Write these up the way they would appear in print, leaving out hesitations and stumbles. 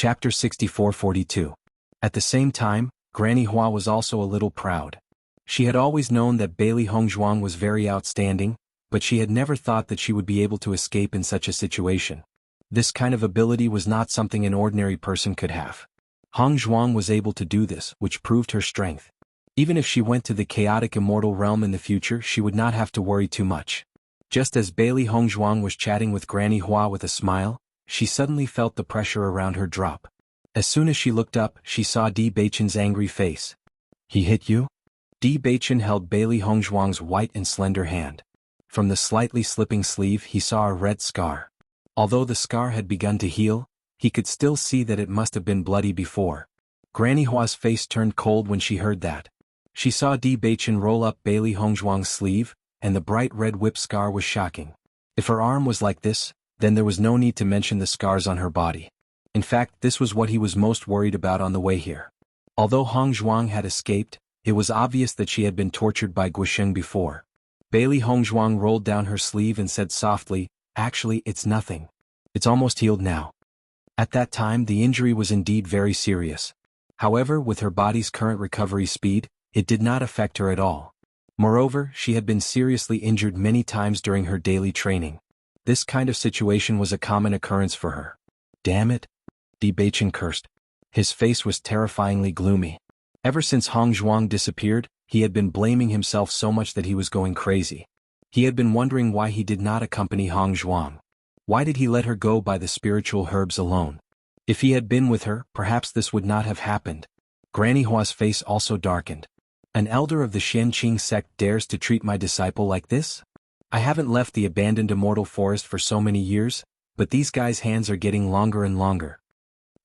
Chapter 64-42. At the same time, Granny Hua was also a little proud. She had always known that Bailey Hongzhuang was very outstanding, but she had never thought that she would be able to escape in such a situation. This kind of ability was not something an ordinary person could have. Hongzhuang was able to do this, which proved her strength. Even if she went to the chaotic immortal realm in the future, she would not have to worry too much. Just as Bailey Hongzhuang was chatting with Granny Hua with a smile, she suddenly felt the pressure around her drop. As soon as she looked up, she saw Di Beichen's angry face. "He hit you?" Di Beichen held Bailey Hongzhuang's white and slender hand. From the slightly slipping sleeve he saw a red scar. Although the scar had begun to heal, he could still see that it must have been bloody before. Granny Hua's face turned cold when she heard that. She saw Di Beichen roll up Bailey Hongzhuang's sleeve, and the bright red whip scar was shocking. If her arm was like this, then there was no need to mention the scars on her body. In fact, this was what he was most worried about on the way here. Although Hongzhuang had escaped, it was obvious that she had been tortured by Guisheng before. Bailey Hongzhuang rolled down her sleeve and said softly, "Actually, it's nothing. It's almost healed now." At that time the injury was indeed very serious. However, with her body's current recovery speed, it did not affect her at all. Moreover, she had been seriously injured many times during her daily training. This kind of situation was a common occurrence for her. "Damn it!" Di Beichen cursed. His face was terrifyingly gloomy. Ever since Hongzhuang disappeared, he had been blaming himself so much that he was going crazy. He had been wondering why he did not accompany Hongzhuang. Why did he let her go by the spiritual herbs alone? If he had been with her, perhaps this would not have happened. Granny Hua's face also darkened. "An elder of the Xianqing sect dares to treat my disciple like this? I haven't left the abandoned immortal forest for so many years, but these guys' hands are getting longer and longer."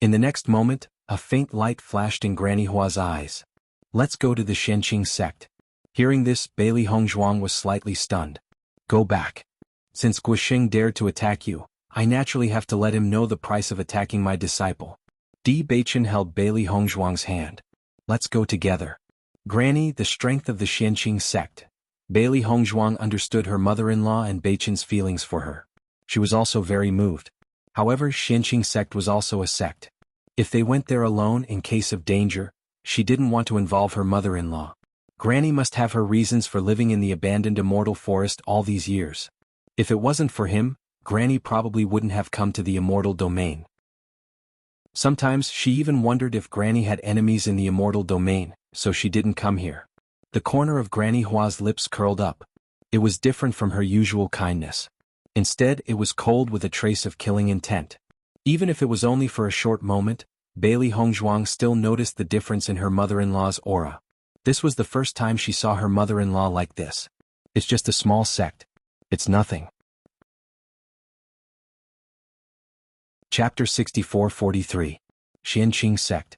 In the next moment, a faint light flashed in Granny Hua's eyes. "Let's go to the Xianqing sect." Hearing this, Bailey Hongzhuang was slightly stunned. "Go back. Since Guisheng dared to attack you, I naturally have to let him know the price of attacking my disciple." Di Beichen held Bailey Hongzhuang's hand. "Let's go together." Granny, the strength of the Xianqing sect. Bailey Hongzhuang understood her mother-in-law and Beichen's feelings for her. She was also very moved. However, Xianqing sect was also a sect. If they went there alone in case of danger, she didn't want to involve her mother-in-law. Granny must have her reasons for living in the abandoned immortal forest all these years. If it wasn't for him, Granny probably wouldn't have come to the immortal domain. Sometimes she even wondered if Granny had enemies in the immortal domain, so she didn't come here. The corner of Granny Hua's lips curled up. It was different from her usual kindness. Instead, it was cold with a trace of killing intent. Even if it was only for a short moment, Bailey Hongzhuang still noticed the difference in her mother-in-law's aura. This was the first time she saw her mother-in-law like this. "It's just a small sect. It's nothing." Chapter 64-43. Xianqing Sect.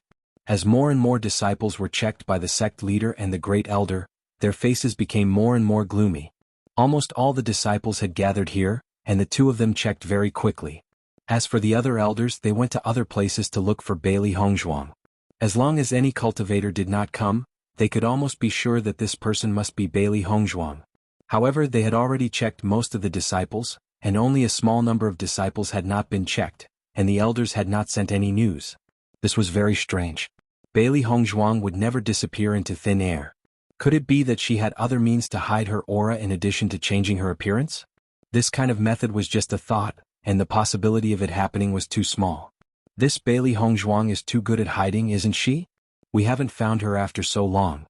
As more and more disciples were checked by the sect leader and the great elder, their faces became more and more gloomy. Almost all the disciples had gathered here, and the two of them checked very quickly. As for the other elders, they went to other places to look for Bailey Hongzhuang. As long as any cultivator did not come, they could almost be sure that this person must be Bailey Hongzhuang. However, they had already checked most of the disciples, and only a small number of disciples had not been checked, and the elders had not sent any news. This was very strange. Bailey Hongzhuang would never disappear into thin air. Could it be that she had other means to hide her aura in addition to changing her appearance? This kind of method was just a thought, and the possibility of it happening was too small. This Bailey Hongzhuang is too good at hiding, isn't she? We haven't found her after so long.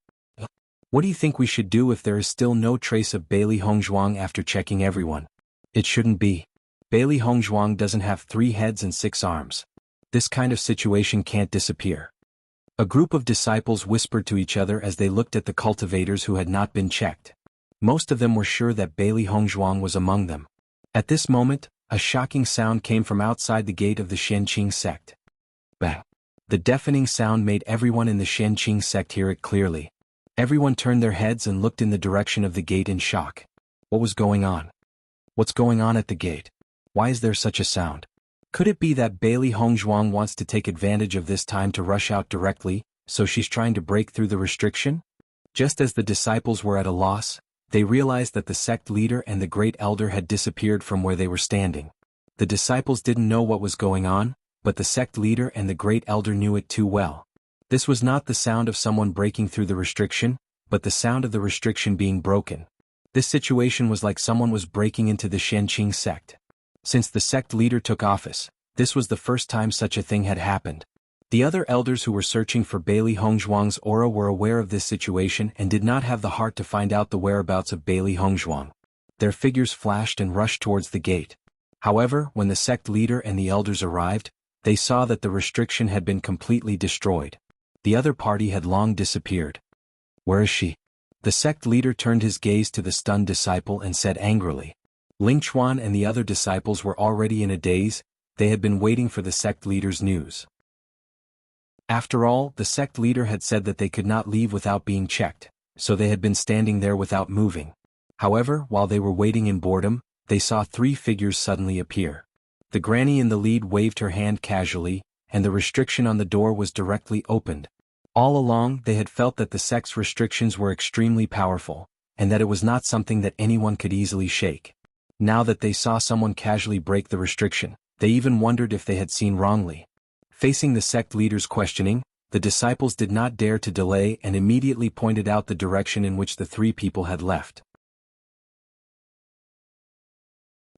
What do you think we should do if there is still no trace of Bailey Hongzhuang after checking everyone? It shouldn't be. Bailey Hongzhuang doesn't have 3 heads and 6 arms. This kind of situation can't disappear. A group of disciples whispered to each other as they looked at the cultivators who had not been checked. Most of them were sure that Bailey Hongzhuang was among them. At this moment, a shocking sound came from outside the gate of the Xianqing sect. Bang! The deafening sound made everyone in the Xianqing sect hear it clearly. Everyone turned their heads and looked in the direction of the gate in shock. What was going on? What's going on at the gate? Why is there such a sound? Could it be that Bailey Hongzhuang wants to take advantage of this time to rush out directly, so she's trying to break through the restriction? Just as the disciples were at a loss, they realized that the sect leader and the great elder had disappeared from where they were standing. The disciples didn't know what was going on, but the sect leader and the great elder knew it too well. This was not the sound of someone breaking through the restriction, but the sound of the restriction being broken. This situation was like someone was breaking into the Shenqing sect. Since the sect leader took office, this was the first time such a thing had happened. The other elders who were searching for Bailey Hongzhuang's aura were aware of this situation and did not have the heart to find out the whereabouts of Bailey Hongzhuang. Their figures flashed and rushed towards the gate. However, when the sect leader and the elders arrived, they saw that the restriction had been completely destroyed. The other party had long disappeared. "Where is she?" The sect leader turned his gaze to the stunned disciple and said angrily. Ling Chuan and the other disciples were already in a daze. They had been waiting for the sect leader's news. After all, the sect leader had said that they could not leave without being checked, so they had been standing there without moving. However, while they were waiting in boredom, they saw three figures suddenly appear. The granny in the lead waved her hand casually, and the restriction on the door was directly opened. All along, they had felt that the sect's restrictions were extremely powerful, and that it was not something that anyone could easily shake. Now that they saw someone casually break the restriction, they even wondered if they had seen wrongly. Facing the sect leader's questioning, the disciples did not dare to delay and immediately pointed out the direction in which the three people had left.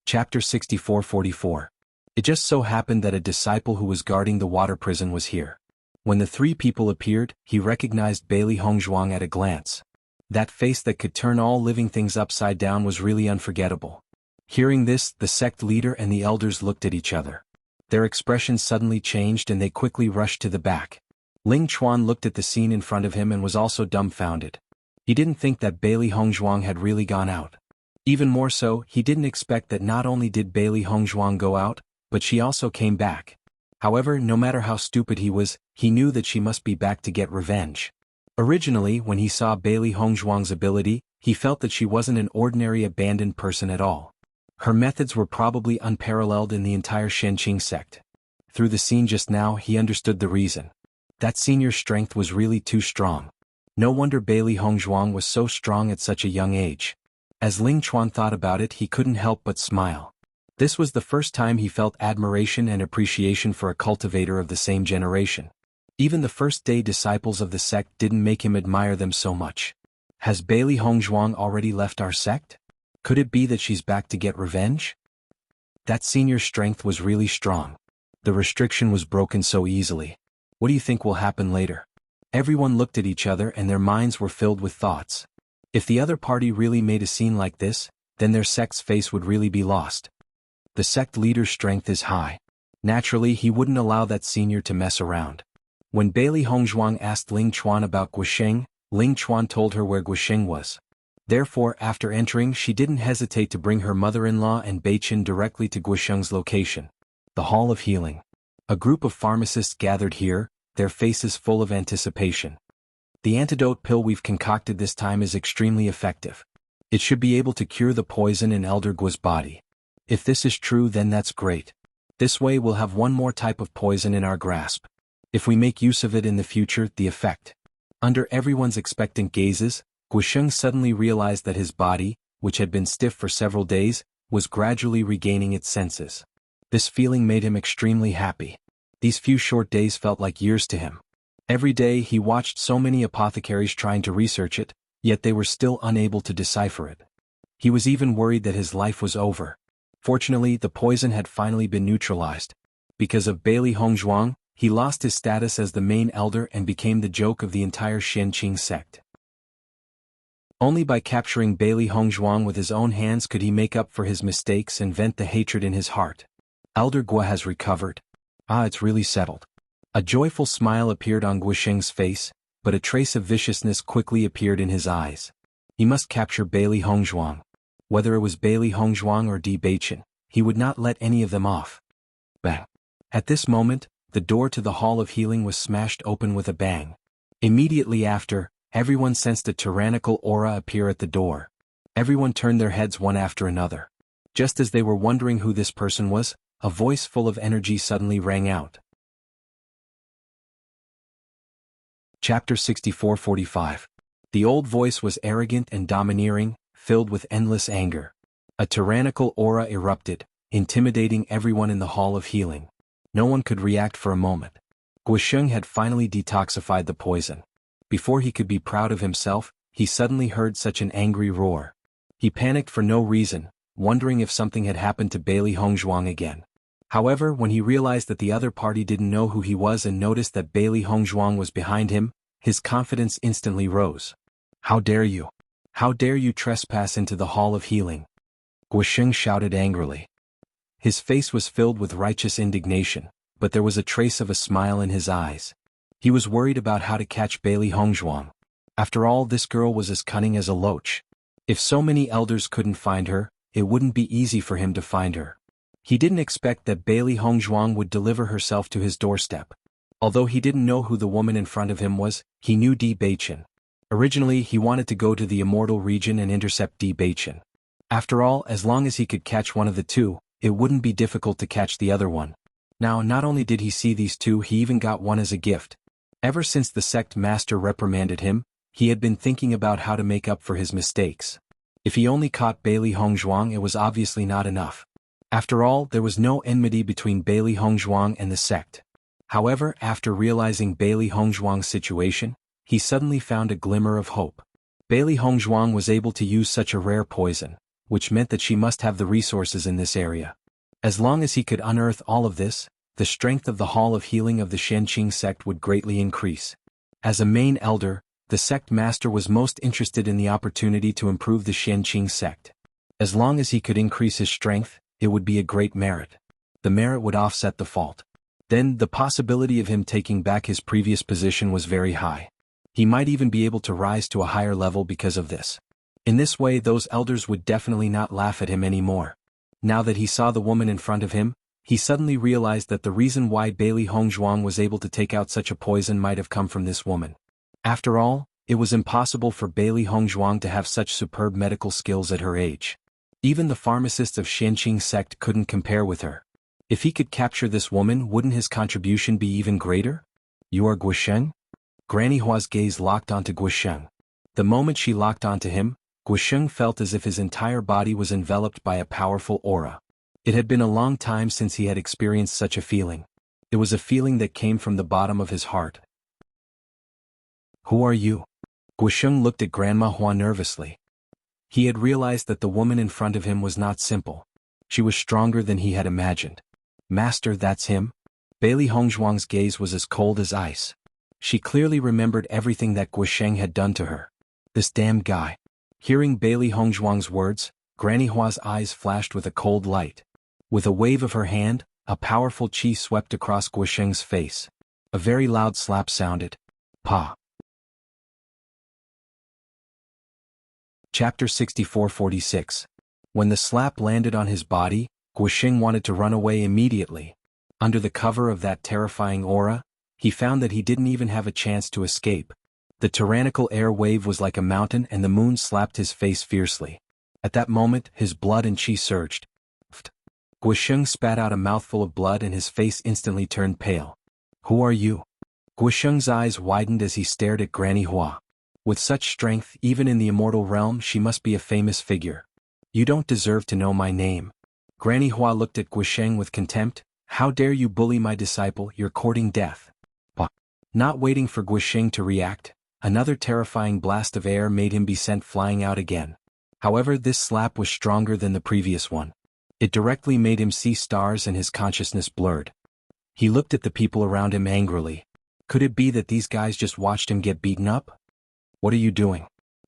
Chapter 64-44. It just so happened that a disciple who was guarding the water prison was here. When the three people appeared, he recognized Bailey Hongzhuang at a glance. That face that could turn all living things upside down was really unforgettable. Hearing this, the sect leader and the elders looked at each other. Their expressions suddenly changed and they quickly rushed to the back. Ling Chuan looked at the scene in front of him and was also dumbfounded. He didn't think that Bailey Hongzhuang had really gone out. Even more so, he didn't expect that not only did Bailey Hongzhuang go out, but she also came back. However, no matter how stupid he was, he knew that she must be back to get revenge. Originally, when he saw Bailey Hongzhuang's ability, he felt that she wasn't an ordinary abandoned person at all. Her methods were probably unparalleled in the entire Shenqing sect. Through the scene just now, he understood the reason. That senior's strength was really too strong. No wonder Bailey Hongzhuang was so strong at such a young age. As Ling Chuan thought about it, he couldn't help but smile. This was the first time he felt admiration and appreciation for a cultivator of the same generation. Even the first-day disciples of the sect didn't make him admire them so much. Has Bailey Hongzhuang already left our sect? Could it be that she's back to get revenge? That senior's strength was really strong. The restriction was broken so easily. What do you think will happen later? Everyone looked at each other and their minds were filled with thoughts. If the other party really made a scene like this, then their sect's face would really be lost. The sect leader's strength is high. Naturally, he wouldn't allow that senior to mess around. When Bailey Hongzhuang asked Ling Chuan about Guosheng, Ling Chuan told her where Guosheng was. Therefore, after entering, she didn't hesitate to bring her mother-in-law and Beichen directly to Guosheng's location, the Hall of Healing. A group of pharmacists gathered here, their faces full of anticipation. The antidote pill we've concocted this time is extremely effective. It should be able to cure the poison in Elder Guo's body. If this is true, then that's great. This way we'll have one more type of poison in our grasp. If we make use of it in the future, the effect. Under everyone's expectant gazes, Guosheng suddenly realized that his body, which had been stiff for several days, was gradually regaining its senses. This feeling made him extremely happy. These few short days felt like years to him. Every day he watched so many apothecaries trying to research it, yet they were still unable to decipher it. He was even worried that his life was over. Fortunately, the poison had finally been neutralized. Because of Bailey Hongzhuang, he lost his status as the main elder and became the joke of the entire Shenqing sect. Only by capturing Bailey Hongzhuang with his own hands could he make up for his mistakes and vent the hatred in his heart. Elder Guo has recovered. It's really settled. A joyful smile appeared on Guosheng's face, but a trace of viciousness quickly appeared in his eyes. He must capture Bailey Hongzhuang. Whether it was Bailey Hongzhuang or Di Beichen, he would not let any of them off. Bang! At this moment, the door to the Hall of Healing was smashed open with a bang. Immediately after, everyone sensed a tyrannical aura appear at the door. Everyone turned their heads one after another. Just as they were wondering who this person was, a voice full of energy suddenly rang out. Chapter 64-45. The old voice was arrogant and domineering, filled with endless anger. A tyrannical aura erupted, intimidating everyone in the Hall of Healing. No one could react for a moment. Guosheng had finally detoxified the poison. Before he could be proud of himself, he suddenly heard such an angry roar. He panicked for no reason, wondering if something had happened to Bailey Hongzhuang again. However, when he realized that the other party didn't know who he was and noticed that Bailey Hongzhuang was behind him, his confidence instantly rose. "How dare you? How dare you trespass into the Hall of Healing?" Guosheng shouted angrily. His face was filled with righteous indignation, but there was a trace of a smile in his eyes. He was worried about how to catch Bailey Hongzhuang. After all, this girl was as cunning as a loach. If so many elders couldn't find her, it wouldn't be easy for him to find her. He didn't expect that Bailey Hongzhuang would deliver herself to his doorstep. Although he didn't know who the woman in front of him was, he knew Di Beichen. Originally, he wanted to go to the Immortal region and intercept Di Beichen. After all, as long as he could catch one of the two, it wouldn't be difficult to catch the other one. Now, not only did he see these two, he even got one as a gift. Ever since the sect master reprimanded him, he had been thinking about how to make up for his mistakes. If he only caught Bailey Hongzhuang, it was obviously not enough. After all, there was no enmity between Bailey Hongzhuang and the sect. However, after realizing Bailey Hongzhuang's situation, he suddenly found a glimmer of hope. Bailey Hongzhuang was able to use such a rare poison, which meant that she must have the resources in this area. As long as he could unearth all of this, the strength of the Hall of Healing of the Shenqing sect would greatly increase. As a main elder, the sect master was most interested in the opportunity to improve the Shenqing sect. As long as he could increase his strength, it would be a great merit. The merit would offset the fault. Then, the possibility of him taking back his previous position was very high. He might even be able to rise to a higher level because of this. In this way, those elders would definitely not laugh at him anymore. Now that he saw the woman in front of him, he suddenly realized that the reason why Bailey Hongzhuang was able to take out such a poison might have come from this woman. After all, it was impossible for Bailey Hongzhuang to have such superb medical skills at her age. Even the pharmacists of Shenqing sect couldn't compare with her. If he could capture this woman, wouldn't his contribution be even greater? "You are Guosheng?" Granny Hua's gaze locked onto Guosheng. The moment she locked onto him, Guosheng felt as if his entire body was enveloped by a powerful aura. It had been a long time since he had experienced such a feeling. It was a feeling that came from the bottom of his heart. "Who are you?" Guosheng looked at Grandma Hua nervously. He had realized that the woman in front of him was not simple. She was stronger than he had imagined. "Master, that's him?" Bailey Hongzhuang's gaze was as cold as ice. She clearly remembered everything that Guosheng had done to her. This damn guy. Hearing Bailey Hongzhuang's words, Granny Hua's eyes flashed with a cold light. With a wave of her hand, a powerful chi swept across Guosheng's face. A very loud slap sounded. Pa. Chapter 64-46. When the slap landed on his body, Guosheng wanted to run away immediately. Under the cover of that terrifying aura, he found that he didn't even have a chance to escape. The tyrannical air wave was like a mountain and the moon slapped his face fiercely. At that moment, his blood and chi surged. Guosheng spat out a mouthful of blood and his face instantly turned pale. "Who are you?" Guosheng's eyes widened as he stared at Granny Hua. With such strength, even in the immortal realm, she must be a famous figure. "You don't deserve to know my name." Granny Hua looked at Guosheng with contempt. "How dare you bully my disciple? You're courting death." Not waiting for Guosheng to react, another terrifying blast of air made him be sent flying out again. However, this slap was stronger than the previous one. It directly made him see stars and his consciousness blurred. He looked at the people around him angrily. Could it be that these guys just watched him get beaten up? "What are you doing?"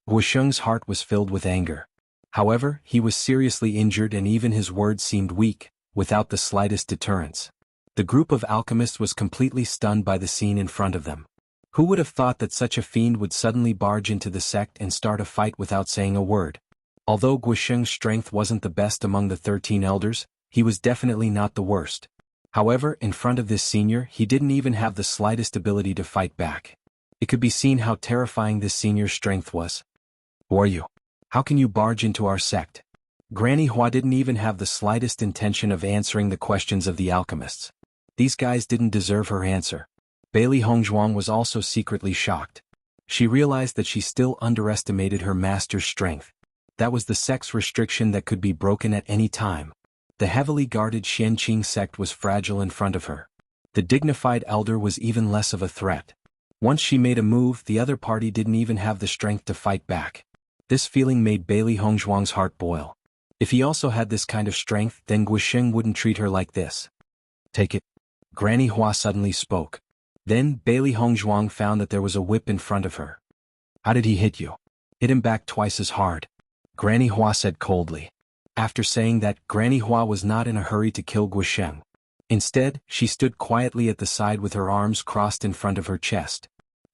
Guosheng's heart was filled with anger. However, he was seriously injured and even his words seemed weak, without the slightest deterrence. The group of alchemists was completely stunned by the scene in front of them. Who would have thought that such a fiend would suddenly barge into the sect and start a fight without saying a word? Although Guosheng's strength wasn't the best among the 13 elders, he was definitely not the worst. However, in front of this senior, he didn't even have the slightest ability to fight back. It could be seen how terrifying this senior's strength was. "Who are you? How can you barge into our sect?" Granny Hua didn't even have the slightest intention of answering the questions of the alchemists. These guys didn't deserve her answer. Bailey Hongzhuang was also secretly shocked. She realized that she still underestimated her master's strength. That was the sect's restriction that could be broken at any time. The heavily guarded Shenqing sect was fragile in front of her. The dignified elder was even less of a threat. Once she made a move, the other party didn't even have the strength to fight back. This feeling made Bailey Hongzhuang's heart boil. If he also had this kind of strength, then Guisheng wouldn't treat her like this. Take it. Granny Hua suddenly spoke. Then Bailey Hongzhuang found that there was a whip in front of her. How did he hit you? Hit him back twice as hard. Granny Hua said coldly. After saying that, Granny Hua was not in a hurry to kill Guisheng. Instead, she stood quietly at the side with her arms crossed in front of her chest.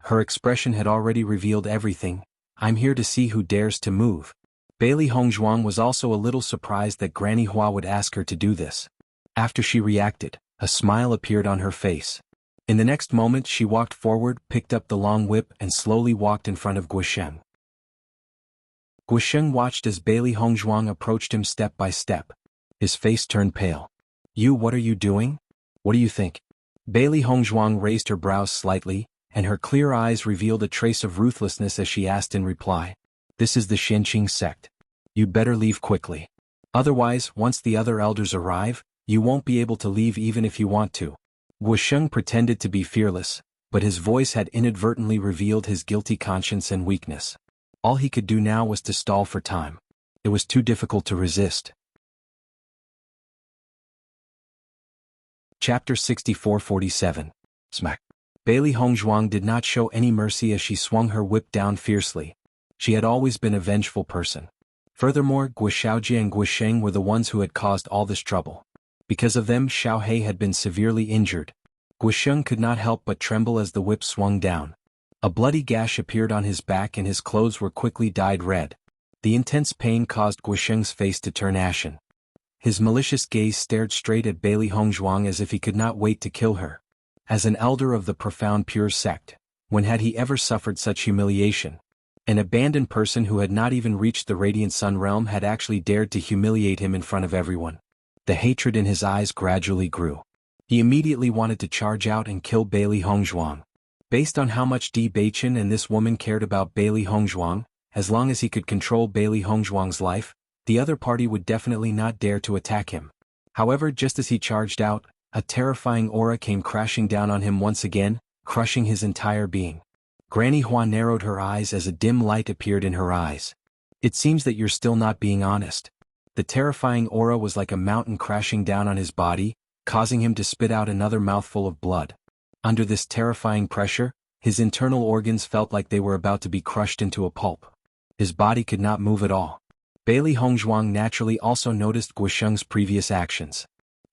Her expression had already revealed everything. I'm here to see who dares to move. Bailey Hongzhuang was also a little surprised that Granny Hua would ask her to do this. After she reacted, a smile appeared on her face. In the next moment she walked forward, picked up the long whip and slowly walked in front of Guisheng. Guisheng watched as Bailey Hongzhuang approached him step by step. His face turned pale. What are you doing? What do you think? Bailey Hongzhuang raised her brows slightly, and her clear eyes revealed a trace of ruthlessness as she asked in reply. This is the Xianqing sect. You'd better leave quickly. Otherwise, once the other elders arrive, you won't be able to leave even if you want to. Guisheng pretended to be fearless, but his voice had inadvertently revealed his guilty conscience and weakness. All he could do now was to stall for time. It was too difficult to resist. Chapter 64-47. Smack. Bailey Hongzhuang did not show any mercy as she swung her whip down fiercely. She had always been a vengeful person. Furthermore, Guishaojie and Guisheng were the ones who had caused all this trouble. Because of them, Xiaohei had been severely injured. Guisheng could not help but tremble as the whip swung down. A bloody gash appeared on his back and his clothes were quickly dyed red. The intense pain caused Guisheng's face to turn ashen. His malicious gaze stared straight at Bailey Hongzhuang as if he could not wait to kill her. As an elder of the profound pure sect, when had he ever suffered such humiliation? An abandoned person who had not even reached the Radiant Sun realm had actually dared to humiliate him in front of everyone. The hatred in his eyes gradually grew. He immediately wanted to charge out and kill Bailey Hongzhuang. Based on how much Di Beichen and this woman cared about Bailey Hongzhuang, as long as he could control Bailey Hongzhuang's life, the other party would definitely not dare to attack him. However, just as he charged out, a terrifying aura came crashing down on him once again, crushing his entire being. Granny Hua narrowed her eyes as a dim light appeared in her eyes. It seems that you're still not being honest. The terrifying aura was like a mountain crashing down on his body, causing him to spit out another mouthful of blood. Under this terrifying pressure, his internal organs felt like they were about to be crushed into a pulp. His body could not move at all. Bailey Hongzhuang naturally also noticed Guisheng's previous actions.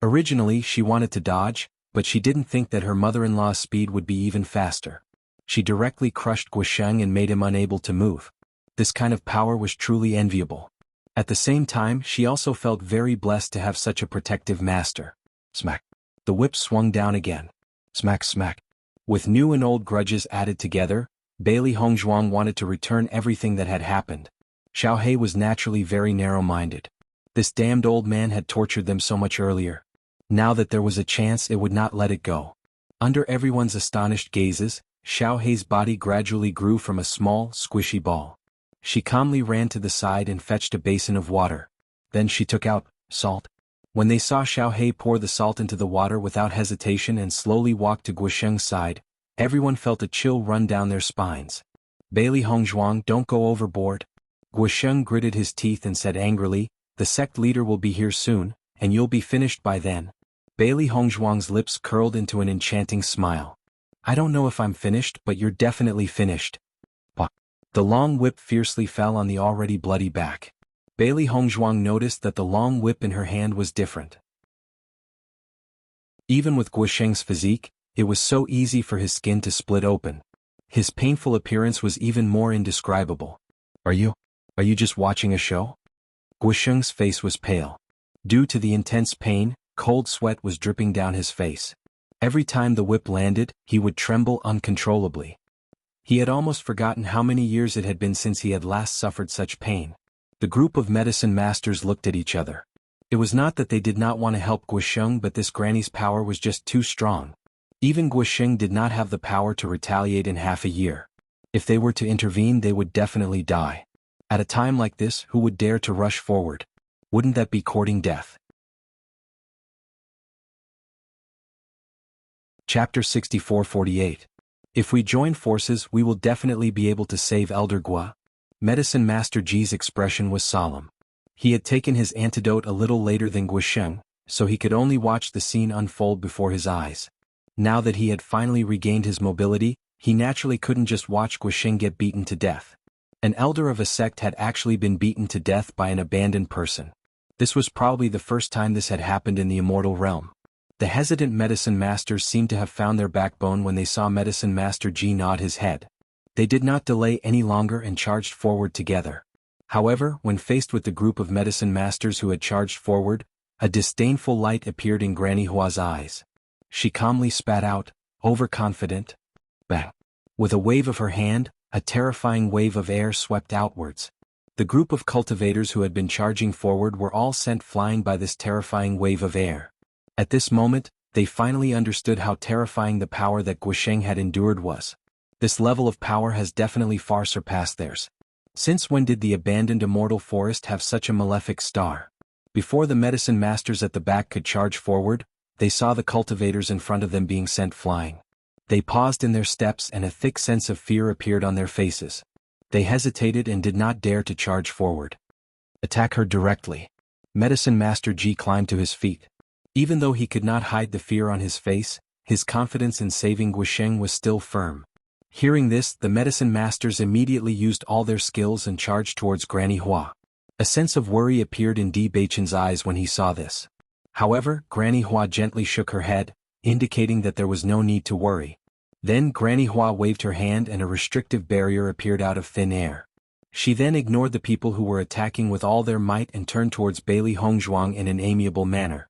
Originally, she wanted to dodge, but she didn't think that her mother-in-law's speed would be even faster. She directly crushed Guisheng and made him unable to move. This kind of power was truly enviable. At the same time, she also felt very blessed to have such a protective master. Smack. The whip swung down again. Smack smack. With new and old grudges added together, Bailey Hongzhuang wanted to return everything that had happened. Xiaohei was naturally very narrow-minded. This damned old man had tortured them so much earlier. Now that there was a chance, it would not let it go. Under everyone's astonished gazes, Xiaohei's body gradually grew from a small, squishy ball. She calmly ran to the side and fetched a basin of water. Then she took out salt. When they saw Xiaohei pour the salt into the water without hesitation and slowly walk to Guisheng's side, everyone felt a chill run down their spines. Bailey Hongzhuang, don't go overboard. Guisheng gritted his teeth and said angrily, the sect leader will be here soon, and you'll be finished by then. Bailey Hongzhuang's lips curled into an enchanting smile. I don't know if I'm finished, but you're definitely finished. The long whip fiercely fell on the already bloody back. Bailey Hongzhuang noticed that the long whip in her hand was different. Even with Guisheng's physique, it was so easy for his skin to split open. His painful appearance was even more indescribable. Are you just watching a show? Guisheng's face was pale. Due to the intense pain, cold sweat was dripping down his face. Every time the whip landed, he would tremble uncontrollably. He had almost forgotten how many years it had been since he had last suffered such pain. The group of medicine masters looked at each other. It was not that they did not want to help Guisheng, but this granny's power was just too strong. Even Guisheng did not have the power to retaliate in half a year. If they were to intervene, they would definitely die. At a time like this, who would dare to rush forward? Wouldn't that be courting death? Chapter 64-48. If we join forces we will definitely be able to save Elder Gua. Medicine Master Ji's expression was solemn. He had taken his antidote a little later than Guisheng, so he could only watch the scene unfold before his eyes. Now that he had finally regained his mobility, he naturally couldn't just watch Guisheng get beaten to death. An elder of a sect had actually been beaten to death by an abandoned person. This was probably the first time this had happened in the immortal realm. The hesitant medicine masters seemed to have found their backbone when they saw Medicine Master Ji nod his head. They did not delay any longer and charged forward together. However, when faced with the group of medicine masters who had charged forward, a disdainful light appeared in Granny Hua's eyes. She calmly spat out, overconfident, "Bang." With a wave of her hand, a terrifying wave of air swept outwards. The group of cultivators who had been charging forward were all sent flying by this terrifying wave of air. At this moment, they finally understood how terrifying the power that Guisheng had endured was. This level of power has definitely far surpassed theirs. Since when did the abandoned immortal forest have such a malefic star? Before the medicine masters at the back could charge forward, they saw the cultivators in front of them being sent flying. They paused in their steps and a thick sense of fear appeared on their faces. They hesitated and did not dare to charge forward. Attack her directly. Medicine Master Ji climbed to his feet. Even though he could not hide the fear on his face, his confidence in saving Guisheng was still firm. Hearing this, the medicine masters immediately used all their skills and charged towards Granny Hua. A sense of worry appeared in Di Baichen's eyes when he saw this. However, Granny Hua gently shook her head, indicating that there was no need to worry. Then Granny Hua waved her hand and a restrictive barrier appeared out of thin air. She then ignored the people who were attacking with all their might and turned towards Bailey Hongzhuang in an amiable manner.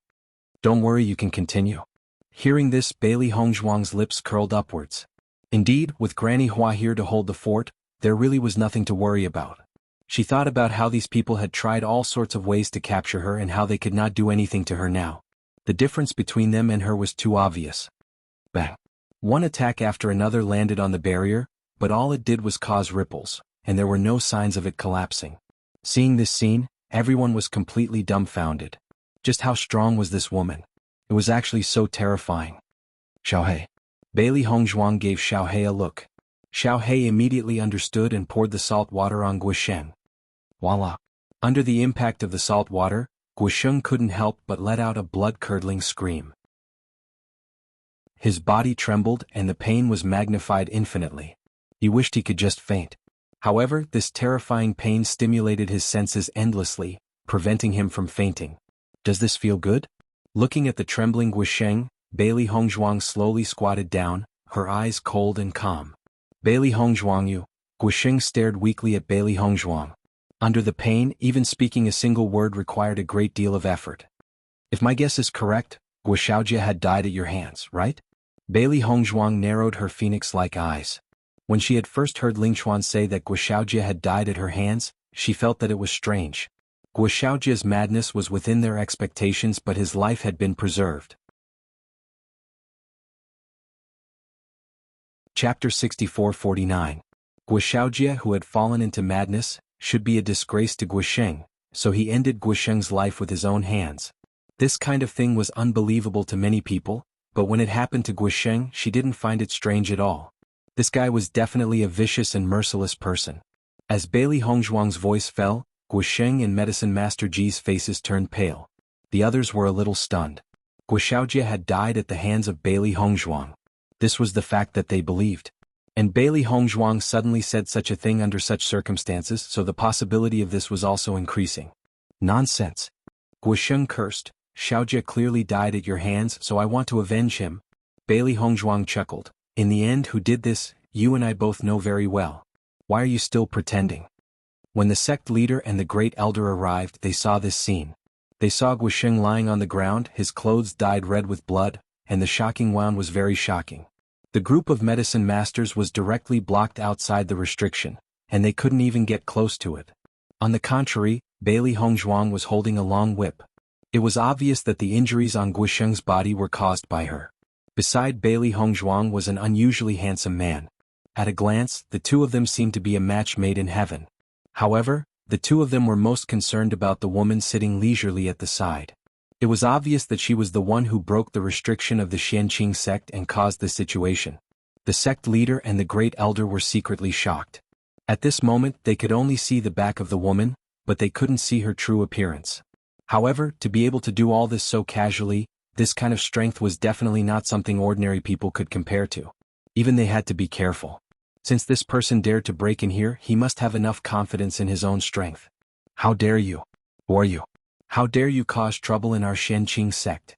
"Don't worry, you can continue." Hearing this, Bailey Hongzhuang's lips curled upwards. Indeed, with Granny Hua here to hold the fort, there really was nothing to worry about. She thought about how these people had tried all sorts of ways to capture her and how they could not do anything to her now. The difference between them and her was too obvious. Bang! One attack after another landed on the barrier, but all it did was cause ripples, and there were no signs of it collapsing. Seeing this scene, everyone was completely dumbfounded. Just how strong was this woman? It was actually so terrifying. "Xiaohei." Bailey Hongzhuang gave Xiaohei a look. Xiaohei immediately understood and poured the salt water on Guisheng. Voila! Under the impact of the salt water, Guisheng couldn't help but let out a blood-curdling scream. His body trembled and the pain was magnified infinitely. He wished he could just faint. However, this terrifying pain stimulated his senses endlessly, preventing him from fainting. "Does this feel good?" Looking at the trembling Guisheng, Bailey Hongzhuang slowly squatted down, her eyes cold and calm. "Bailey Hongzhuang, you." Guisheng stared weakly at Bailey Hongzhuang. Under the pain, even speaking a single word required a great deal of effort. "If my guess is correct, Guishaojia had died at your hands, right?" Bailey Hongzhuang narrowed her phoenix-like eyes. When she had first heard Lingchuan say that Guishaojia had died at her hands, she felt that it was strange. Guishaojia's madness was within their expectations, but his life had been preserved. Chapter 64-49. Guishaojia, who had fallen into madness, should be a disgrace to Guisheng, so he ended Guisheng's life with his own hands. This kind of thing was unbelievable to many people, but when it happened to Guisheng, she didn't find it strange at all. This guy was definitely a vicious and merciless person. As Bailey Hongzhuang's voice fell, Guisheng and Medicine Master Ji's faces turned pale. The others were a little stunned. Guishaojia had died at the hands of Bailey Hongzhuang. This was the fact that they believed. And Bailey Hongzhuang suddenly said such a thing under such circumstances, so the possibility of this was also increasing. "Nonsense." Guisheng cursed. "Xiaojia clearly died at your hands, so I want to avenge him." Bailey Hongzhuang chuckled. "In the end, who did this, you and I both know very well. Why are you still pretending?" When the sect leader and the great elder arrived, they saw this scene. They saw Guisheng lying on the ground, his clothes dyed red with blood, and the shocking one was very shocking. The group of medicine masters was directly blocked outside the restriction, and they couldn't even get close to it. On the contrary, Bailey Hongzhuang was holding a long whip. It was obvious that the injuries on Guisheng's body were caused by her. Beside Bailey Hongzhuang was an unusually handsome man. At a glance, the two of them seemed to be a match made in heaven. However, the two of them were most concerned about the woman sitting leisurely at the side. It was obvious that she was the one who broke the restriction of the Xianqing sect and caused the situation. The sect leader and the great elder were secretly shocked. At this moment they could only see the back of the woman, but they couldn't see her true appearance. However, to be able to do all this so casually, this kind of strength was definitely not something ordinary people could compare to. Even they had to be careful. Since this person dared to break in here, he must have enough confidence in his own strength. How dare you? Who are you? How dare you cause trouble in our Xianqing sect?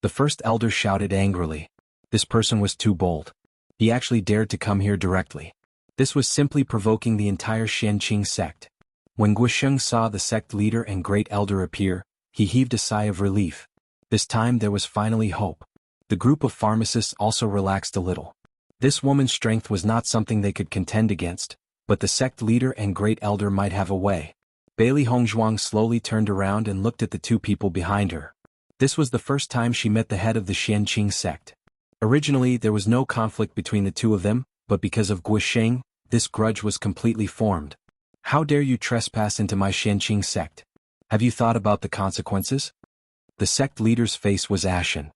The first elder shouted angrily. This person was too bold. He actually dared to come here directly. This was simply provoking the entire Xianqing sect. When Guisheng saw the sect leader and great elder appear, he heaved a sigh of relief. This time there was finally hope. The group of pharmacists also relaxed a little. This woman's strength was not something they could contend against, but the sect leader and great elder might have a way. Bailey Hongzhuang slowly turned around and looked at the two people behind her. This was the first time she met the head of the Xianqing sect. Originally there was no conflict between the two of them, but because of Guisheng, this grudge was completely formed. How dare you trespass into my Xianqing sect? Have you thought about the consequences? The sect leader's face was ashen.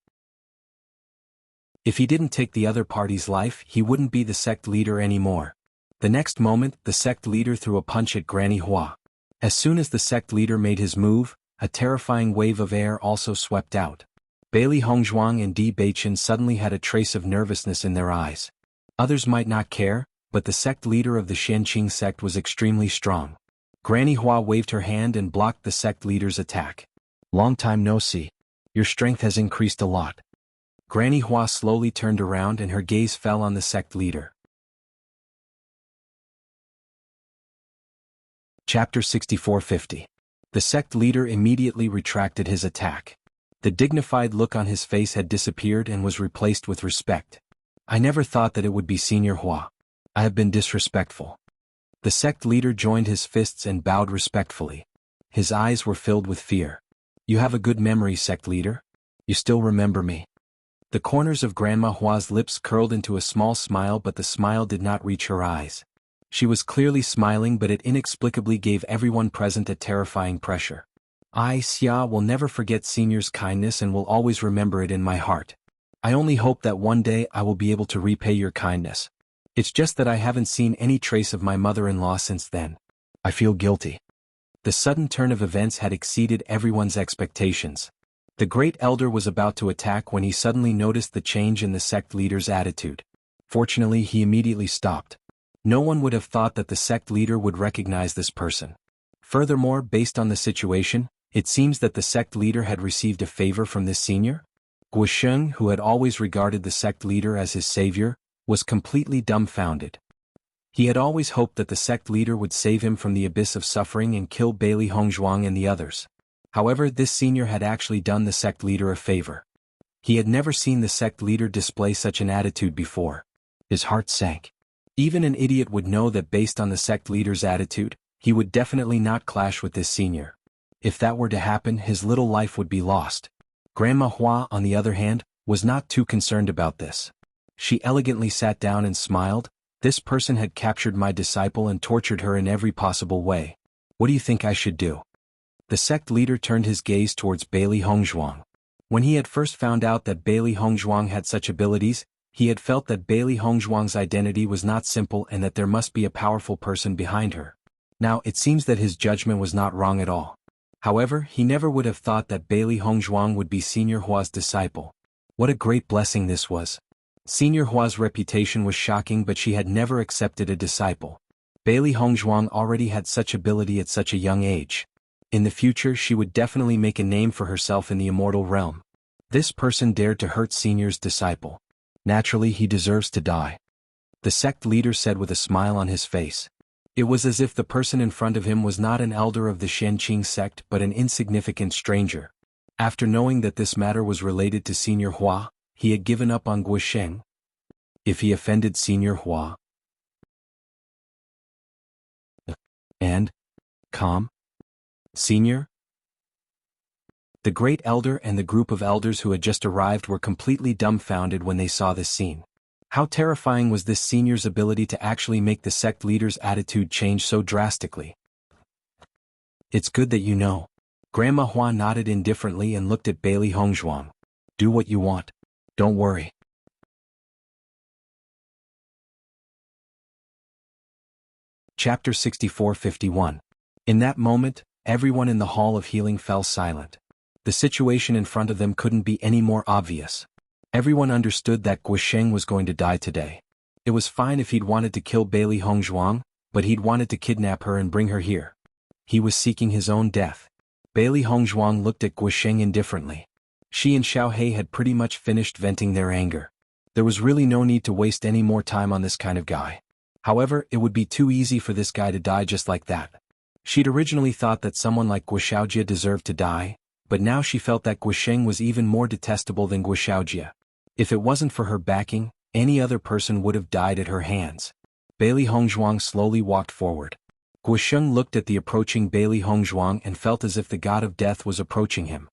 If he didn't take the other party's life, he wouldn't be the sect leader anymore. The next moment, the sect leader threw a punch at Granny Hua. As soon as the sect leader made his move, a terrifying wave of air also swept out. Bailey Hongzhuang and Di Beichen suddenly had a trace of nervousness in their eyes. Others might not care, but the sect leader of the Xianqing sect was extremely strong. Granny Hua waved her hand and blocked the sect leader's attack. Long time no see. Your strength has increased a lot. Granny Hua slowly turned around and her gaze fell on the sect leader. Chapter 6450. The sect leader immediately retracted his attack. The dignified look on his face had disappeared and was replaced with respect. I never thought that it would be Senior Hua. I have been disrespectful. The sect leader joined his fists and bowed respectfully. His eyes were filled with fear. You have a good memory, sect leader. You still remember me. The corners of Grandma Hua's lips curled into a small smile, but the smile did not reach her eyes. She was clearly smiling, but it inexplicably gave everyone present a terrifying pressure. I, Xia, will never forget Senior's kindness and will always remember it in my heart. I only hope that one day I will be able to repay your kindness. It's just that I haven't seen any trace of my mother-in-law since then. I feel guilty. The sudden turn of events had exceeded everyone's expectations. The great elder was about to attack when he suddenly noticed the change in the sect leader's attitude. Fortunately, he immediately stopped. No one would have thought that the sect leader would recognize this person. Furthermore, based on the situation, it seems that the sect leader had received a favor from this senior. Guisheng, who had always regarded the sect leader as his savior, was completely dumbfounded. He had always hoped that the sect leader would save him from the abyss of suffering and kill Bailey Hongzhuang and the others. However, this senior had actually done the sect leader a favor. He had never seen the sect leader display such an attitude before. His heart sank. Even an idiot would know that based on the sect leader's attitude, he would definitely not clash with this senior. If that were to happen, his little life would be lost. Grandma Hua, on the other hand, was not too concerned about this. She elegantly sat down and smiled. This person had captured my disciple and tortured her in every possible way. What do you think I should do? The sect leader turned his gaze towards Bailey Hongzhuang. When he had first found out that Bailey Hongzhuang had such abilities, he had felt that Bailey Hongzhuang's identity was not simple and that there must be a powerful person behind her. Now, it seems that his judgment was not wrong at all. However, he never would have thought that Bailey Hongzhuang would be Senior Hua's disciple. What a great blessing this was. Senior Hua's reputation was shocking, but she had never accepted a disciple. Bailey Hongzhuang already had such ability at such a young age. In the future, she would definitely make a name for herself in the immortal realm. This person dared to hurt Senior's disciple. Naturally, he deserves to die. The sect leader said with a smile on his face. It was as if the person in front of him was not an elder of the Xianqing sect but an insignificant stranger. After knowing that this matter was related to Senior Hua, he had given up on Guisheng. If he offended Senior Hua. And? Calm? Senior? The great elder and the group of elders who had just arrived were completely dumbfounded when they saw this scene. How terrifying was this senior's ability to actually make the sect leader's attitude change so drastically? It's good that you know. Grandma Hua nodded indifferently and looked at Bailey Hongzhuang. Do what you want. Don't worry. Chapter 64-51. In that moment, everyone in the Hall of Healing fell silent. The situation in front of them couldn't be any more obvious. Everyone understood that Guisheng was going to die today. It was fine if he'd wanted to kill Bailey Hongzhuang, but he'd wanted to kidnap her and bring her here. He was seeking his own death. Bailey Hongzhuang looked at Guisheng indifferently. She and Xiao He had pretty much finished venting their anger. There was really no need to waste any more time on this kind of guy. However, it would be too easy for this guy to die just like that. She'd originally thought that someone like Guishaojia deserved to die, but now she felt that Guisheng was even more detestable than Guishaojia. If it wasn't for her backing, any other person would have died at her hands. Bailey Hongzhuang slowly walked forward. Guisheng looked at the approaching Bailey Hongzhuang and felt as if the god of death was approaching him.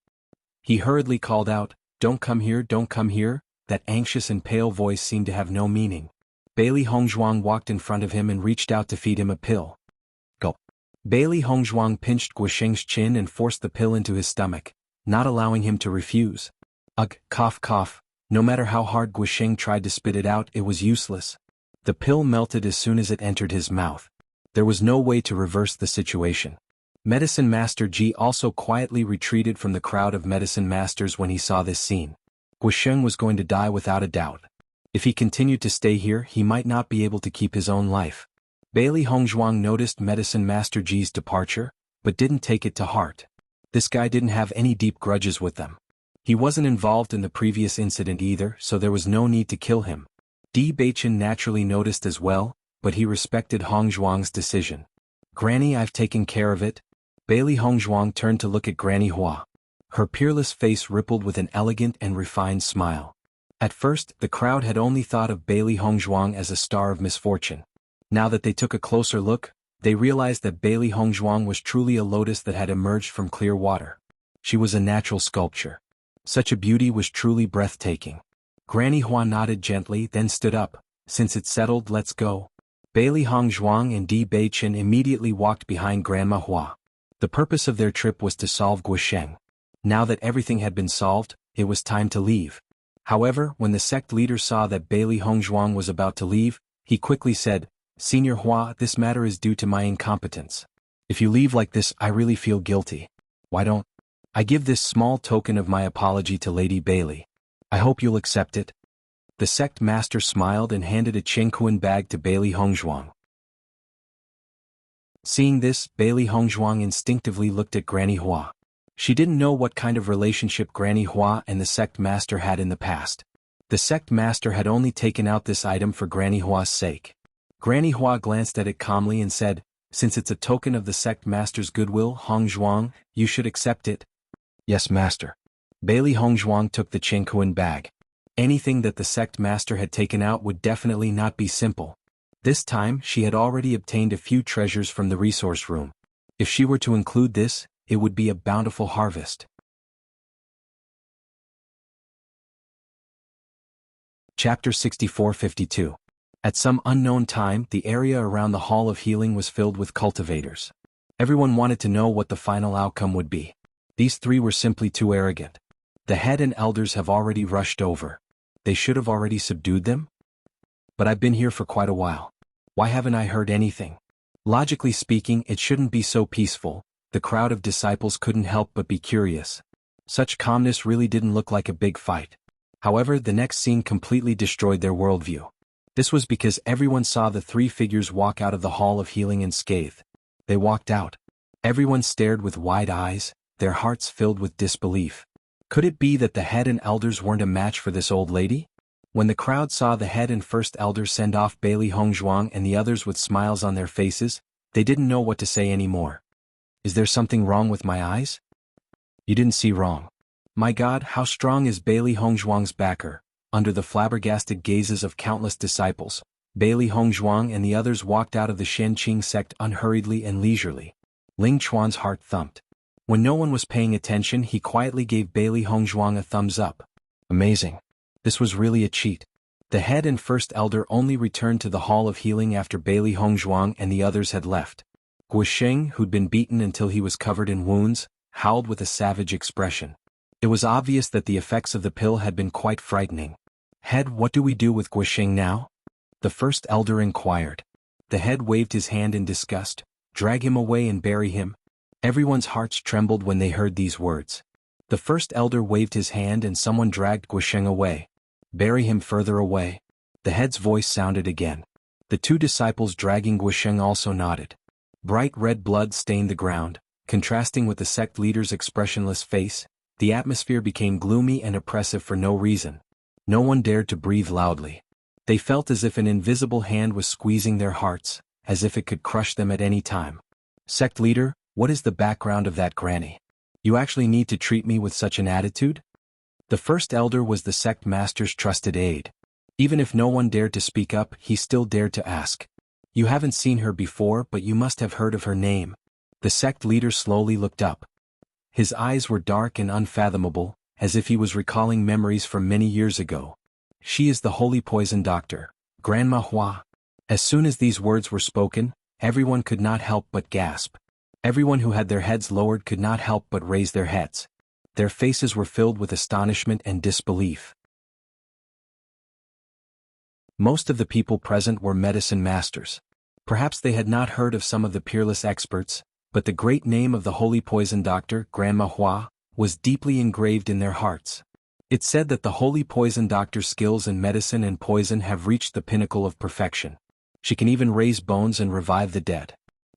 He hurriedly called out, "Don't come here, don't come here." That anxious and pale voice seemed to have no meaning. Bailey Hongzhuang walked in front of him and reached out to feed him a pill. Go. Bailey Hongzhuang pinched Guisheng's chin and forced the pill into his stomach, not allowing him to refuse. Ugh, cough cough. No matter how hard Guisheng tried to spit it out, it was useless. The pill melted as soon as it entered his mouth. There was no way to reverse the situation. Medicine Master Ji also quietly retreated from the crowd of medicine masters when he saw this scene. Guisheng was going to die without a doubt. If he continued to stay here, he might not be able to keep his own life. Bailey Hongzhuang noticed Medicine Master Ji's departure, but didn't take it to heart. This guy didn't have any deep grudges with them. He wasn't involved in the previous incident either, so there was no need to kill him. Di Baichen naturally noticed as well, but he respected Hongzhuang's decision. "Granny, I've taken care of it." Bailey Hongzhuang turned to look at Granny Hua. Her peerless face rippled with an elegant and refined smile. At first, the crowd had only thought of Bailey Hongzhuang as a star of misfortune. Now that they took a closer look, they realized that Bailey Hongzhuang was truly a lotus that had emerged from clear water. She was a natural sculpture. Such a beauty was truly breathtaking. Granny Hua nodded gently, then stood up. "Since it's settled, let's go." Bailey Hongzhuang and Di Baichen immediately walked behind Grandma Hua. The purpose of their trip was to solve Guisheng. Now that everything had been solved, it was time to leave. However, when the sect leader saw that Bailey Hongzhuang was about to leave, he quickly said, "Senior Hua, this matter is due to my incompetence. If you leave like this, I really feel guilty. Why don't I give this small token of my apology to Lady Bailey? I hope you'll accept it." The sect master smiled and handed a Qingquan bag to Bailey Hongzhuang. Seeing this, Bailey Hongzhuang instinctively looked at Granny Hua. She didn't know what kind of relationship Granny Hua and the sect master had in the past. The sect master had only taken out this item for Granny Hua's sake. Granny Hua glanced at it calmly and said, "Since it's a token of the sect master's goodwill, Hongzhuang, you should accept it." "Yes, master." Bailey Hongzhuang took the Qingquan bag. Anything that the sect master had taken out would definitely not be simple. This time, she had already obtained a few treasures from the resource room. If she were to include this, it would be a bountiful harvest. Chapter 64-52. At some unknown time, the area around the Hall of Healing was filled with cultivators. Everyone wanted to know what the final outcome would be. These three were simply too arrogant. The head and elders have already rushed over. They should have already subdued them? But I've been here for quite a while. Why haven't I heard anything? Logically speaking, it shouldn't be so peaceful. The crowd of disciples couldn't help but be curious. Such calmness really didn't look like a big fight. However, the next scene completely destroyed their worldview. This was because everyone saw the three figures walk out of the Hall of Healing unscathed. They walked out. Everyone stared with wide eyes, their hearts filled with disbelief. Could it be that the head and elders weren't a match for this old lady? When the crowd saw the head and first elder send off Bailey Hongzhuang and the others with smiles on their faces, they didn't know what to say anymore. Is there something wrong with my eyes? You didn't see wrong. My God, how strong is Bailey Hongzhuang's backer? Under the flabbergasted gazes of countless disciples, Bailey Hongzhuang and the others walked out of the Shenqing sect unhurriedly and leisurely. Ling Chuan's heart thumped. When no one was paying attention, he quietly gave Bailey Hongzhuang a thumbs up. Amazing. This was really a cheat. The head and first elder only returned to the Hall of Healing after Bailey Hongzhuang and the others had left. Guisheng, who'd been beaten until he was covered in wounds, howled with a savage expression. It was obvious that the effects of the pill had been quite frightening. Head, what do we do with Guisheng now? The first elder inquired. The head waved his hand in disgust. Drag him away and bury him. Everyone's hearts trembled when they heard these words. The first elder waved his hand and someone dragged Guisheng away. Bury him further away. The head's voice sounded again. The two disciples dragging Guisheng also nodded. Bright red blood stained the ground, contrasting with the sect leader's expressionless face. The atmosphere became gloomy and oppressive for no reason. No one dared to breathe loudly. They felt as if an invisible hand was squeezing their hearts, as if it could crush them at any time. Sect leader, what is the background of that granny? You actually need to treat me with such an attitude? The first elder was the sect master's trusted aide. Even if no one dared to speak up, he still dared to ask. You haven't seen her before, but you must have heard of her name. The sect leader slowly looked up. His eyes were dark and unfathomable, as if he was recalling memories from many years ago. She is the holy poison doctor, Grandma Hua. As soon as these words were spoken, everyone could not help but gasp. Everyone who had their heads lowered could not help but raise their heads. Their faces were filled with astonishment and disbelief. Most of the people present were medicine masters. Perhaps they had not heard of some of the peerless experts, but the great name of the holy poison doctor, Grandma Hua, was deeply engraved in their hearts. It said that the holy poison doctor's skills in medicine and poison have reached the pinnacle of perfection. She can even raise bones and revive the dead.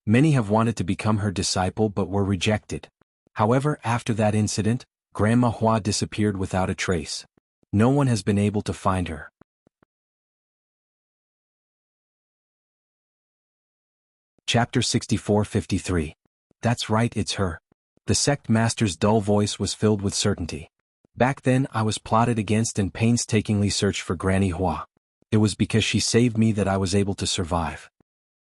Many have wanted to become her disciple but were rejected. However, after that incident, Grandma Hua disappeared without a trace. No one has been able to find her. Chapter 64-53. That's right, it's her. The sect master's dull voice was filled with certainty. Back then I was plotted against and painstakingly searched for Granny Hua. It was because she saved me that I was able to survive.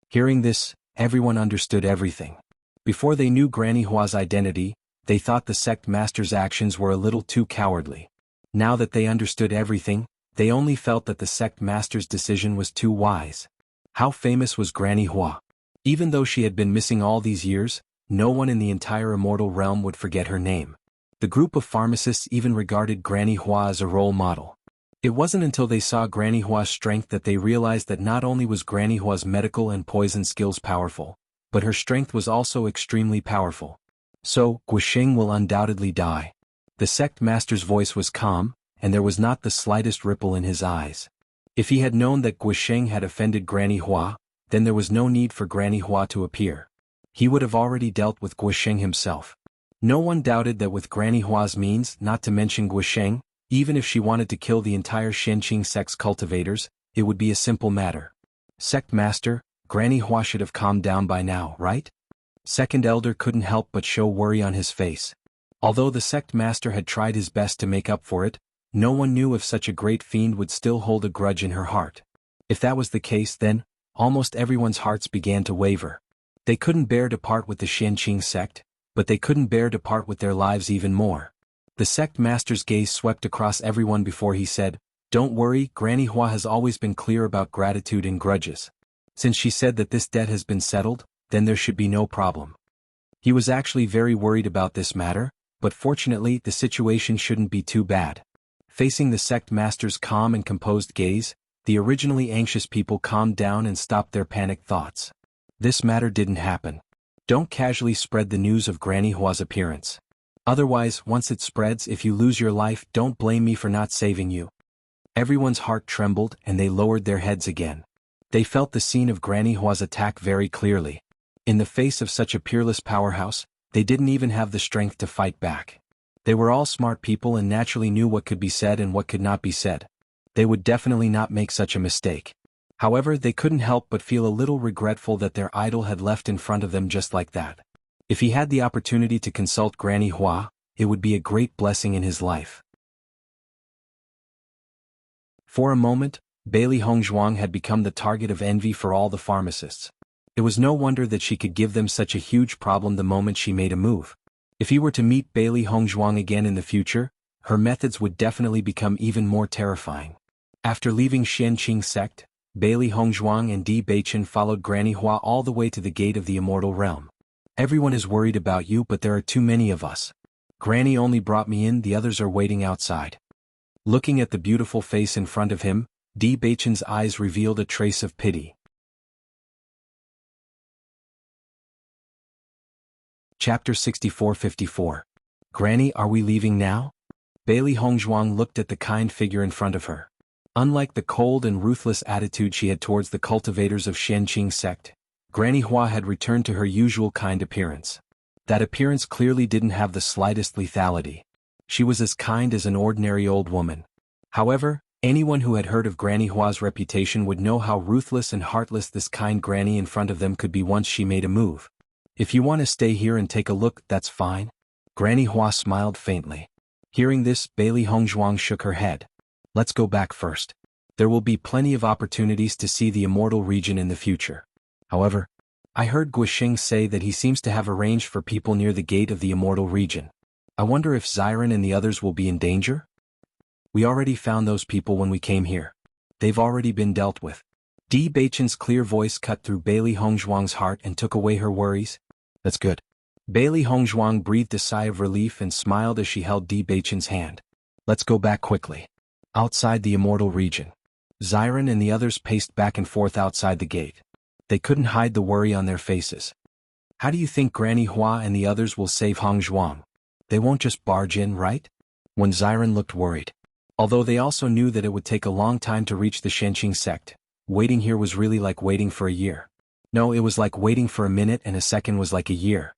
Hearing this, everyone understood everything. Before they knew Granny Hua's identity, they thought the sect master's actions were a little too cowardly. Now that they understood everything, they only felt that the sect master's decision was too wise. How famous was Granny Hua? Even though she had been missing all these years, no one in the entire immortal realm would forget her name. The group of pharmacists even regarded Granny Hua as a role model. It wasn't until they saw Granny Hua's strength that they realized that not only was Granny Hua's medical and poison skills powerful, but her strength was also extremely powerful. So, Guisheng will undoubtedly die. The sect master's voice was calm, and there was not the slightest ripple in his eyes. If he had known that Guisheng had offended Granny Hua, then there was no need for Granny Hua to appear. He would have already dealt with Guisheng himself. No one doubted that with Granny Hua's means, not to mention Guisheng, even if she wanted to kill the entire Shenqing sect's cultivators, it would be a simple matter. Sect master, Granny Hua should have calmed down by now, right? Second elder couldn't help but show worry on his face. Although the sect master had tried his best to make up for it, no one knew if such a great fiend would still hold a grudge in her heart. If that was the case, then, almost everyone's hearts began to waver. They couldn't bear to part with the Shenqing sect, but they couldn't bear to part with their lives even more. The sect master's gaze swept across everyone before he said, "Don't worry, Granny Hua has always been clear about gratitude and grudges. Since she said that this debt has been settled, then there should be no problem." He was actually very worried about this matter, but fortunately the situation shouldn't be too bad. Facing the sect master's calm and composed gaze, the originally anxious people calmed down and stopped their panicked thoughts. This matter didn't happen. Don't casually spread the news of Granny Hua's appearance. Otherwise, once it spreads, if you lose your life, don't blame me for not saving you. Everyone's heart trembled and they lowered their heads again. They felt the scene of Granny Hua's attack very clearly. In the face of such a peerless powerhouse, they didn't even have the strength to fight back. They were all smart people and naturally knew what could be said and what could not be said. They would definitely not make such a mistake. However, they couldn't help but feel a little regretful that their idol had left in front of them just like that. If he had the opportunity to consult Granny Hua, it would be a great blessing in his life. For a moment, Bailey Hongzhuang had become the target of envy for all the pharmacists. It was no wonder that she could give them such a huge problem the moment she made a move. If he were to meet Bailey Hongzhuang again in the future, her methods would definitely become even more terrifying. After leaving Shenqing sect, Bailey Hongzhuang and Di Beichen followed Granny Hua all the way to the gate of the immortal realm. Everyone is worried about you, but there are too many of us. Granny only brought me in, the others are waiting outside. Looking at the beautiful face in front of him, Di Baichen's eyes revealed a trace of pity. Chapter 64-54. Granny, are we leaving now? Bailey Hongzhuang looked at the kind figure in front of her. Unlike the cold and ruthless attitude she had towards the cultivators of Xianqing sect, Granny Hua had returned to her usual kind appearance. That appearance clearly didn't have the slightest lethality. She was as kind as an ordinary old woman. However, anyone who had heard of Granny Hua's reputation would know how ruthless and heartless this kind granny in front of them could be once she made a move. If you want to stay here and take a look, that's fine. Granny Hua smiled faintly. Hearing this, Bailey Hongzhuang shook her head. Let's go back first. There will be plenty of opportunities to see the immortal region in the future. However, I heard Guixing say that he seems to have arranged for people near the gate of the immortal region. I wonder if Xiren and the others will be in danger? We already found those people when we came here. They've already been dealt with. Di Baichen's clear voice cut through Bailey Hongzhuang's heart and took away her worries. That's good. Bailey Hongzhuang breathed a sigh of relief and smiled as she held Di Baichen's hand. Let's go back quickly. Outside the immortal region. Xiren and the others paced back and forth outside the gate. They couldn't hide the worry on their faces. How do you think Granny Hua and the others will save Hongzhuang? They won't just barge in, right? When Xiren looked worried. Although they also knew that it would take a long time to reach the Xianqing sect, waiting here was really like waiting for a year. No, it was like waiting for a minute, and a second was like a year.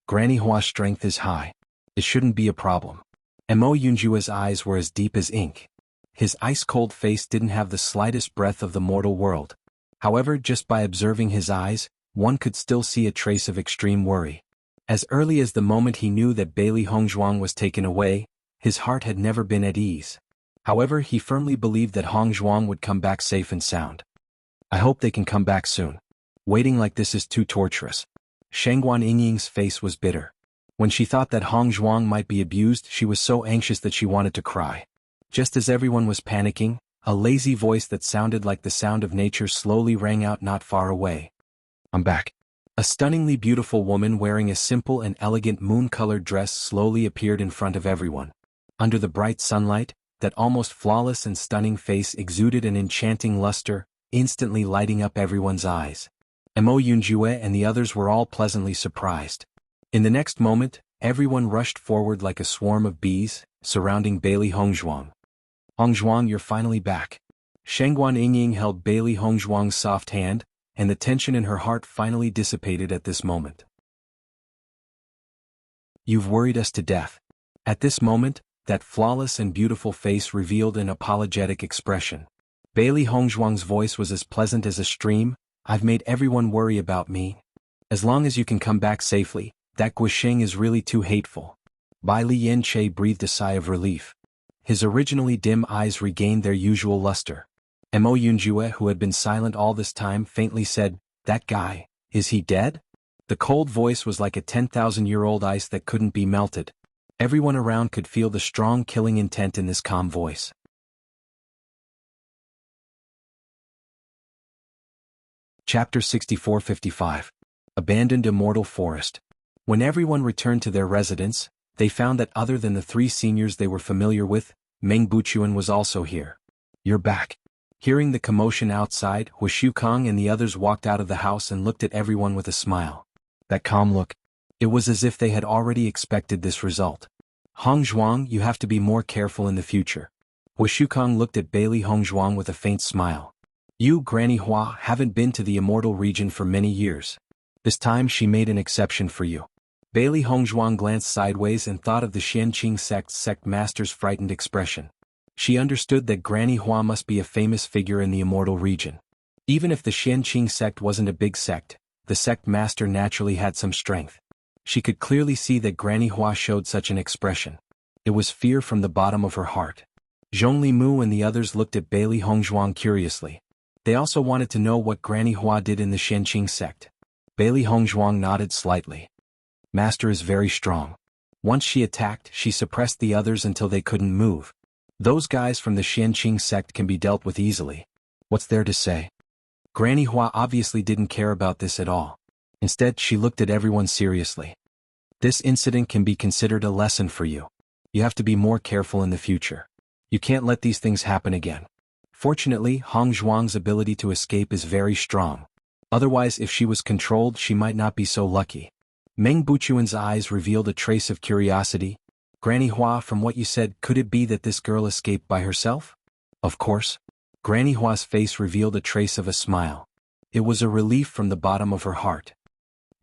Granny Hua's strength is high. It shouldn't be a problem. Mo Yunjua's eyes were as deep as ink. His ice-cold face didn't have the slightest breath of the mortal world. However, just by observing his eyes, one could still see a trace of extreme worry. As early as the moment he knew that Bailey Hongzhuang was taken away, his heart had never been at ease. However, he firmly believed that Hongzhuang would come back safe and sound. I hope they can come back soon. Waiting like this is too torturous. Shangguan Yingying's face was bitter. When she thought that Hongzhuang might be abused, she was so anxious that she wanted to cry. Just as everyone was panicking, a lazy voice that sounded like the sound of nature slowly rang out not far away. I'm back. A stunningly beautiful woman wearing a simple and elegant moon-colored dress slowly appeared in front of everyone. Under the bright sunlight, that almost flawless and stunning face exuded an enchanting luster, instantly lighting up everyone's eyes. Mo Yunjue and the others were all pleasantly surprised. In the next moment, everyone rushed forward like a swarm of bees, surrounding Bailey Hongzhuang. Hongzhuang, you're finally back. Shangguan Yingying held Bailey Hongzhuang's soft hand, and the tension in her heart finally dissipated at this moment. You've worried us to death. At this moment, that flawless and beautiful face revealed an apologetic expression. Bailey Hongzhuang's voice was as pleasant as a stream. I've made everyone worry about me. As long as you can come back safely, that Guixing is really too hateful. Bai Li Yanche breathed a sigh of relief. His originally dim eyes regained their usual luster. Mo Yunjue, who had been silent all this time, faintly said, That guy, is he dead? The cold voice was like a 10,000-year-old ice that couldn't be melted. Everyone around could feel the strong killing intent in this calm voice. Chapter 64-55. Abandoned Immortal Forest. When everyone returned to their residence, they found that other than the three seniors they were familiar with, Meng Buchuan was also here. You're back. Hearing the commotion outside, Hu Shukong and the others walked out of the house and looked at everyone with a smile. That calm look. It was as if they had already expected this result. Hongzhuang, you have to be more careful in the future. Hu Shukong looked at Bailey Hongzhuang with a faint smile. You, Granny Hua, haven't been to the immortal region for many years. This time she made an exception for you. Bailey Hongzhuang glanced sideways and thought of the Xianqing sect master's frightened expression. She understood that Granny Hua must be a famous figure in the immortal region. Even if the Xianqing sect wasn't a big sect, the sect master naturally had some strength. She could clearly see that Granny Hua showed such an expression. It was fear from the bottom of her heart. Zhongli Mu and the others looked at Bailey Hongzhuang curiously. They also wanted to know what Granny Hua did in the Xianqing sect. Bailey Hongzhuang nodded slightly. Master is very strong. Once she attacked, she suppressed the others until they couldn't move. Those guys from the Xianqing sect can be dealt with easily. What's there to say? Granny Hua obviously didn't care about this at all. Instead, she looked at everyone seriously. This incident can be considered a lesson for you. You have to be more careful in the future. You can't let these things happen again. Fortunately, Hong Zhuang's ability to escape is very strong. Otherwise, if she was controlled, she might not be so lucky. Meng Buchuan's eyes revealed a trace of curiosity. Granny Hua, from what you said, could it be that this girl escaped by herself? Of course. Granny Hua's face revealed a trace of a smile. It was a relief from the bottom of her heart.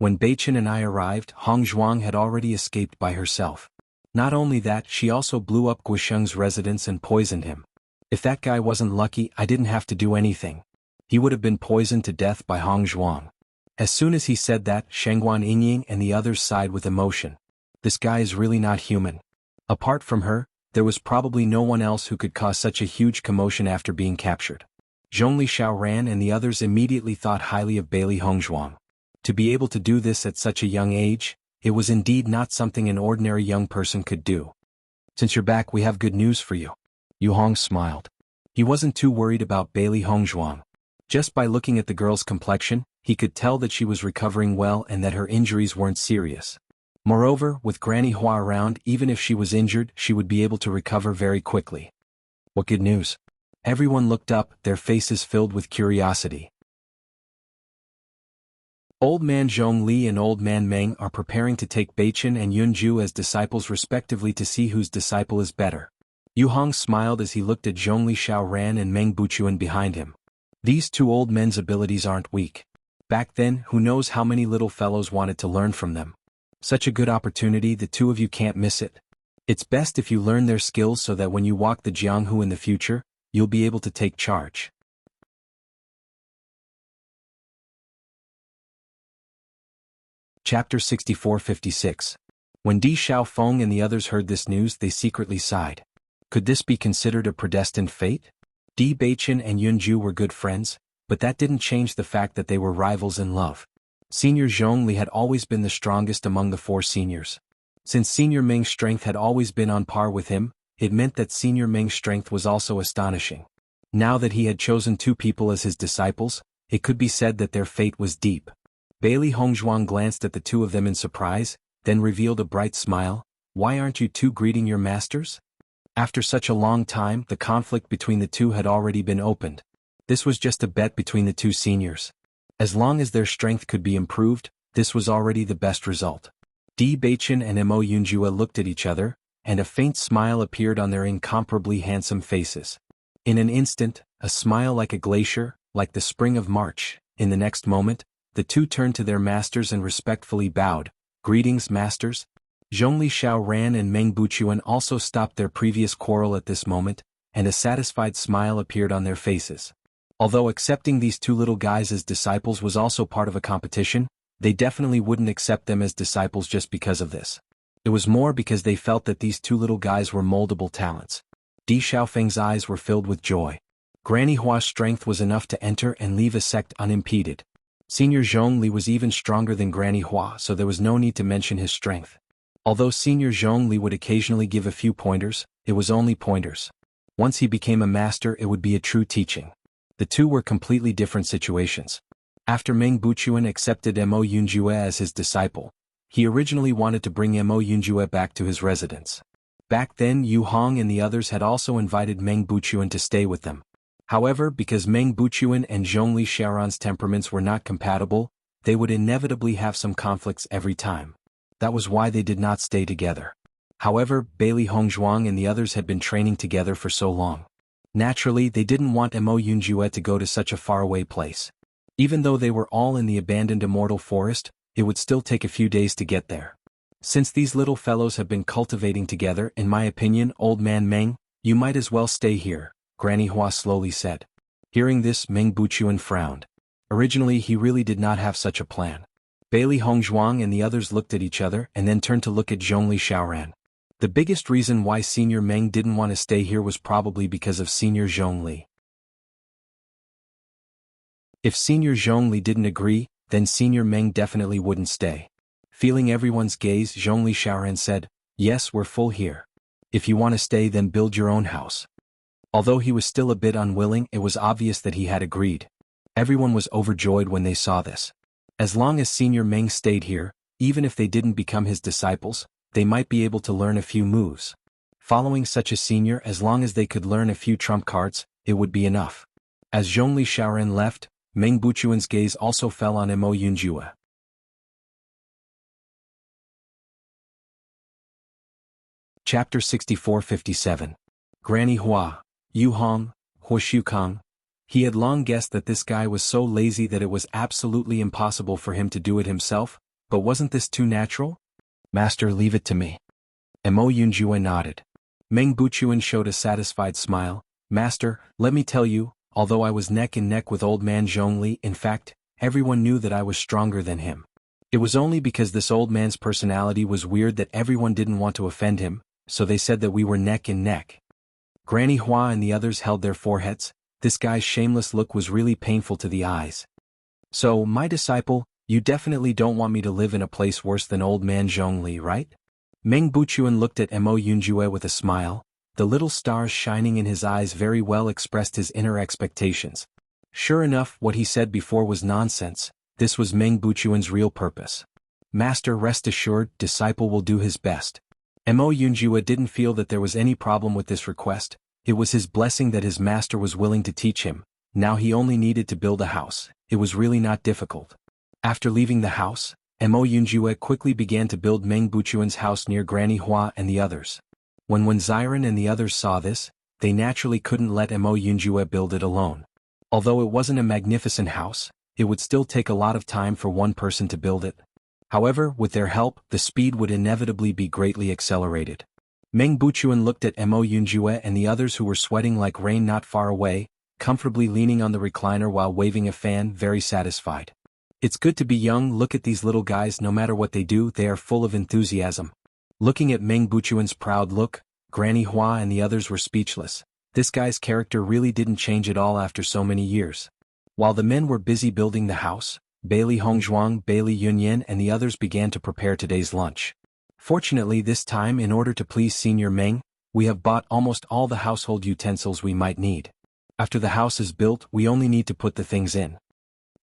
When Beichen and I arrived, Hong Zhuang had already escaped by herself. Not only that, she also blew up Guisheng's residence and poisoned him. If that guy wasn't lucky, I didn't have to do anything. He would have been poisoned to death by Hong Zhuang. As soon as he said that, Shengguan Yingying and the others sighed with emotion. This guy is really not human. Apart from her, there was probably no one else who could cause such a huge commotion after being captured. Zhongli Xiaoran and the others immediately thought highly of Bailey Hongzhuang. To be able to do this at such a young age, it was indeed not something an ordinary young person could do. Since you're back, we have good news for you. Yu Hong smiled. He wasn't too worried about Bailey Hongzhuang. Just by looking at the girl's complexion, he could tell that she was recovering well and that her injuries weren't serious. Moreover, with Granny Hua around, even if she was injured, she would be able to recover very quickly. What good news? Everyone looked up, their faces filled with curiosity. Old Man Zhong Li and Old Man Meng are preparing to take Beichen and Yunju as disciples respectively to see whose disciple is better. Yu Hong smiled as he looked at Zhongli Xiaoran and Meng Buchuan behind him. These two old men's abilities aren't weak. Back then, who knows how many little fellows wanted to learn from them. Such a good opportunity, the two of you can't miss it. It's best if you learn their skills so that when you walk the Jianghu in the future, you'll be able to take charge. Chapter 64-56. When Di Xiaofeng and the others heard this news, they secretly sighed. Could this be considered a predestined fate? Di Beichen and Yunju were good friends, but that didn't change the fact that they were rivals in love. Senior Zhong Li had always been the strongest among the four seniors. Since Senior Meng's strength had always been on par with him, it meant that Senior Meng's strength was also astonishing. Now that he had chosen two people as his disciples, it could be said that their fate was deep. Bailey Hongzhuang glanced at the two of them in surprise, then revealed a bright smile. Why aren't you two greeting your masters? After such a long time, the conflict between the two had already been opened. This was just a bet between the two seniors. As long as their strength could be improved, this was already the best result. Di Beichen and Mo Yunjue looked at each other, and a faint smile appeared on their incomparably handsome faces. In an instant, a smile like a glacier, like the spring of March. In the next moment, the two turned to their masters and respectfully bowed. Greetings, masters. Zhongli Xiaoran and Meng Buchuan also stopped their previous quarrel at this moment, and a satisfied smile appeared on their faces. Although accepting these two little guys as disciples was also part of a competition, they definitely wouldn't accept them as disciples just because of this. It was more because they felt that these two little guys were moldable talents. Di Xiaofeng's eyes were filled with joy. Granny Hua's strength was enough to enter and leave a sect unimpeded. Senior Zhong Li was even stronger than Granny Hua, so there was no need to mention his strength. Although Senior Zhong Li would occasionally give a few pointers, it was only pointers. Once he became a master, it would be a true teaching. The two were completely different situations. After Meng Buchuan accepted Mo Yunjue as his disciple, he originally wanted to bring Mo Yunjue back to his residence. Back then, Yu Hong and the others had also invited Meng Buchuan to stay with them. However, because Meng Buchuan and Zhongli Xiaoran's temperaments were not compatible, they would inevitably have some conflicts every time. That was why they did not stay together. However, Bailey Hongzhuang and the others had been training together for so long. Naturally, they didn't want Mo Yunjue to go to such a faraway place. Even though they were all in the abandoned immortal forest, it would still take a few days to get there. Since these little fellows have been cultivating together, in my opinion, Old Man Meng, you might as well stay here, Granny Hua slowly said. Hearing this, Meng Buchuan frowned. Originally, he really did not have such a plan. Bailey Hongzhuang and the others looked at each other and then turned to look at Zhongli Xiaoran. The biggest reason why Senior Meng didn't want to stay here was probably because of Senior Zhong Li. If Senior Zhong Li didn't agree, then Senior Meng definitely wouldn't stay. Feeling everyone's gaze, Zhongli Xiaoran said, "Yes, we're full here. If you want to stay, then build your own house." Although he was still a bit unwilling, it was obvious that he had agreed. Everyone was overjoyed when they saw this. As long as Senior Meng stayed here, even if they didn't become his disciples, they might be able to learn a few moves. Following such a senior, as long as they could learn a few trump cards, it would be enough. As Zhongli Shaoran left, Meng Buchuan's gaze also fell on Mo Yunjue. Chapter 64-57. Granny Hua, Yu Hong, Huo Kang. He had long guessed that this guy was so lazy that it was absolutely impossible for him to do it himself, but wasn't this too natural? Master, leave it to me. Mo Yunjue nodded. Meng Buchuan showed a satisfied smile. Master, let me tell you, although I was neck and neck with old man Zhongli, in fact, everyone knew that I was stronger than him. It was only because this old man's personality was weird that everyone didn't want to offend him, so they said that we were neck and neck. Granny Hua and the others held their foreheads. This guy's shameless look was really painful to the eyes. So, my disciple, you definitely don't want me to live in a place worse than old man Zhongli, right? Meng Buchuan looked at Mo Yunjue with a smile. The little stars shining in his eyes very well expressed his inner expectations. Sure enough, what he said before was nonsense. This was Meng Buchuan's real purpose. Master, rest assured, disciple will do his best. Mo Yunjue didn't feel that there was any problem with this request. It was his blessing that his master was willing to teach him. Now he only needed to build a house. It was really not difficult. After leaving the house, Mo Yunjue quickly began to build Meng Buchuan's house near Granny Hua and the others. When Ziran and the others saw this, they naturally couldn't let Mo Yunjue build it alone. Although it wasn't a magnificent house, it would still take a lot of time for one person to build it. However, with their help, the speed would inevitably be greatly accelerated. Meng Buchuan looked at Mo Yunjue and the others who were sweating like rain not far away, comfortably leaning on the recliner while waving a fan, very satisfied. It's good to be young. Look at these little guys, no matter what they do, they are full of enthusiasm. Looking at Meng Buchuan's proud look, Granny Hua and the others were speechless. This guy's character really didn't change at all after so many years. While the men were busy building the house, Bailey Hongzhuang, Bailey Yunyan and the others began to prepare today's lunch. Fortunately this time, in order to please Senior Meng, we have bought almost all the household utensils we might need. After the house is built, we only need to put the things in.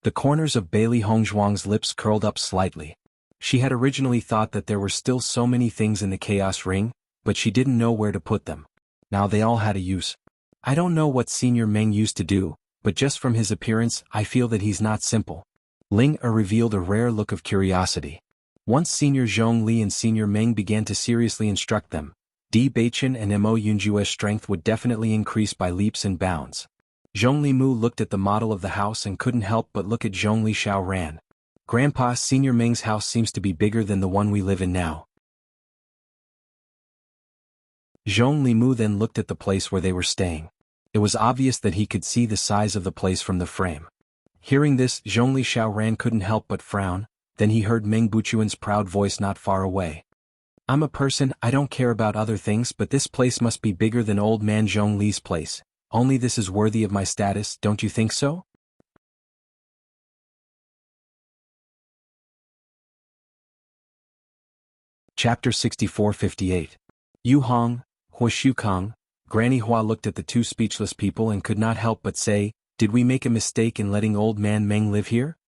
The corners of Bailey Hongzhuang's lips curled up slightly. She had originally thought that there were still so many things in the chaos ring, but she didn't know where to put them. Now they all had a use. I don't know what Senior Meng used to do, but just from his appearance I feel that he's not simple. Ling Er revealed a rare look of curiosity. Once Senior Zhongli and Senior Meng began to seriously instruct them, Di Beichen and Mo Yunjue's strength would definitely increase by leaps and bounds. Zhongli Mu looked at the model of the house and couldn't help but look at Zhongli Shaoran. Grandpa, Senior Meng's house seems to be bigger than the one we live in now. Zhongli Mu then looked at the place where they were staying. It was obvious that he could see the size of the place from the frame. Hearing this, Zhongli Shaoran couldn't help but frown. Then he heard Meng Buchuan's proud voice not far away. I'm a person, I don't care about other things, but this place must be bigger than old man Zhongli's place. Only this is worthy of my status, don't you think so? Chapter 64-58. Yu Hong, Huo Kang. Granny Hua looked at the two speechless people and could not help but say, did we make a mistake in letting old man Meng live here?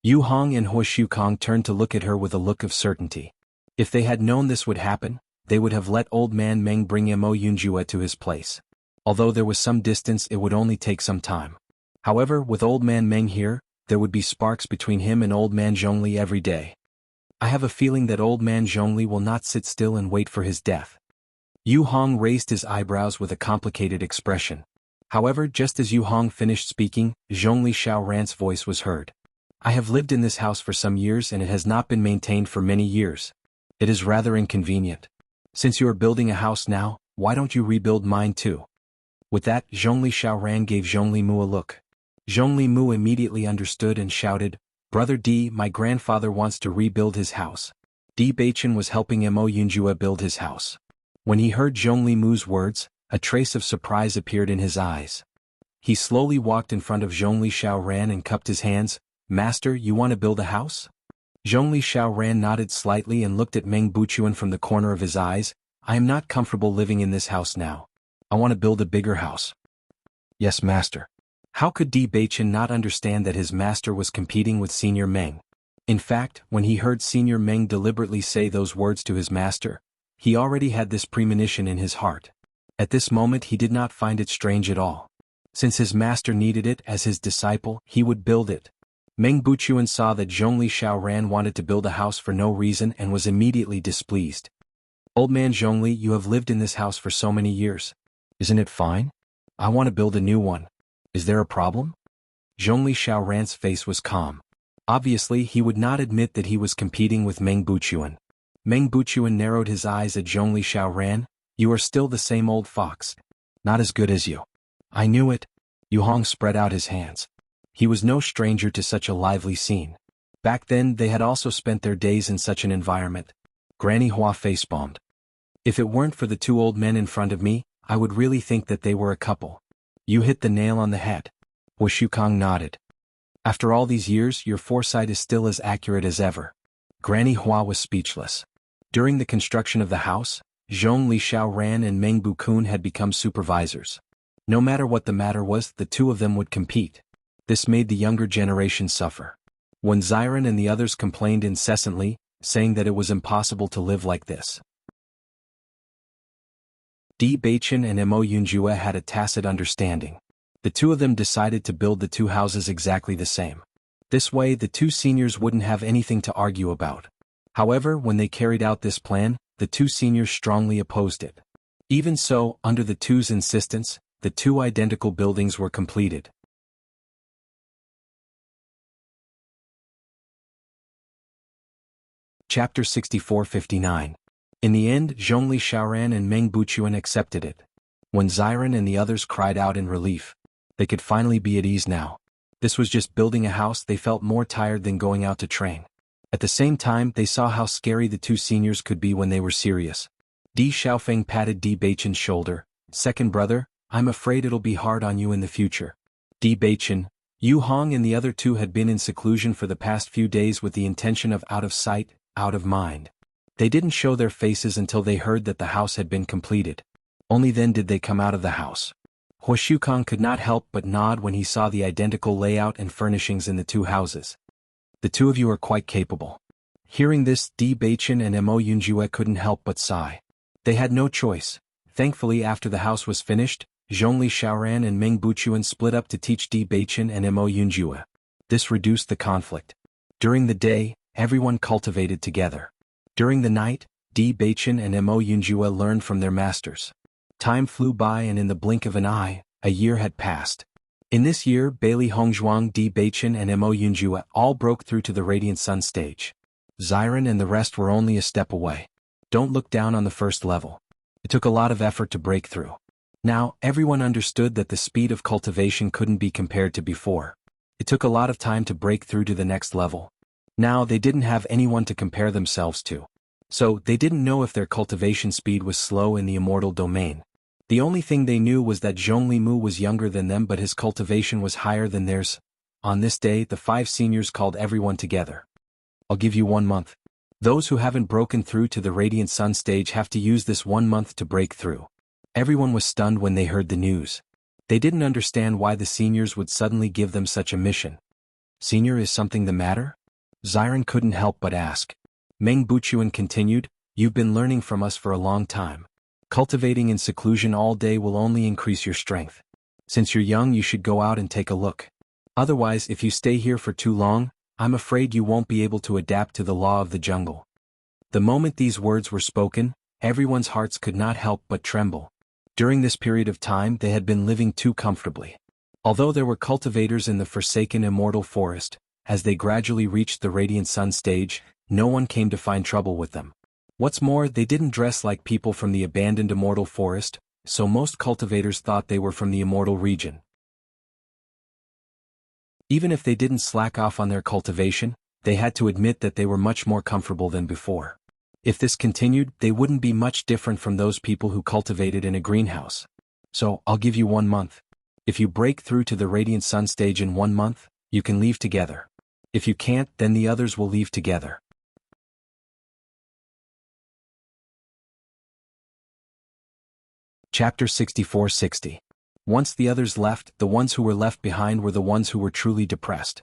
Yu Hong and Huo Kang turned to look at her with a look of certainty. If they had known this would happen, they would have let old man Meng bring Mo Yunjue to his place. Although there was some distance, it would only take some time. However, with old man Meng here, there would be sparks between him and old man Zhongli every day. I have a feeling that old man Zhongli will not sit still and wait for his death. Yu Hong raised his eyebrows with a complicated expression. However, just as Yu Hong finished speaking, Zhongli Shaoran's voice was heard. I have lived in this house for some years and it has not been maintained for many years. It is rather inconvenient. Since you are building a house now, why don't you rebuild mine too? With that, Zhongli Shaoran gave Zhongli Mu a look. Zhongli Mu immediately understood and shouted, Brother Di, my grandfather wants to rebuild his house. Di Beichen was helping Mo Yunjue build his house. When he heard Zhongli Mu's words, a trace of surprise appeared in his eyes. He slowly walked in front of Zhongli Shaoran and cupped his hands. Master, you want to build a house? Zhongli Shaoran nodded slightly and looked at Meng Buchuan from the corner of his eyes. I am not comfortable living in this house now. I want to build a bigger house. Yes, master. How could Di Beichen not understand that his master was competing with Senior Meng? In fact, when he heard Senior Meng deliberately say those words to his master, he already had this premonition in his heart. At this moment he did not find it strange at all. Since his master needed it as his disciple, he would build it. Meng Buchuan saw that Zhongli Xiaoran wanted to build a house for no reason and was immediately displeased. "Old man Zhongli, you have lived in this house for so many years. Isn't it fine? I want to build a new one. Is there a problem?" Zhongli Xiaoran's face was calm. Obviously he would not admit that he was competing with Meng Buchuan. Meng Buchuan narrowed his eyes at Zhongli Xiaoran. "You are still the same old fox. Not as good as you." "I knew it." Yu Hong spread out his hands. He was no stranger to such a lively scene. Back then they had also spent their days in such an environment. Granny Hua facepalmed. "If it weren't for the two old men in front of me, I would really think that they were a couple." "You hit the nail on the head." Wuxia Kong nodded. "After all these years, your foresight is still as accurate as ever." Granny Hua was speechless. During the construction of the house, Zhongli Xiaoran and Meng Bukun had become supervisors. No matter what the matter was, the two of them would compete. This made the younger generation suffer. When Xiren and the others complained incessantly, saying that it was impossible to live like this. Di Baichen and Mo Yunjue had a tacit understanding. The two of them decided to build the two houses exactly the same. This way the two seniors wouldn't have anything to argue about. However, when they carried out this plan, the two seniors strongly opposed it. Even so, under the two's insistence, the two identical buildings were completed. Chapter 64-59. In the end, Zhongli Xiaoran and Meng Buchuan accepted it. When Xiren and the others cried out in relief, they could finally be at ease now. This was just building a house. They felt more tired than going out to train. At the same time, they saw how scary the two seniors could be when they were serious. Di Xiaofeng patted Di Baichen's shoulder. "Second brother, I'm afraid it'll be hard on you in the future." Di Baichen, Yu Hong and the other two had been in seclusion for the past few days with the intention of out of sight, out of mind. They didn't show their faces until they heard that the house had been completed. Only then did they come out of the house. Huo Kong could not help but nod when he saw the identical layout and furnishings in the two houses. "The two of you are quite capable." Hearing this, Di Baichen and Mo Yunjue couldn't help but sigh. They had no choice. Thankfully, after the house was finished, Zhongli Xiaoran and Meng Buchuan split up to teach Di Baichen and Mo Yunjue. This reduced the conflict. During the day, everyone cultivated together. During the night, Di Baichen and Mo Yunjue learned from their masters. Time flew by and in the blink of an eye, a year had passed. In this year, Bailey Hongzhuang, Di Baichen and Mo Yunjue all broke through to the Radiant Sun stage. Xiren and the rest were only a step away. Don't look down on the first level. It took a lot of effort to break through. Now, everyone understood that the speed of cultivation couldn't be compared to before. It took a lot of time to break through to the next level. Now they didn't have anyone to compare themselves to. So, they didn't know if their cultivation speed was slow in the immortal domain. The only thing they knew was that Zhongli Mu was younger than them but his cultivation was higher than theirs. On this day, the 5 seniors called everyone together. "I'll give you 1 month. Those who haven't broken through to the Radiant Sun stage have to use this 1 month to break through." Everyone was stunned when they heard the news. They didn't understand why the seniors would suddenly give them such a mission. "Senior, is something the matter?" Xiren couldn't help but ask. Meng Buchuan continued, "You've been learning from us for a long time. Cultivating in seclusion all day will only increase your strength. Since you're young, you should go out and take a look. Otherwise, if you stay here for too long, I'm afraid you won't be able to adapt to the law of the jungle." The moment these words were spoken, everyone's hearts could not help but tremble. During this period of time, they had been living too comfortably. Although there were cultivators in the forsaken immortal forest, as they gradually reached the Radiant Sun stage, no one came to find trouble with them. What's more, they didn't dress like people from the abandoned immortal forest, so most cultivators thought they were from the immortal region. Even if they didn't slack off on their cultivation, they had to admit that they were much more comfortable than before. If this continued, they wouldn't be much different from those people who cultivated in a greenhouse. "So, I'll give you 1 month. If you break through to the Radiant Sun stage in 1 month, you can leave together. If you can't, then the others will leave together." Chapter 64-60. Once the others left, the ones who were left behind were the ones who were truly depressed.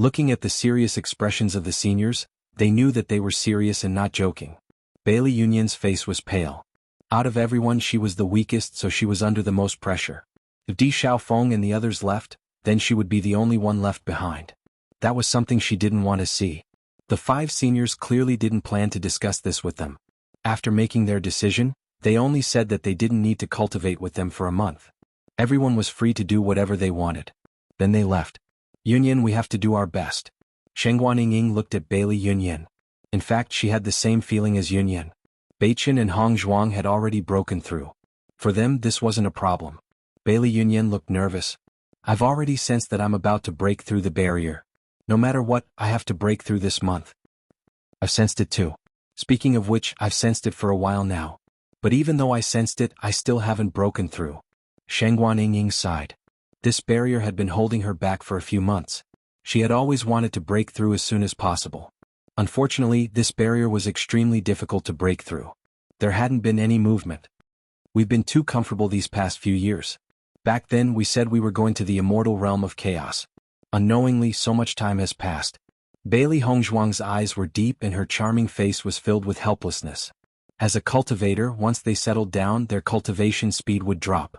Looking at the serious expressions of the seniors, they knew that they were serious and not joking. Bailey Yunyan's face was pale. Out of everyone she was the weakest, so she was under the most pressure. If Di Xiaofeng and the others left, then she would be the only one left behind. That was something she didn't want to see. The 5 seniors clearly didn't plan to discuss this with them. After making their decision, they only said that they didn't need to cultivate with them for a month. Everyone was free to do whatever they wanted. Then they left. Yunyan, we have to do our best. Shengguan Yingying looked at Bailey Yunyan. In fact, she had the same feeling as Yunyan. Beichen and Hong Zhuang had already broken through. For them, this wasn't a problem. Bailey Yunyan looked nervous. I've already sensed that I'm about to break through the barrier. No matter what, I have to break through this month. I've sensed it too. Speaking of which, I've sensed it for a while now. But even though I sensed it, I still haven't broken through. Shengguan Yingying sighed. This barrier had been holding her back for a few months. She had always wanted to break through as soon as possible. Unfortunately, this barrier was extremely difficult to break through. There hadn't been any movement. We've been too comfortable these past few years. Back then we said we were going to the immortal realm of chaos. Unknowingly, so much time has passed. Bailey Hongzhuang's eyes were deep and her charming face was filled with helplessness. As a cultivator, once they settled down, their cultivation speed would drop.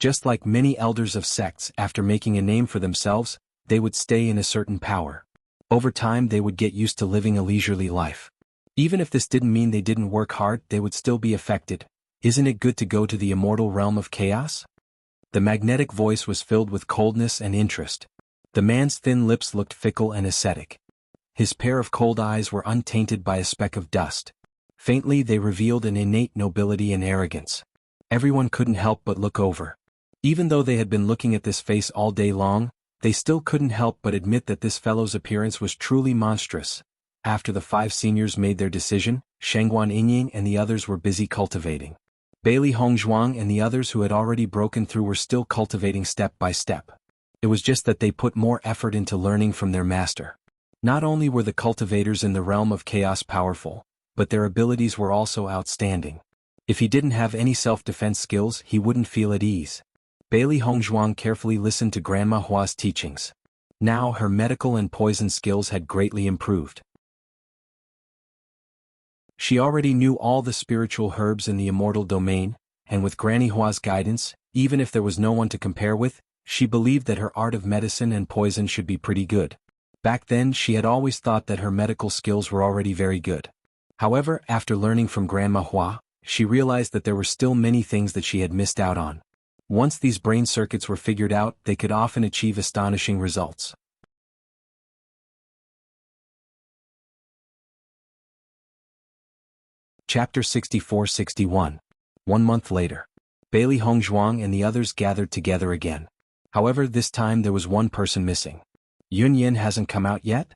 Just like many elders of sects, after making a name for themselves, they would stay in a certain power. Over time they would get used to living a leisurely life. Even if this didn't mean they didn't work hard, they would still be affected. Isn't it good to go to the immortal realm of chaos? The magnetic voice was filled with coldness and interest. The man's thin lips looked fickle and ascetic. His pair of cold eyes were untainted by a speck of dust. Faintly they revealed an innate nobility and arrogance. Everyone couldn't help but look over. Even though they had been looking at this face all day long, they still couldn't help but admit that this fellow's appearance was truly monstrous. After the 5 seniors made their decision, Shengguan Yingying and the others were busy cultivating. Bailey Hongzhuang and the others who had already broken through were still cultivating step by step. It was just that they put more effort into learning from their master. Not only were the cultivators in the realm of chaos powerful, but their abilities were also outstanding. If he didn't have any self-defense skills, he wouldn't feel at ease. Bailey Hongzhuang carefully listened to Grandma Hua's teachings. Now her medical and poison skills had greatly improved. She already knew all the spiritual herbs in the immortal domain, and with Granny Hua's guidance, even if there was no one to compare with, she believed that her art of medicine and poison should be pretty good. Back then she had always thought that her medical skills were already very good. However, after learning from Grandma Hua, she realized that there were still many things that she had missed out on. Once these brain circuits were figured out, they could often achieve astonishing results. Chapter 64-61. 1 month later. Bailey Hongzhuang and the others gathered together again. However, this time there was one person missing. Yunyan hasn't come out yet?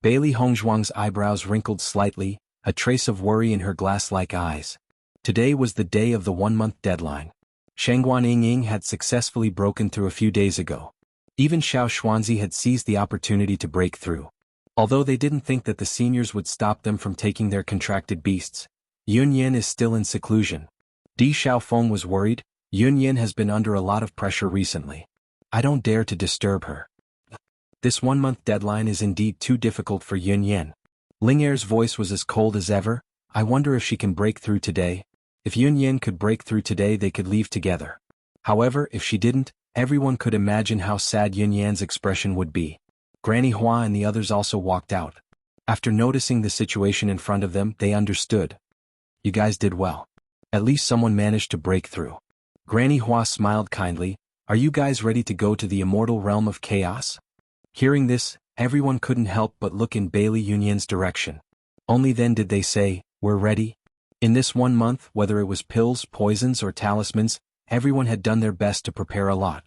Bailey Hongzhuang's eyebrows wrinkled slightly, a trace of worry in her glass-like eyes. Today was the day of the 1-month deadline. Shengguan Yingying had successfully broken through a few days ago. Even Xiao Xuanzi had seized the opportunity to break through. Although they didn't think that the seniors would stop them from taking their contracted beasts, Yunyan is still in seclusion. Di Xiaofeng was worried. Yunyan has been under a lot of pressure recently. I don't dare to disturb her. This 1-month deadline is indeed too difficult for Yunyan. Ling'er's voice was as cold as ever. I wonder if she can break through today. If Yunyan could break through today, they could leave together. However, if she didn't, everyone could imagine how sad Yunyan's expression would be. Granny Hua and the others also walked out. After noticing the situation in front of them, they understood. You guys did well. At least someone managed to break through. Granny Hua smiled kindly. Are you guys ready to go to the immortal realm of chaos? Hearing this, everyone couldn't help but look in Bailey Yunyan's direction. Only then did they say, we're ready. In this 1 month, whether it was pills, poisons, or talismans, everyone had done their best to prepare a lot.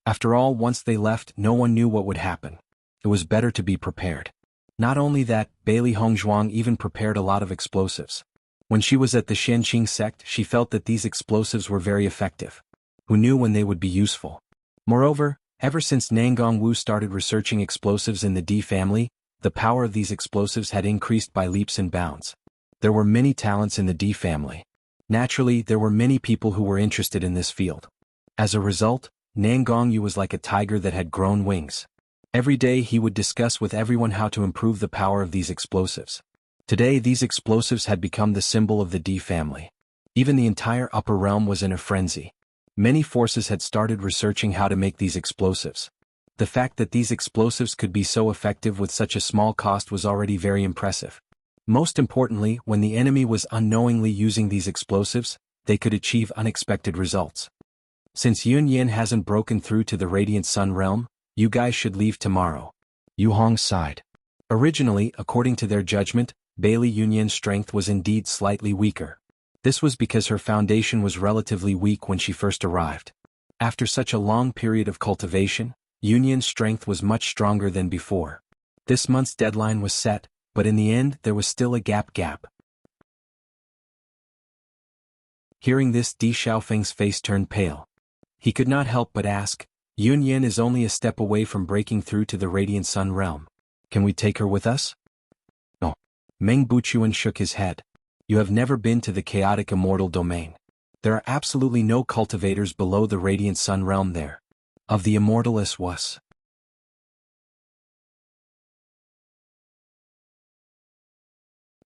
After all, once they left, no one knew what would happen. It was better to be prepared. Not only that, Bailey Hongzhuang even prepared a lot of explosives. When she was at the Shenqing sect, she felt that these explosives were very effective. Who knew when they would be useful? Moreover, ever since Nangong Wu started researching explosives in the D family, the power of these explosives had increased by leaps and bounds. There were many talents in the D family. Naturally, there were many people who were interested in this field. As a result, Nangong Yu was like a tiger that had grown wings. Every day he would discuss with everyone how to improve the power of these explosives. Today these explosives had become the symbol of the D family. Even the entire upper realm was in a frenzy. Many forces had started researching how to make these explosives. The fact that these explosives could be so effective with such a small cost was already very impressive. Most importantly, when the enemy was unknowingly using these explosives, they could achieve unexpected results. Since Yun Yin hasn't broken through to the Radiant Sun realm, you guys should leave tomorrow. Yu Hong sighed. Originally, according to their judgment, Bailey Yunyan's strength was indeed slightly weaker. This was because her foundation was relatively weak when she first arrived. After such a long period of cultivation, Yunyan's strength was much stronger than before. This month's deadline was set, but in the end there was still a gap. Hearing this, Di Xiaofeng's face turned pale. He could not help but ask, Yun Yin is only a step away from breaking through to the Radiant Sun realm. Can we take her with us? No. Meng Buchuan shook his head. You have never been to the chaotic immortal domain. There are absolutely no cultivators below the Radiant Sun realm there. Of the immortalist was.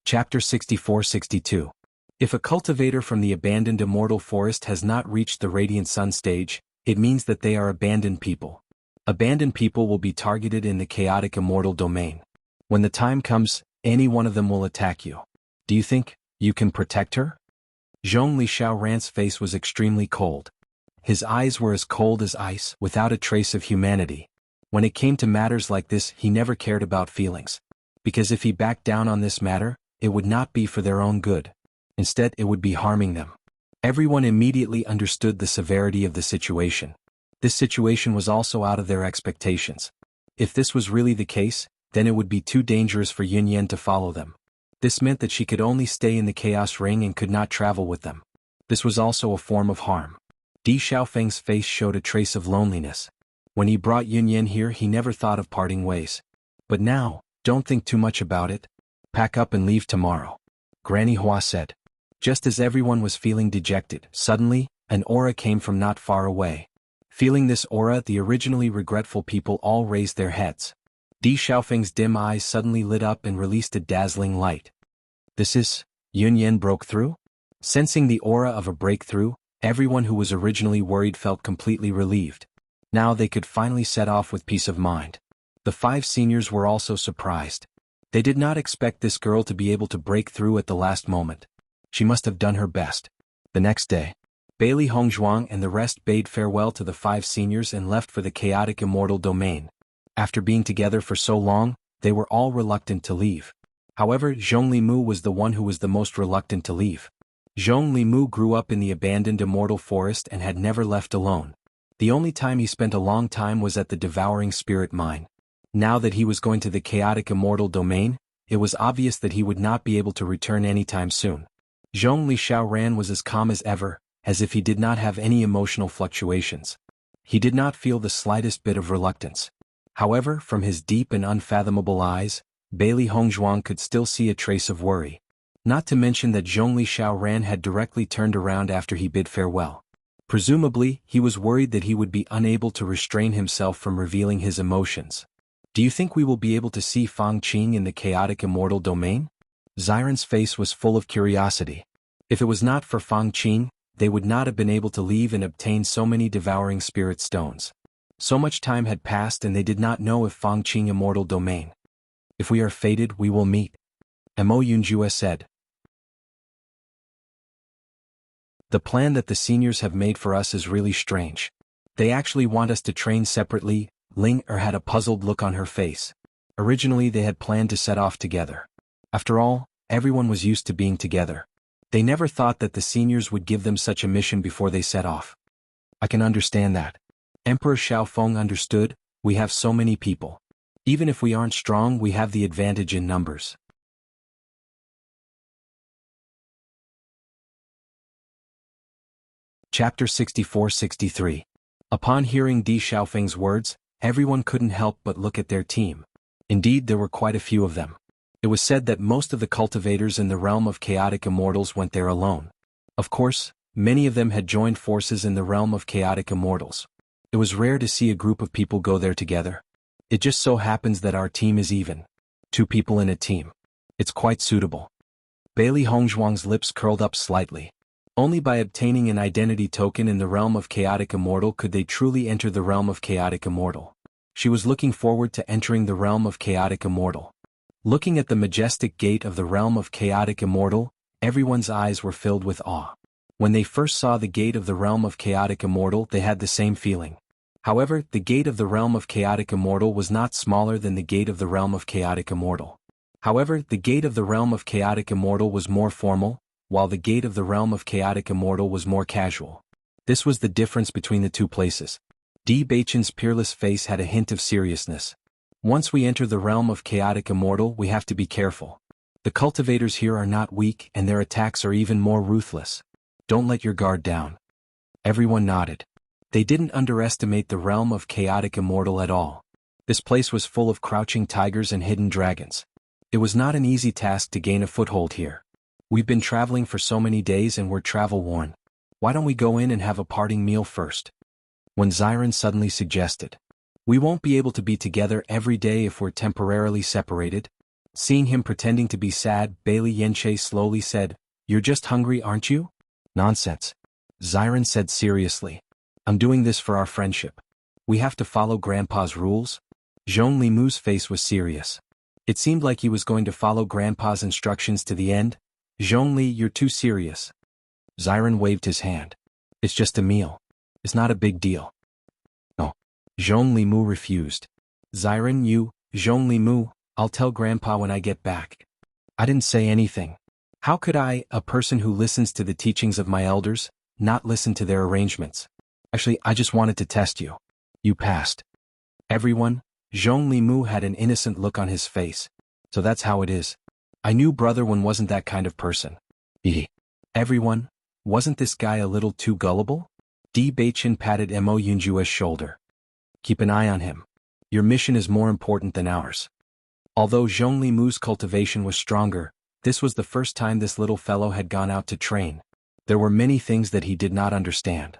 Chapter 64-62. If a cultivator from the abandoned immortal forest has not reached the Radiant Sun stage, it means that they are abandoned people. Abandoned people will be targeted in the chaotic immortal domain. When the time comes, any one of them will attack you. Do you think you can protect her? Zhong Li Xiaoran's face was extremely cold. His eyes were as cold as ice, without a trace of humanity. When it came to matters like this, he never cared about feelings. Because if he backed down on this matter, it would not be for their own good. Instead, it would be harming them. Everyone immediately understood the severity of the situation. This situation was also out of their expectations. If this was really the case, then it would be too dangerous for Yun Yin to follow them. This meant that she could only stay in the Chaos Ring and could not travel with them. This was also a form of harm. Di Xiaofeng's face showed a trace of loneliness. When he brought Yun Yin here, he never thought of parting ways. But now, don't think too much about it. Pack up and leave tomorrow. Granny Hua said. Just as everyone was feeling dejected, suddenly, an aura came from not far away. Feeling this aura, the originally regretful people all raised their heads. Di Xiaofeng's dim eyes suddenly lit up and released a dazzling light. This is, Yun Yin broke through? Sensing the aura of a breakthrough, everyone who was originally worried felt completely relieved. Now they could finally set off with peace of mind. The 5 seniors were also surprised. They did not expect this girl to be able to break through at the last moment. She must have done her best. The next day, Bailey Hongzhuang and the rest bade farewell to the 5 seniors and left for the chaotic immortal domain. After being together for so long, they were all reluctant to leave. However, Zhong Limu was the one who was the most reluctant to leave. Zhong Limu grew up in the abandoned immortal forest and had never left alone. The only time he spent a long time was at the devouring spirit mine. Now that he was going to the chaotic immortal domain, it was obvious that he would not be able to return anytime soon. Zhong Li Xiaoran was as calm as ever, as if he did not have any emotional fluctuations. He did not feel the slightest bit of reluctance. However, from his deep and unfathomable eyes, Bailey Hongzhuang could still see a trace of worry. Not to mention that Zhong Li Xiaoran had directly turned around after he bid farewell. Presumably, he was worried that he would be unable to restrain himself from revealing his emotions. Do you think we will be able to see Fang Qing in the chaotic immortal domain? Xiren's face was full of curiosity. If it was not for Fang Qing, they would not have been able to leave and obtain so many devouring spirit stones. So much time had passed and they did not know if Fang Qing immortal domain. If we are fated, we will meet. Mo Yunjue said. The plan that the seniors have made for us is really strange. They actually want us to train separately. Ling Er had a puzzled look on her face. Originally they had planned to set off together. After all, everyone was used to being together. They never thought that the seniors would give them such a mission before they set off. I can understand that. Emperor Xiaofeng understood, we have so many people. Even if we aren't strong, we have the advantage in numbers. Chapter 64-63. Upon hearing Di Xiaofeng's words, everyone couldn't help but look at their team. Indeed, there were quite a few of them. It was said that most of the cultivators in the realm of chaotic immortals went there alone. Of course, many of them had joined forces in the realm of chaotic immortals. It was rare to see a group of people go there together. It just so happens that our team is even. 2 people in a team. It's quite suitable. Bailey Hongzhuang's lips curled up slightly. Only by obtaining an identity token in the realm of Chaotic Immortal could they truly enter the realm of Chaotic Immortal. She was looking forward to entering the realm of Chaotic Immortal. Looking at the majestic gate of the realm of Chaotic Immortal, everyone's eyes were filled with awe. When they first saw the gate of the realm of Chaotic Immortal, they had the same feeling. However, the gate of the realm of Chaotic Immortal was not smaller than the gate of the realm of Chaotic Immortal. However, the gate of the realm of Chaotic Immortal was more formal, while the gate of the realm of Chaotic Immortal was more casual. This was the difference between the 2 places. Di Beichen's peerless face had a hint of seriousness. Once we enter the realm of Chaotic Immortal, we have to be careful. The cultivators here are not weak and their attacks are even more ruthless. Don't let your guard down. Everyone nodded. They didn't underestimate the realm of Chaotic Immortal at all. This place was full of crouching tigers and hidden dragons. It was not an easy task to gain a foothold here. We've been traveling for so many days and we're travel-worn. Why don't we go in and have a parting meal first? When Xiren suddenly suggested. We won't be able to be together every day if we're temporarily separated. Seeing him pretending to be sad, Bailey Yenche slowly said, "You're just hungry, aren't you?" "Nonsense," Xiren said seriously. "I'm doing this for our friendship. We have to follow Grandpa's rules." Zhong Limu's face was serious. It seemed like he was going to follow Grandpa's instructions to the end. "Zhongli, you're too serious." Xiren waved his hand. "It's just a meal. It's not a big deal." "No." Zhong Limu refused. "Xiren, Zhong Limu, I'll tell Grandpa when I get back." "I didn't say anything. How could I, a person who listens to the teachings of my elders, not listen to their arrangements? Actually, I just wanted to test you. You passed." Everyone, Zhong Limu had an innocent look on his face. "So that's how it is. I knew Brother Wen wasn't that kind of person." Everyone, wasn't this guy a little too gullible? Di Beichen patted Mo Yunjua's shoulder. "Keep an eye on him. Your mission is more important than ours." Although Zhong Limu's cultivation was stronger, this was the first time this little fellow had gone out to train. There were many things that he did not understand.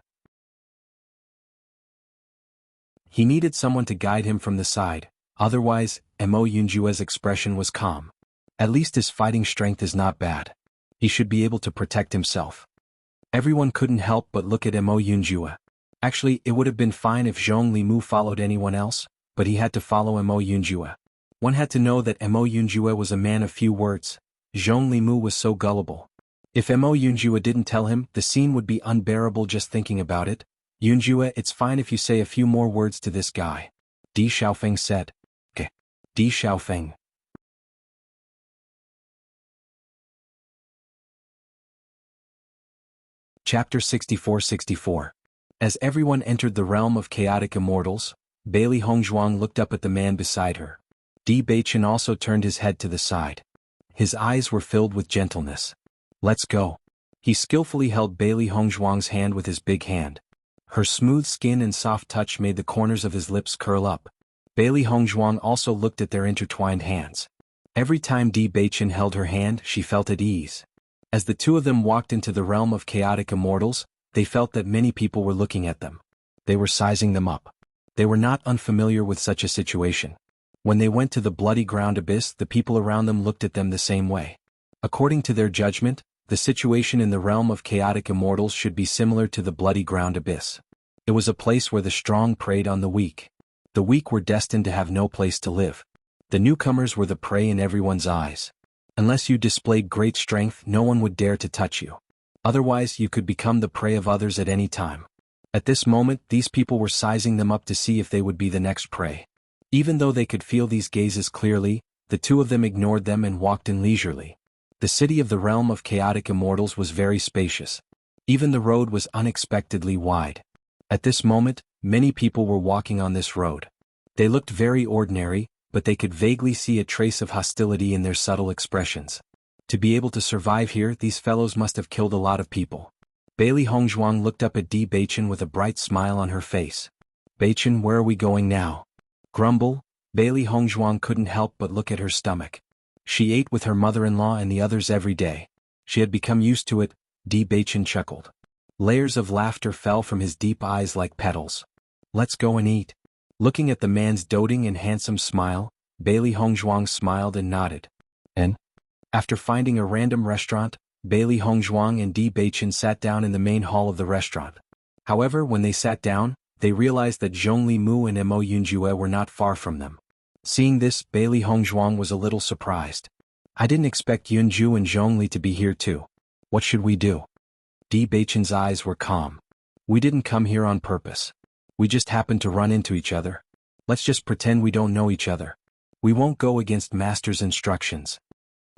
He needed someone to guide him from the side, otherwise, Mo Yunjua's expression was calm. At least his fighting strength is not bad. He should be able to protect himself. Everyone couldn't help but look at Mo Yunjua. Actually, it would have been fine if Zhong Limu followed anyone else, but he had to follow Mo Yunjua. One had to know that Mo Yunjua was a man of few words. Zhong Limu was so gullible. If Mo Yunjua didn't tell him, the scene would be unbearable just thinking about it. "Yunjua, it's fine if you say a few more words to this guy," Di Xiaofeng said. "Okay." Di Xiaofeng. Chapter 64-64. As everyone entered the realm of Chaotic Immortals, Bailey Hongzhuang looked up at the man beside her. Di Beichen also turned his head to the side. His eyes were filled with gentleness. "Let's go." He skillfully held Bailey Hongzhuang's hand with his big hand. Her smooth skin and soft touch made the corners of his lips curl up. Bailey Hongzhuang also looked at their intertwined hands. Every time Di Beichen held her hand, she felt at ease. As the 2 of them walked into the realm of Chaotic Immortals, they felt that many people were looking at them. They were sizing them up. They were not unfamiliar with such a situation. When they went to the Bloody Ground Abyss, the people around them looked at them the same way. According to their judgment, the situation in the realm of Chaotic Immortals should be similar to the Bloody Ground Abyss. It was a place where the strong preyed on the weak. The weak were destined to have no place to live. The newcomers were the prey in everyone's eyes. Unless you displayed great strength, no one would dare to touch you. Otherwise, you could become the prey of others at any time. At this moment, these people were sizing them up to see if they would be the next prey. Even though they could feel these gazes clearly, the 2 of them ignored them and walked in leisurely. The city of the realm of Chaotic Immortals was very spacious. Even the road was unexpectedly wide. At this moment, many people were walking on this road. They looked very ordinary, but they could vaguely see a trace of hostility in their subtle expressions. To be able to survive here, these fellows must have killed a lot of people. Bailey Hongzhuang looked up at Di Beichen with a bright smile on her face. "Beichen, where are we going now?" Grumble, Bailey Hongzhuang couldn't help but look at her stomach. She ate with her mother-in-law and the others every day. She had become used to it. Di Beichen chuckled. Layers of laughter fell from his deep eyes like petals. "Let's go and eat." Looking at the man's doting and handsome smile, Bailey Hongzhuang smiled and nodded. And, after finding a random restaurant, Bailey Hongzhuang and Di Beichen sat down in the main hall of the restaurant. However, when they sat down, they realized that Zhongli Mu and Mo Yunjue were not far from them. Seeing this, Bailey Hongzhuang was a little surprised. I didn't expect Yunju and Zhongli to be here too. What should we do? Di Beichen's eyes were calm. We didn't come here on purpose. We just happened to run into each other. Let's just pretend we don't know each other. We won't go against master's instructions.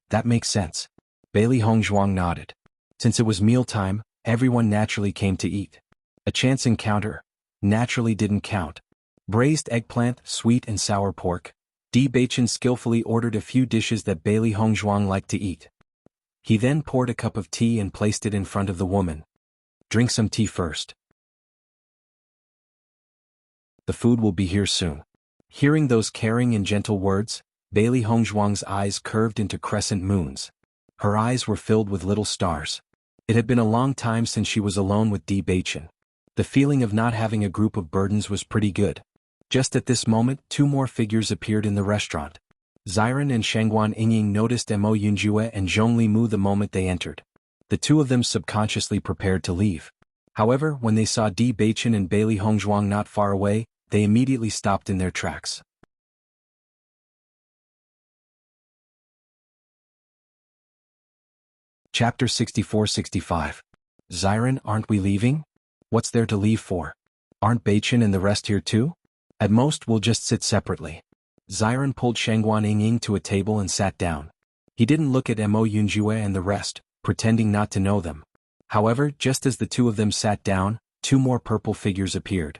That makes sense. Bailey Hongzhuang nodded. Since it was mealtime, everyone naturally came to eat. A chance encounter naturally didn't count. Braised eggplant, sweet and sour pork. Di Beichen skillfully ordered a few dishes that Bailey Hongzhuang liked to eat. He then poured a cup of tea and placed it in front of the woman. Drink some tea first. The food will be here soon. Hearing those caring and gentle words, Bailey Hongzhuang's eyes curved into crescent moons. Her eyes were filled with little stars. It had been a long time since she was alone with Di Beichen. The feeling of not having a group of burdens was pretty good. Just at this moment, two more figures appeared in the restaurant. Xiren and Shangguan Yingying noticed Mo Yunjue and Zhongli Mu the moment they entered. The two of them subconsciously prepared to leave. However, when they saw Di Beichen and Bailey Hongzhuang not far away, they immediately stopped in their tracks. Chapter 64-65. Xiren, aren't we leaving? What's there to leave for? Aren't Beichen and the rest here too? At most we'll just sit separately. Xiren pulled Shangguan Yingying to a table and sat down. He didn't look at Mo Yunjue and the rest, pretending not to know them. However, just as the two of them sat down, two more purple figures appeared.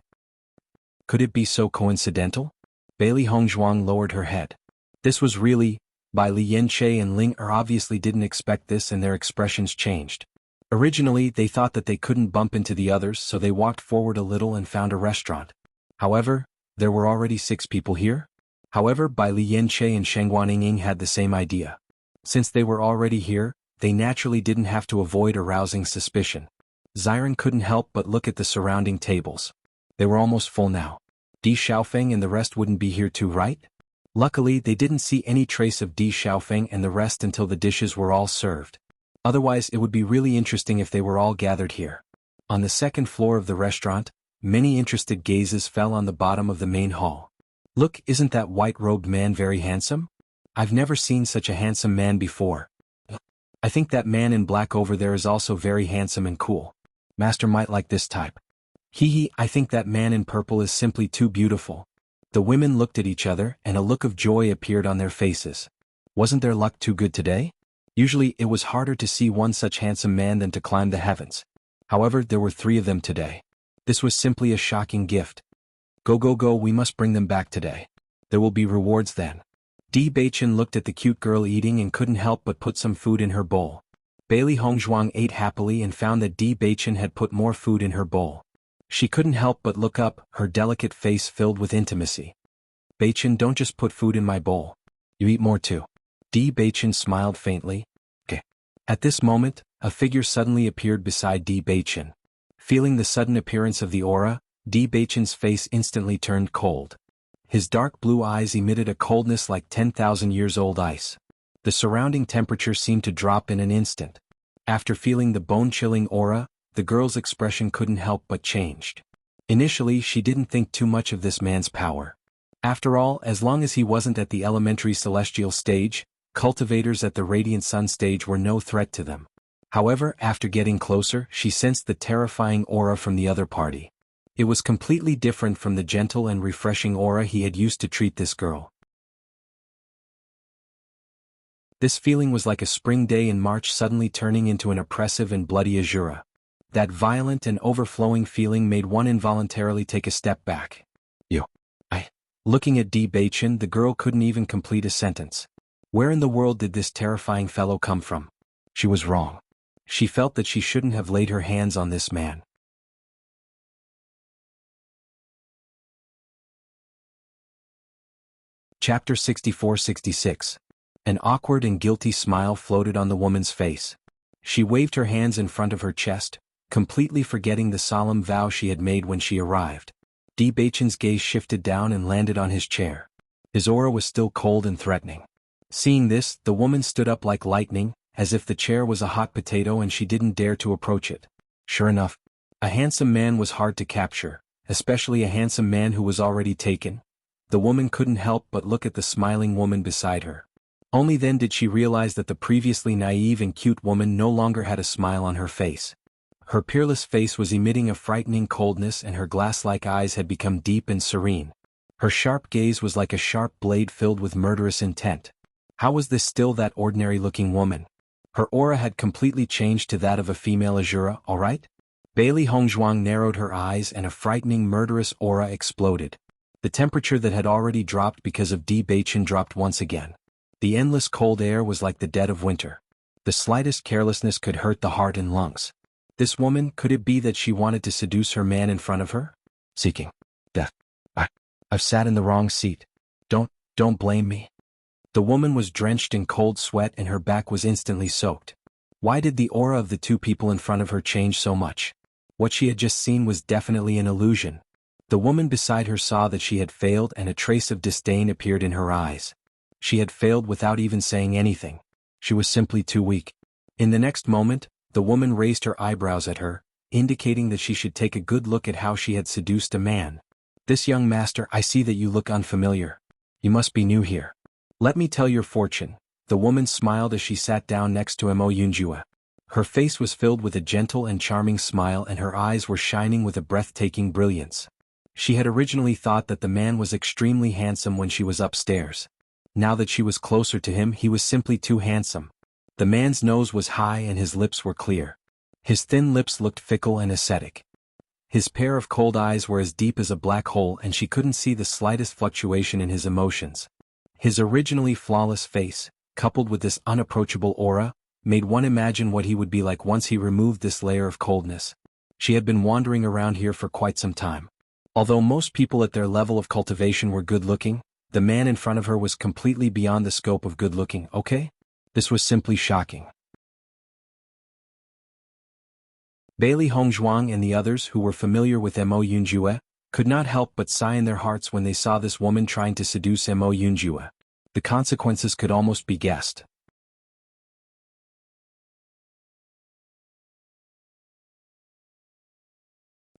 Could it be so coincidental? Bailey Hongzhuang lowered her head. This was really, Bai Li Yanche and Ling obviously didn't expect this and their expressions changed. Originally, they thought that they couldn't bump into the others, so they walked forward a little and found a restaurant. However, there were already 6 people here. However, Bai Li Yanche and Shangguan Yingying had the same idea. Since they were already here, they naturally didn't have to avoid arousing suspicion. Xiren couldn't help but look at the surrounding tables. They were almost full now. Di Xiaofeng and the rest wouldn't be here too, right? Luckily, they didn't see any trace of Di Xiaofeng and the rest until the dishes were all served. Otherwise, it would be really interesting if they were all gathered here. On the second floor of the restaurant, many interested gazes fell on the bottom of the main hall. Look, isn't that white-robed man very handsome? I've never seen such a handsome man before. I think that man in black over there is also very handsome and cool. Master might like this type. I think that man in purple is simply too beautiful. The women looked at each other and a look of joy appeared on their faces. Wasn't their luck too good today? Usually it was harder to see one such handsome man than to climb the heavens. However, there were 3 of them today. This was simply a shocking gift. Go, we must bring them back today. There will be rewards then. Di Beichen looked at the cute girl eating and couldn't help but put some food in her bowl. Bailey Hongzhuang ate happily and found that Di Beichen had put more food in her bowl. She couldn't help but look up, her delicate face filled with intimacy. Beichen, don't just put food in my bowl. You eat more too. Di Beichen smiled faintly. Okay. At this moment, a figure suddenly appeared beside Di Beichen. Feeling the sudden appearance of the aura, Di Beichen's face instantly turned cold. His dark blue eyes emitted a coldness like 10,000 years old ice. The surrounding temperature seemed to drop in an instant. After feeling the bone-chilling aura, the girl's expression couldn't help but changed. Initially, she didn't think too much of this man's power. After all, as long as he wasn't at the elementary celestial stage, cultivators at the radiant sun stage were no threat to them. However, after getting closer, she sensed the terrifying aura from the other party. It was completely different from the gentle and refreshing aura he had used to treat this girl. This feeling was like a spring day in March suddenly turning into an oppressive and bloody azura. That violent and overflowing feeling made one involuntarily take a step back. Looking at Di Beichen, the girl couldn't even complete a sentence. Where in the world did this terrifying fellow come from? She was wrong. She felt that she shouldn't have laid her hands on this man. Chapter 64-66. An awkward and guilty smile floated on the woman's face. She waved her hands in front of her chest, completely forgetting the solemn vow she had made when she arrived. Di Baichen's gaze shifted down and landed on his chair. His aura was still cold and threatening. Seeing this, the woman stood up like lightning, as if the chair was a hot potato and she didn't dare to approach it. Sure enough, a handsome man was hard to capture, especially a handsome man who was already taken. The woman couldn't help but look at the smiling woman beside her. Only then did she realize that the previously naive and cute woman no longer had a smile on her face. Her peerless face was emitting a frightening coldness and her glass-like eyes had become deep and serene. Her sharp gaze was like a sharp blade filled with murderous intent. How was this still that ordinary-looking woman? Her aura had completely changed to that of a female Azura, alright? Bailey Hongzhuang narrowed her eyes and a frightening murderous aura exploded. The temperature that had already dropped because of Di Baichen dropped once again. The endless cold air was like the dead of winter. The slightest carelessness could hurt the heart and lungs. This woman, could it be that she wanted to seduce her man in front of her? Seeking death. I've sat in the wrong seat. Don't blame me. The woman was drenched in cold sweat and her back was instantly soaked. Why did the aura of the two people in front of her change so much? What she had just seen was definitely an illusion. The woman beside her saw that she had failed and a trace of disdain appeared in her eyes. She had failed without even saying anything. She was simply too weak. In the next moment, the woman raised her eyebrows at her, indicating that she should take a good look at how she had seduced a man. This young master, I see that you look unfamiliar. You must be new here. Let me tell your fortune. The woman smiled as she sat down next to Mo Yunjue. Her face was filled with a gentle and charming smile and her eyes were shining with a breathtaking brilliance. She had originally thought that the man was extremely handsome when she was upstairs. Now that she was closer to him, he was simply too handsome. The man's nose was high and his lips were clear. His thin lips looked fickle and ascetic. His pair of cold eyes were as deep as a black hole and she couldn't see the slightest fluctuation in his emotions. His originally flawless face, coupled with this unapproachable aura, made one imagine what he would be like once he removed this layer of coldness. She had been wandering around here for quite some time. Although most people at their level of cultivation were good-looking, the man in front of her was completely beyond the scope of good-looking, okay? This was simply shocking. Bailey Hongzhuang and the others who were familiar with Mo Yunjue could not help but sigh in their hearts when they saw this woman trying to seduce Mo Yunjue. The consequences could almost be guessed.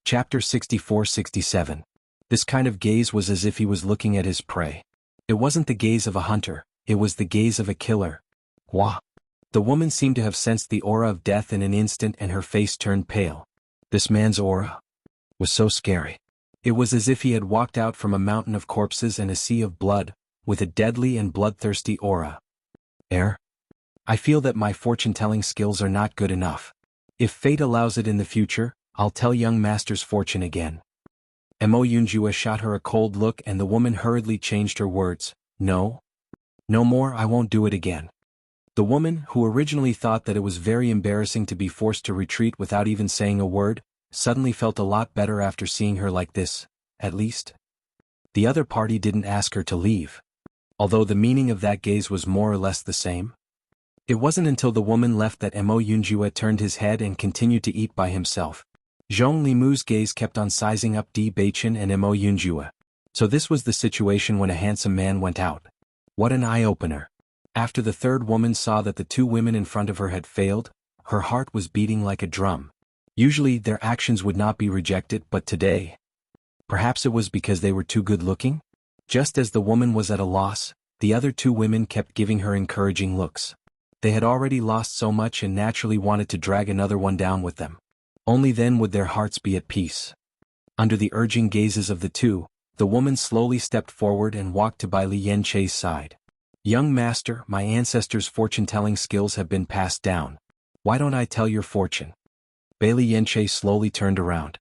Chapter 64-67. This kind of gaze was as if he was looking at his prey. It wasn't the gaze of a hunter, it was the gaze of a killer. Wah! The woman seemed to have sensed the aura of death in an instant and her face turned pale. This man's aura was so scary. It was as if he had walked out from a mountain of corpses and a sea of blood, with a deadly and bloodthirsty aura. I feel that my fortune-telling skills are not good enough. If fate allows it in the future, I'll tell young master's fortune again. Mo Yunjue shot her a cold look and the woman hurriedly changed her words. No more, I won't do it again. The woman, who originally thought that it was very embarrassing to be forced to retreat without even saying a word, suddenly felt a lot better after seeing her like this, at least. The other party didn't ask her to leave. Although the meaning of that gaze was more or less the same. It wasn't until the woman left that Mo Yunjue turned his head and continued to eat by himself. Zhong Limu's gaze kept on sizing up Di Baichen and Mo Yunjue. So this was the situation when a handsome man went out. What an eye-opener. After the third woman saw that the two women in front of her had failed, her heart was beating like a drum. Usually their actions would not be rejected, but today. Perhaps it was because they were too good-looking? Just as the woman was at a loss, the other two women kept giving her encouraging looks. They had already lost so much and naturally wanted to drag another one down with them. Only then would their hearts be at peace. Under the urging gazes of the two, the woman slowly stepped forward and walked to by Li Yanchei's side. Young master, my ancestors' fortune-telling skills have been passed down. Why don't I tell your fortune? Bailey Yanchei slowly turned around.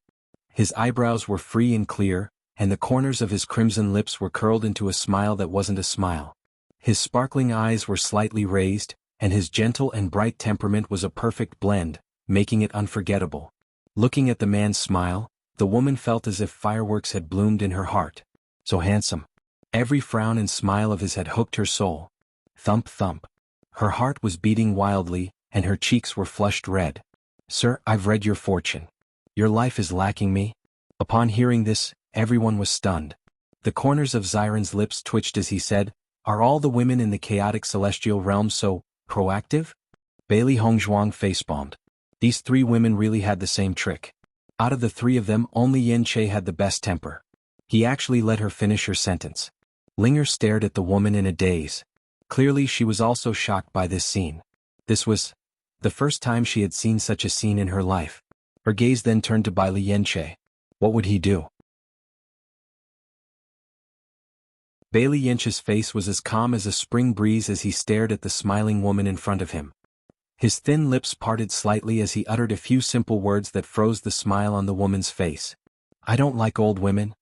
His eyebrows were free and clear, and the corners of his crimson lips were curled into a smile that wasn't a smile. His sparkling eyes were slightly raised, and his gentle and bright temperament was a perfect blend, making it unforgettable. Looking at the man's smile, the woman felt as if fireworks had bloomed in her heart. So handsome. Every frown and smile of his had hooked her soul. Thump thump. Her heart was beating wildly, and her cheeks were flushed red. Sir, I've read your fortune. Your life is lacking me. Upon hearing this, everyone was stunned. The corners of Xiren's lips twitched as he said, "Are all the women in the chaotic celestial realm so proactive?" Bailey Hongzhuang facepalmed. These three women really had the same trick. Out of the three of them, only Yen Che had the best temper. He actually let her finish her sentence. Linger stared at the woman in a daze. Clearly she was also shocked by this scene. This was the first time she had seen such a scene in her life. Her gaze then turned to Bailey Yen Che. What would he do? Bailey Yenche's face was as calm as a spring breeze as he stared at the smiling woman in front of him. His thin lips parted slightly as he uttered a few simple words that froze the smile on the woman's face. "I don't like old women."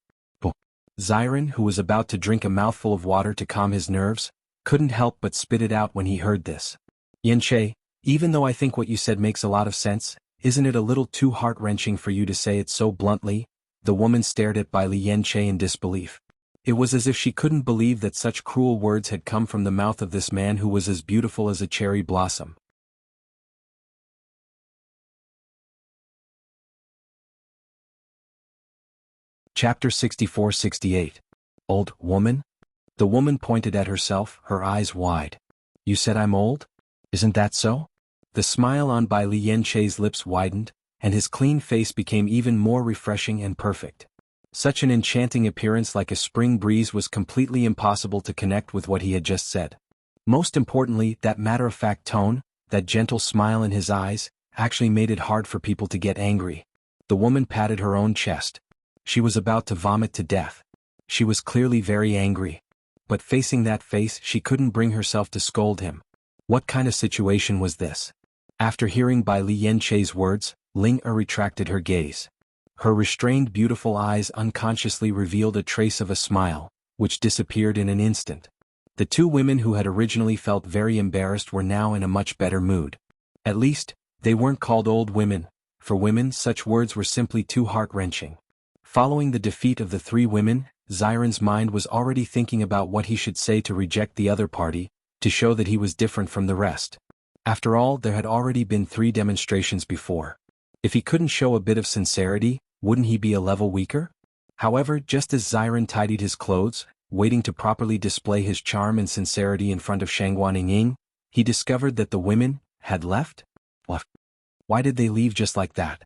Xiren, who was about to drink a mouthful of water to calm his nerves, couldn't help but spit it out when he heard this. "Yen Che, even though I think what you said makes a lot of sense, isn't it a little too heart-wrenching for you to say it so bluntly?" The woman stared at Bailey Yen Che in disbelief. It was as if she couldn't believe that such cruel words had come from the mouth of this man who was as beautiful as a cherry blossom. Chapter 64-68. Old woman? The woman pointed at herself, her eyes wide. "You said I'm old? Isn't that so?" The smile on Bailey Yen Che's lips widened, and his clean face became even more refreshing and perfect. Such an enchanting appearance like a spring breeze was completely impossible to connect with what he had just said. Most importantly, that matter-of-fact tone, that gentle smile in his eyes, actually made it hard for people to get angry. The woman patted her own chest. She was about to vomit to death. She was clearly very angry. But facing that face, she couldn't bring herself to scold him. What kind of situation was this? After hearing Bailey Yen Che's words, Ling Er retracted her gaze. Her restrained beautiful eyes unconsciously revealed a trace of a smile, which disappeared in an instant. The two women who had originally felt very embarrassed were now in a much better mood. At least, they weren't called old women. For women, such words were simply too heart-wrenching. Following the defeat of the three women, Xiren's mind was already thinking about what he should say to reject the other party, to show that he was different from the rest. After all, there had already been 3 demonstrations before. If he couldn't show a bit of sincerity, wouldn't he be a level weaker? However, just as Xiren tidied his clothes, waiting to properly display his charm and sincerity in front of Shangguan Ying, he discovered that the women had left? Why did they leave just like that?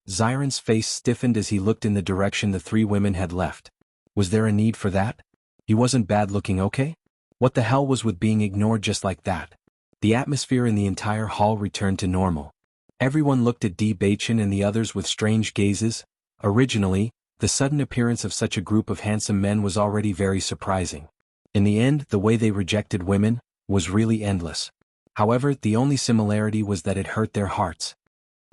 Xiren's face stiffened as he looked in the direction the 3 women had left. Was there a need for that? He wasn't bad looking, okay? What the hell was with being ignored just like that? The atmosphere in the entire hall returned to normal. Everyone looked at Di Baichen and the others with strange gazes. Originally, the sudden appearance of such a group of handsome men was already very surprising. In the end, the way they rejected women was really endless. However, the only similarity was that it hurt their hearts.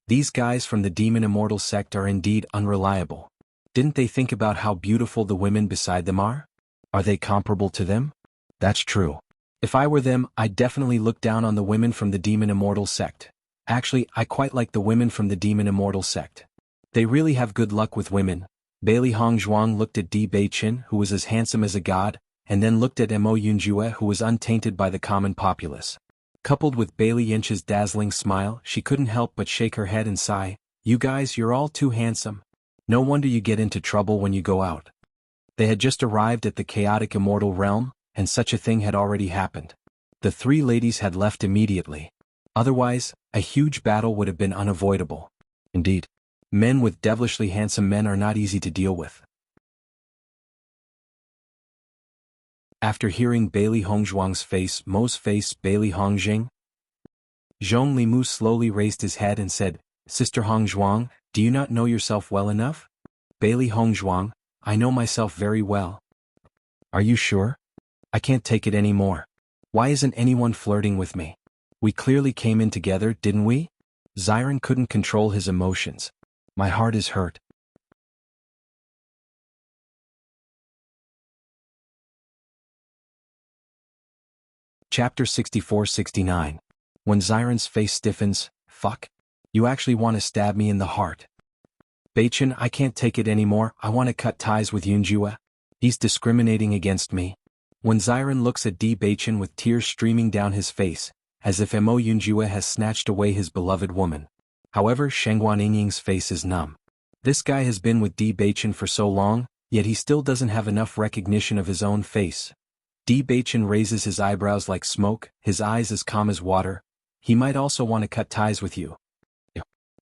These guys from the Demon Immortal sect are indeed unreliable. Didn't they think about how beautiful the women beside them are? Are they comparable to them? That's true. If I were them, I'd definitely look down on the women from the Demon Immortal sect. Actually, I quite like the women from the Demon Immortal sect. They really have good luck with women. Bailey Hongzhuang looked at Di Baichen, who was as handsome as a god, and then looked at Mo Yunjue, who was untainted by the common populace. Coupled with Bailey Yenche's dazzling smile, she couldn't help but shake her head and sigh. "You guys, you're all too handsome. No wonder you get into trouble when you go out." They had just arrived at the chaotic immortal realm, and such a thing had already happened. The 3 ladies had left immediately. Otherwise, a huge battle would have been unavoidable. Indeed, men with devilishly handsome men are not easy to deal with. After hearing Bailey Hongzhuang's face, Mo's face, Bailey Hongjing, Zhong Limu slowly raised his head and said, "Sister Hongzhuang, do you not know yourself well enough?" Bailey Hongzhuang, "I know myself very well." "Are you sure? I can't take it anymore. Why isn't anyone flirting with me? We clearly came in together, didn't we?" Xiren couldn't control his emotions. "My heart is hurt." Chapter 64-69. When Xiren's face stiffens, "Fuck? You actually want to stab me in the heart?" "Baichen, I can't take it anymore. I want to cut ties with Yunjue. He's discriminating against me." When Xiren looks at Di Baichen with tears streaming down his face, as if Mo Yunjue has snatched away his beloved woman. However, Shangguan Ying's face is numb. This guy has been with Di Baichen for so long, yet he still doesn't have enough recognition of his own face. Di Baichen raises his eyebrows like smoke, his eyes as calm as water. He might also want to cut ties with you.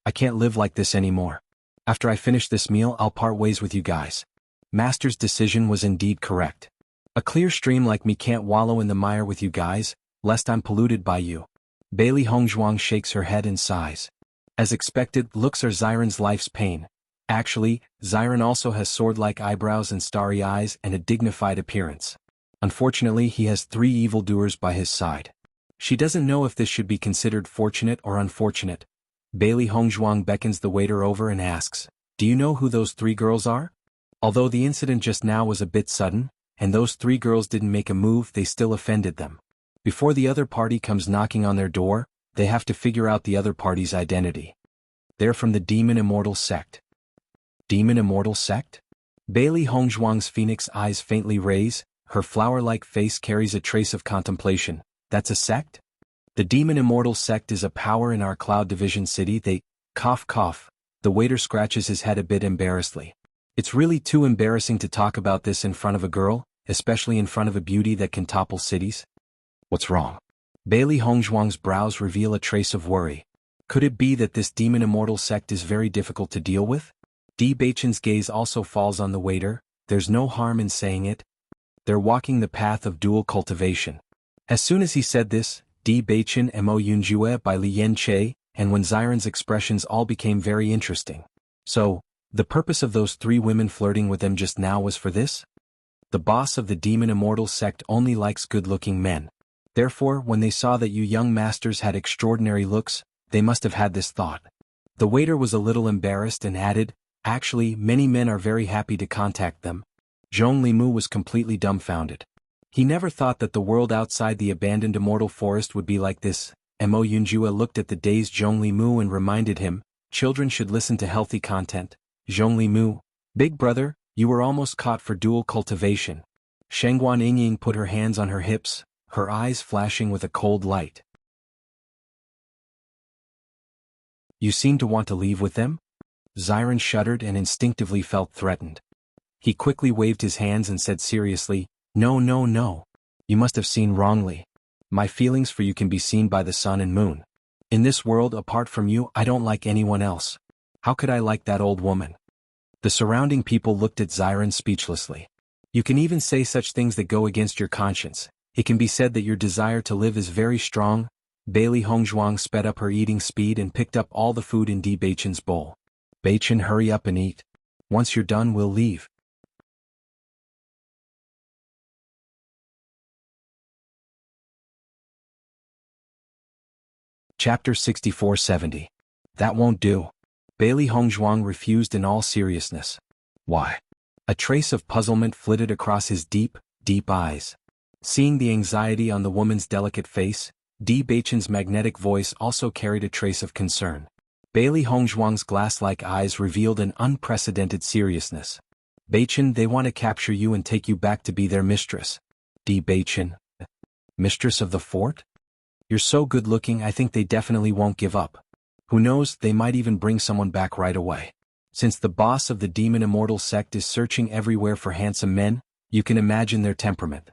I can't live like this anymore. After I finish this meal, I'll part ways with you guys. Master's decision was indeed correct. A clear stream like me can't wallow in the mire with you guys, lest I'm polluted by you. Bailey Hongzhuang shakes her head and sighs. As expected, looks are Xiren's life's pain. Actually, Xiren also has sword-like eyebrows and starry eyes and a dignified appearance. Unfortunately, he has 3 evildoers by his side. She doesn't know if this should be considered fortunate or unfortunate. Bailey Hongzhuang beckons the waiter over and asks, "Do you know who those 3 girls are?" Although the incident just now was a bit sudden, and those 3 girls didn't make a move, they still offended them. Before the other party comes knocking on their door, they have to figure out the other party's identity. They're from the Demon Immortal sect. Demon Immortal sect? Bailey Hongzhuang's phoenix eyes faintly raise, her flower-like face carries a trace of contemplation. That's a sect? The Demon Immortal sect is a power in our Cloud Division city. They, cough. The waiter scratches his head a bit embarrassedly. It's really too embarrassing to talk about this in front of a girl, especially in front of a beauty that can topple cities. What's wrong? Bailey Hongzhuang's brows reveal a trace of worry. Could it be that this Demon Immortal sect is very difficult to deal with? Di Baichen's gaze also falls on the waiter. There's no harm in saying it. They're walking the path of dual cultivation. As soon as he said this, Di Baichen Mo Yunjue by Li Yanche, and when Xiren's expressions all became very interesting. So, the purpose of those 3 women flirting with them just now was for this? The boss of the Demon Immortal sect only likes good-looking men. Therefore, when they saw that you young masters had extraordinary looks, they must have had this thought. The waiter was a little embarrassed and added, "Actually, many men are very happy to contact them." Zhong Limu was completely dumbfounded. He never thought that the world outside the abandoned immortal forest would be like this. Mo Yunjue looked at the dazed Zhong Limu and reminded him, children should listen to healthy content. Zhong Limu, big brother, you were almost caught for dual cultivation. Shengguan Yingying put her hands on her hips, her eyes flashing with a cold light. You seem to want to leave with them? Xiren shuddered and instinctively felt threatened. He quickly waved his hands and said seriously, No. You must have seen wrongly. My feelings for you can be seen by the sun and moon. In this world apart from you, I don't like anyone else. How could I like that old woman? The surrounding people looked at Xiren speechlessly. You can even say such things that go against your conscience. It can be said that your desire to live is very strong. Bailey Hongzhuang sped up her eating speed and picked up all the food in Di Baichen's bowl. Baichen, hurry up and eat. Once you're done, we'll leave. Chapter 64-70. That won't do. Bailey Hongzhuang refused in all seriousness. Why? A trace of puzzlement flitted across his deep eyes. Seeing the anxiety on the woman's delicate face, Di Baichen's magnetic voice also carried a trace of concern. Bailey Hongzhuang's glass-like eyes revealed an unprecedented seriousness. Baichen, they want to capture you and take you back to be their mistress. Di Baichen. Mistress of the fort? You're so good-looking, I think they definitely won't give up. Who knows, they might even bring someone back right away. Since the boss of the Demon Immortal sect is searching everywhere for handsome men, you can imagine their temperament.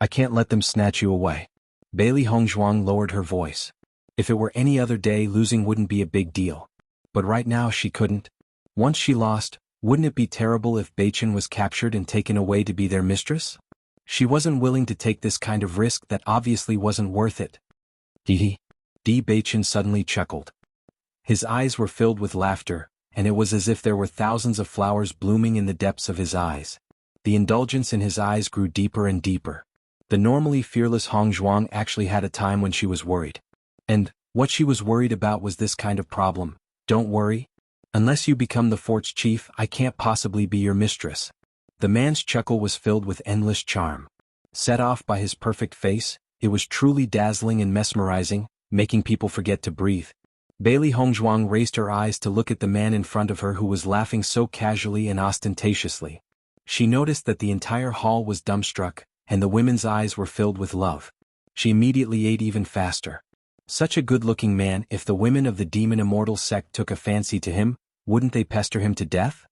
I can't let them snatch you away. Bailey Hongzhuang lowered her voice. If it were any other day, losing wouldn't be a big deal. But right now she couldn't. Once she lost, wouldn't it be terrible if Baichen was captured and taken away to be their mistress? She wasn't willing to take this kind of risk that obviously wasn't worth it. Di Baichen suddenly chuckled. His eyes were filled with laughter, and it was as if there were thousands of flowers blooming in the depths of his eyes. The indulgence in his eyes grew deeper and deeper. The normally fearless Hongzhuang actually had a time when she was worried. And what she was worried about was this kind of problem. Don't worry. Unless you become the fort's chief, I can't possibly be your mistress. The man's chuckle was filled with endless charm. Set off by his perfect face, it was truly dazzling and mesmerizing, making people forget to breathe. Bailey Hongzhuang raised her eyes to look at the man in front of her who was laughing so casually and ostentatiously. She noticed that the entire hall was dumbstruck, and the women's eyes were filled with love. She immediately ate even faster. Such a good-looking man, if the women of the Demon Immortal sect took a fancy to him, wouldn't they pester him to death?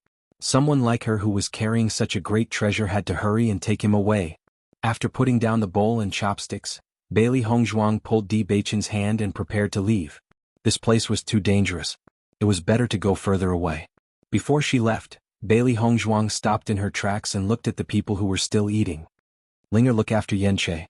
Someone like her who was carrying such a great treasure had to hurry and take him away. After putting down the bowl and chopsticks, Bailey Hongzhuang pulled Di Beichen's hand and prepared to leave. This place was too dangerous. It was better to go further away. Before she left, Bailey Hongzhuang stopped in her tracks and looked at the people who were still eating. Linger, look after Yanche.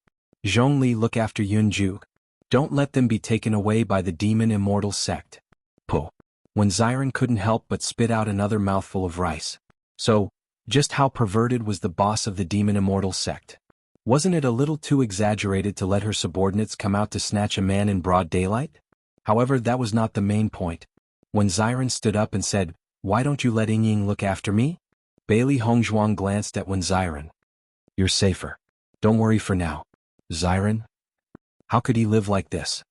Zhongli, look after Yunju. Don't let them be taken away by the demon immortal sect. Po. When Xiren couldn't help but spit out another mouthful of rice. So, just how perverted was the boss of the demon immortal sect? Wasn't it a little too exaggerated to let her subordinates come out to snatch a man in broad daylight? However, that was not the main point. When Xiren stood up and said, "Why don't you let Yingying look after me?" Bailey Hongzhuang glanced at Wen Xiren. "You're safer. Don't worry for now." Xiren? How could he live like this?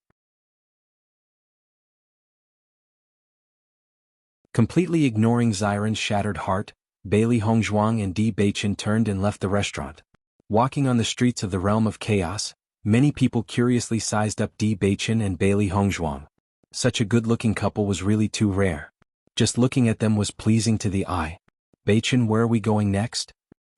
Completely ignoring Xiren's shattered heart, Bailey Hongzhuang and Di Beichen turned and left the restaurant. Walking on the streets of the realm of chaos, many people curiously sized up Di Beichen and Bailey Hongzhuang. Such a good-looking couple was really too rare. Just looking at them was pleasing to the eye. "Beichen, where are we going next?"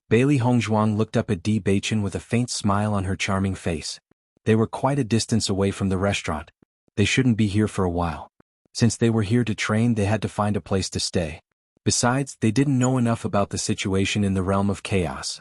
Bailey Hongzhuang looked up at Di Beichen with a faint smile on her charming face. They were quite a distance away from the restaurant. They shouldn't be here for a while. Since they were here to train, they had to find a place to stay. Besides, they didn't know enough about the situation in the realm of chaos.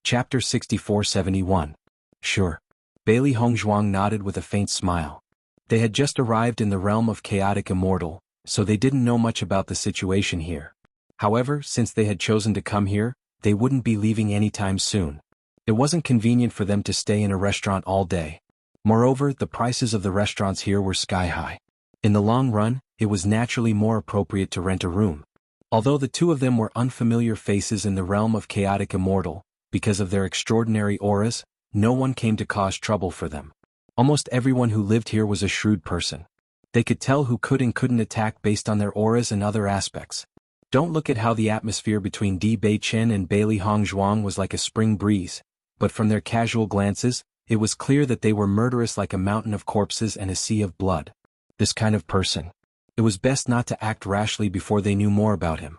Chapter 64-71. Sure. Bailey Hongzhuang nodded with a faint smile. They had just arrived in the realm of chaotic immortal, so they didn't know much about the situation here. However, since they had chosen to come here, they wouldn't be leaving anytime soon. It wasn't convenient for them to stay in a restaurant all day. Moreover, the prices of the restaurants here were sky-high. In the long run, it was naturally more appropriate to rent a room. Although the two of them were unfamiliar faces in the realm of chaotic immortal, because of their extraordinary auras, no one came to cause trouble for them. Almost everyone who lived here was a shrewd person. They could tell who could and couldn't attack based on their auras and other aspects. Don't look at how the atmosphere between Di Beichen and Bailey Hongzhuang was like a spring breeze, but from their casual glances, it was clear that they were murderous like a mountain of corpses and a sea of blood. This kind of person. It was best not to act rashly before they knew more about him.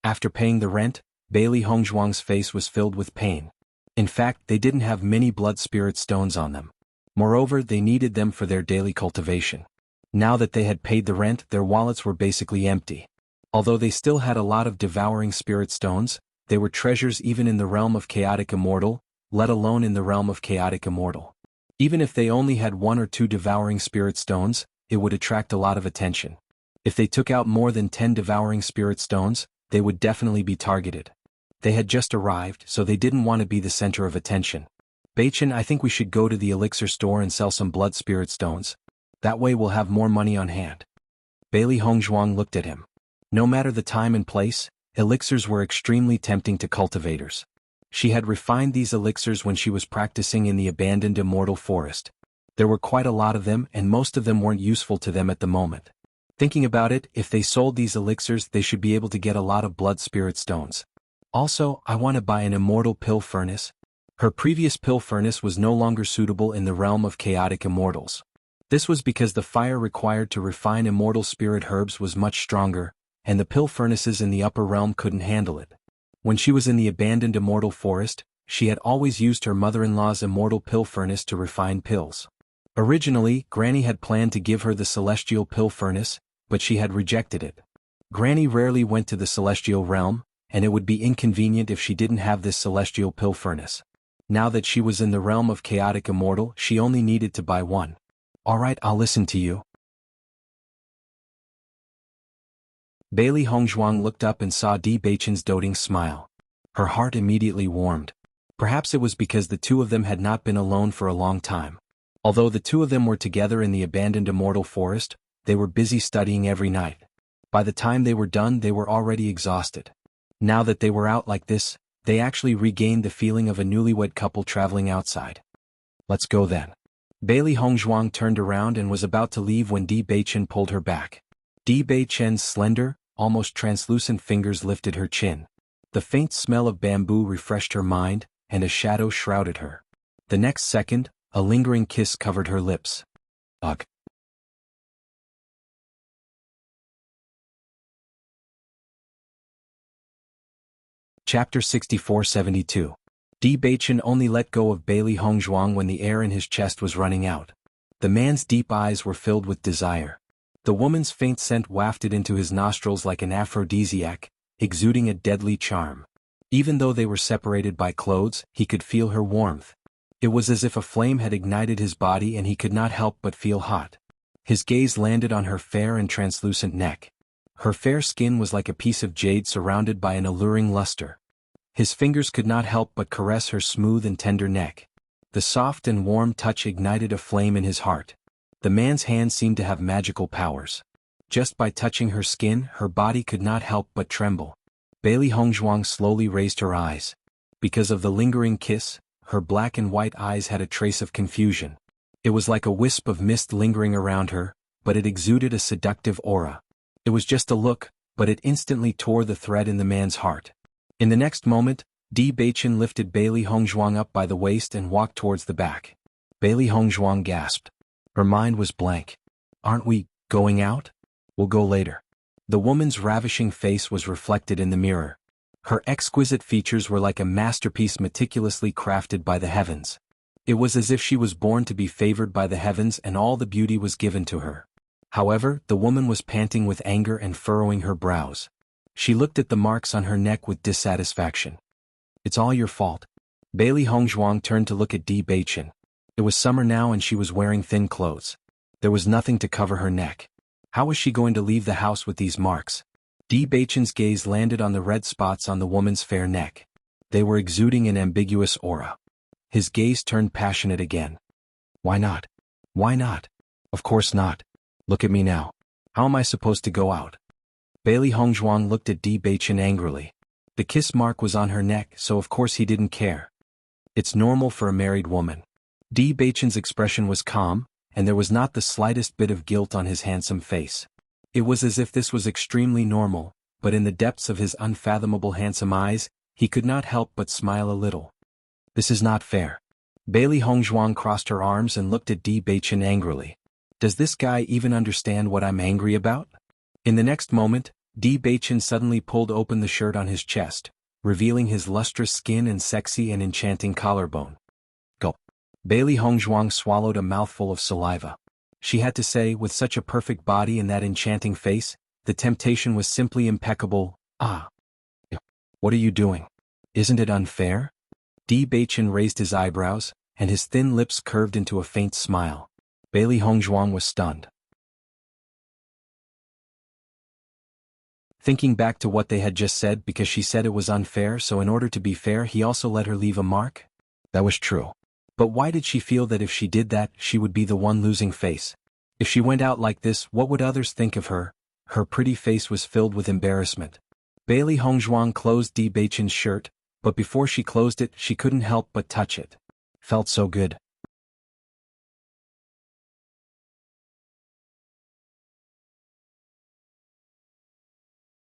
After paying the rent, Bailey Hongzhuang's face was filled with pain. In fact, they didn't have many blood spirit stones on them. Moreover, they needed them for their daily cultivation. Now that they had paid the rent, their wallets were basically empty. Although they still had a lot of devouring spirit stones, they were treasures even in the realm of chaotic immortal, let alone in the realm of chaotic immortal. Even if they only had 1 or 2 devouring spirit stones, it would attract a lot of attention. If they took out more than 10 devouring spirit stones, they would definitely be targeted. They had just arrived, so they didn't want to be the center of attention. "Beichen, I think we should go to the elixir store and sell some blood spirit stones. That way we'll have more money on hand." Bailey Hongzhuang looked at him. No matter the time and place, elixirs were extremely tempting to cultivators. She had refined these elixirs when she was practicing in the abandoned immortal forest. There were quite a lot of them, and most of them weren't useful to them at the moment. Thinking about it, if they sold these elixirs, they should be able to get a lot of blood spirit stones. Also, I want to buy an immortal pill furnace. Her previous pill furnace was no longer suitable in the realm of chaotic immortals. This was because the fire required to refine immortal spirit herbs was much stronger, and the pill furnaces in the upper realm couldn't handle it. When she was in the abandoned immortal forest, she had always used her mother-in-law's immortal pill furnace to refine pills. Originally, Granny had planned to give her the celestial pill furnace, but she had rejected it. Granny rarely went to the celestial realm, and it would be inconvenient if she didn't have this celestial pill furnace. Now that she was in the realm of chaotic immortal, she only needed to buy one. "Alright, I'll listen to you." Bailey Hongzhuang looked up and saw Di Beichen's doting smile. Her heart immediately warmed. Perhaps it was because the two of them had not been alone for a long time. Although the two of them were together in the abandoned immortal forest, they were busy studying every night. By the time they were done, they were already exhausted. Now that they were out like this, they actually regained the feeling of a newlywed couple traveling outside. "Let's go then." Bailey Hongzhuang turned around and was about to leave when Di Beichen pulled her back. Di Beichen's slender, almost translucent fingers lifted her chin. The faint smell of bamboo refreshed her mind, and a shadow shrouded her. The next second, a lingering kiss covered her lips. Ugh. Chapter 64-72. Di Baichen only let go of Bailey Hongzhuang when the air in his chest was running out. The man's deep eyes were filled with desire. The woman's faint scent wafted into his nostrils like an aphrodisiac, exuding a deadly charm. Even though they were separated by clothes, he could feel her warmth. It was as if a flame had ignited his body and he could not help but feel hot. His gaze landed on her fair and translucent neck. Her fair skin was like a piece of jade surrounded by an alluring luster. His fingers could not help but caress her smooth and tender neck. The soft and warm touch ignited a flame in his heart. The man's hand seemed to have magical powers. Just by touching her skin, her body could not help but tremble. Bailey Hongzhuang slowly raised her eyes. Because of the lingering kiss, her black and white eyes had a trace of confusion. It was like a wisp of mist lingering around her, but it exuded a seductive aura. It was just a look, but it instantly tore the thread in the man's heart. In the next moment, Di Baichen lifted Bailey Hongzhuang up by the waist and walked towards the back. Bailey Hongzhuang gasped. Her mind was blank. Aren't we going out? We'll go later. The woman's ravishing face was reflected in the mirror. Her exquisite features were like a masterpiece meticulously crafted by the heavens. It was as if she was born to be favored by the heavens and all the beauty was given to her. However, the woman was panting with anger and furrowing her brows. She looked at the marks on her neck with dissatisfaction. It's all your fault. Bailey Hongzhuang turned to look at Di Baichen. It was summer now and she was wearing thin clothes. There was nothing to cover her neck. How was she going to leave the house with these marks? Di Baichen's gaze landed on the red spots on the woman's fair neck. They were exuding an ambiguous aura. His gaze turned passionate again. Why not? Why not? Of course not. Look at me now. How am I supposed to go out? Bailey Hongzhuang looked at Di Baichen angrily. The kiss mark was on her neck, so of course he didn't care. It's normal for a married woman. Di Baichen's expression was calm, and there was not the slightest bit of guilt on his handsome face. It was as if this was extremely normal, but in the depths of his unfathomable handsome eyes, he could not help but smile a little. This is not fair. Bailey Hongzhuang crossed her arms and looked at Di Baichen angrily. Does this guy even understand what I'm angry about? In the next moment, Di Baichen suddenly pulled open the shirt on his chest, revealing his lustrous skin and sexy and enchanting collarbone. Gulp. Bailey Hongzhuang swallowed a mouthful of saliva. She had to say, with such a perfect body and that enchanting face, the temptation was simply impeccable. Ah. What are you doing? Isn't it unfair? Di Baichen raised his eyebrows, and his thin lips curved into a faint smile. Bailey Hongzhuang was stunned. Thinking back to what they had just said because she said it was unfair, so in order to be fair he also let her leave a mark? That was true. But why did she feel that if she did that, she would be the one losing face? If she went out like this, what would others think of her? Her pretty face was filled with embarrassment. Bailey Hongzhuang closed Di Baichen's shirt, but before she closed it, she couldn't help but touch it. Felt so good.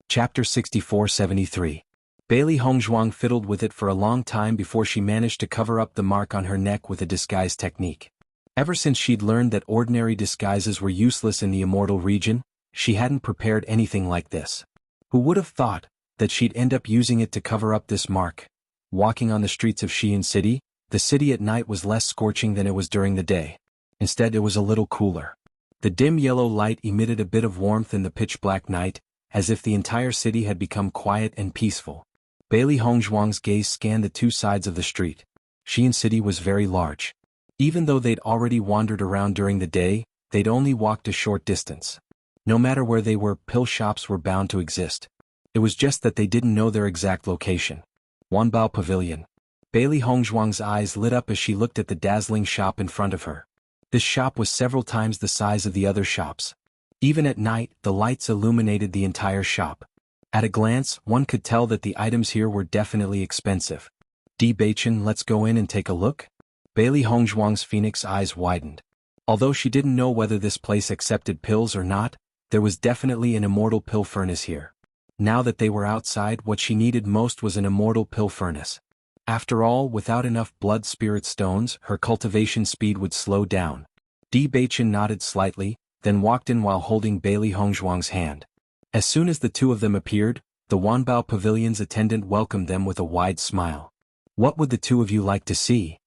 Chapter 64-73. Bailey Hongzhuang fiddled with it for a long time before she managed to cover up the mark on her neck with a disguise technique. Ever since she'd learned that ordinary disguises were useless in the immortal region, she hadn't prepared anything like this. Who would have thought that she'd end up using it to cover up this mark? Walking on the streets of Xi'an City, the city at night was less scorching than it was during the day. Instead, it was a little cooler. The dim yellow light emitted a bit of warmth in the pitch-black night, as if the entire city had become quiet and peaceful. Bailey Hongzhuang's gaze scanned the two sides of the street. Xi'an City was very large. Even though they'd already wandered around during the day, they'd only walked a short distance. No matter where they were, pill shops were bound to exist. It was just that they didn't know their exact location. Wanbao Pavilion. Bailey Hongzhuang's eyes lit up as she looked at the dazzling shop in front of her. This shop was several times the size of the other shops. Even at night, the lights illuminated the entire shop. At a glance, one could tell that the items here were definitely expensive. Di Baichen, let's go in and take a look? Bailey Hongzhuang's phoenix eyes widened. Although she didn't know whether this place accepted pills or not, there was definitely an immortal pill furnace here. Now that they were outside, what she needed most was an immortal pill furnace. After all, without enough blood spirit stones, her cultivation speed would slow down. Di Baichen nodded slightly, then walked in while holding Bailey Hongzhuang's hand. As soon as the two of them appeared, the Wanbao Pavilion's attendant welcomed them with a wide smile. "What would the two of you like to see?"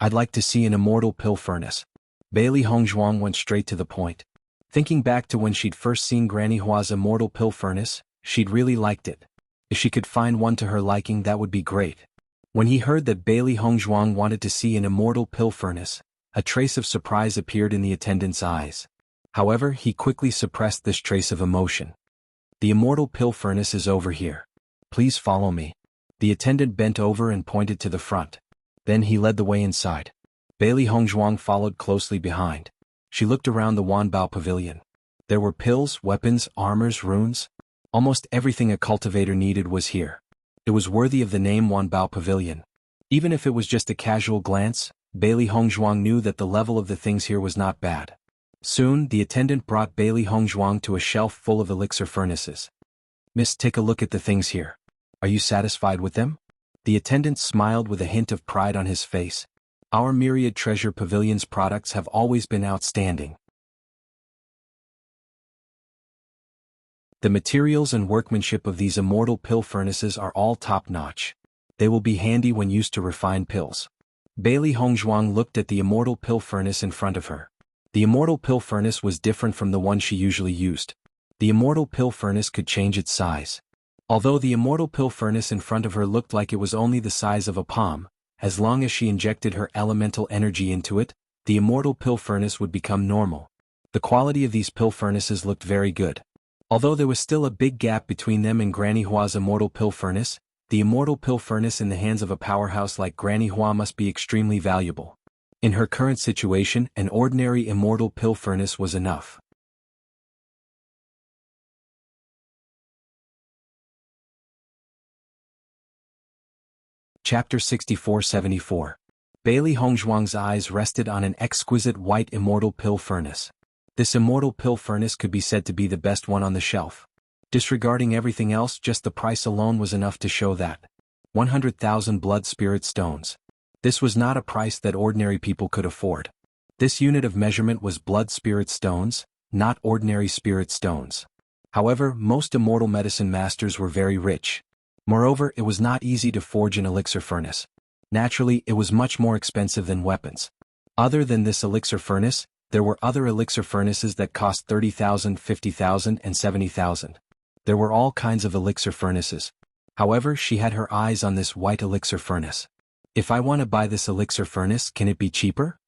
"I'd like to see an immortal pill furnace." Bailey Hongzhuang went straight to the point. Thinking back to when she'd first seen Granny Hua's immortal pill furnace, she'd really liked it. If she could find one to her liking, that would be great. When he heard that Bailey Hongzhuang wanted to see an immortal pill furnace, a trace of surprise appeared in the attendant's eyes. However, he quickly suppressed this trace of emotion. "The immortal pill furnace is over here. Please follow me." The attendant bent over and pointed to the front. Then he led the way inside. Bailey Hongzhuang followed closely behind. She looked around the Wanbao Pavilion. There were pills, weapons, armors, runes. Almost everything a cultivator needed was here. It was worthy of the name Wanbao Pavilion. Even if it was just a casual glance, Bailey Hongzhuang knew that the level of the things here was not bad. Soon, the attendant brought Bailey Hongzhuang to a shelf full of elixir furnaces. "Miss, take a look at the things here. Are you satisfied with them?" The attendant smiled with a hint of pride on his face. "Our Myriad Treasure Pavilion's products have always been outstanding. The materials and workmanship of these immortal pill furnaces are all top-notch. They will be handy when used to refine pills." Bailey Hongzhuang looked at the immortal pill furnace in front of her. The immortal pill furnace was different from the one she usually used. The immortal pill furnace could change its size. Although the immortal pill furnace in front of her looked like it was only the size of a palm, as long as she injected her elemental energy into it, the immortal pill furnace would become normal. The quality of these pill furnaces looked very good. Although there was still a big gap between them and Granny Hua's immortal pill furnace, the immortal pill furnace in the hands of a powerhouse like Granny Hua must be extremely valuable. In her current situation, an ordinary immortal pill furnace was enough. Chapter 64-74. Bailey Hongzhuang's eyes rested on an exquisite white immortal pill furnace. This immortal pill furnace could be said to be the best one on the shelf. Disregarding everything else, just the price alone was enough to show that. 100,000 blood spirit stones. This was not a price that ordinary people could afford. This unit of measurement was blood spirit stones, not ordinary spirit stones. However, most immortal medicine masters were very rich. Moreover, it was not easy to forge an elixir furnace. Naturally, it was much more expensive than weapons. Other than this elixir furnace, there were other elixir furnaces that cost 30,000, 50,000, and 70,000. There were all kinds of elixir furnaces. However, she had her eyes on this white elixir furnace. "If I want to buy this elixir furnace, can it be cheaper?"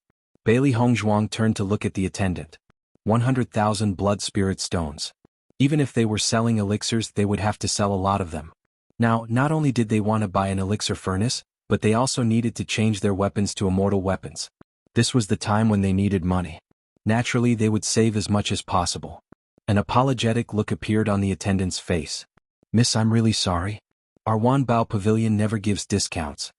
Bailey Hongzhuang turned to look at the attendant. 100,000 blood spirit stones. Even if they were selling elixirs, they would have to sell a lot of them. Now, not only did they want to buy an elixir furnace, but they also needed to change their weapons to immortal weapons. This was the time when they needed money. Naturally, they would save as much as possible. An apologetic look appeared on the attendant's face. "Miss, I'm really sorry. Our Wanbao Pavilion never gives discounts."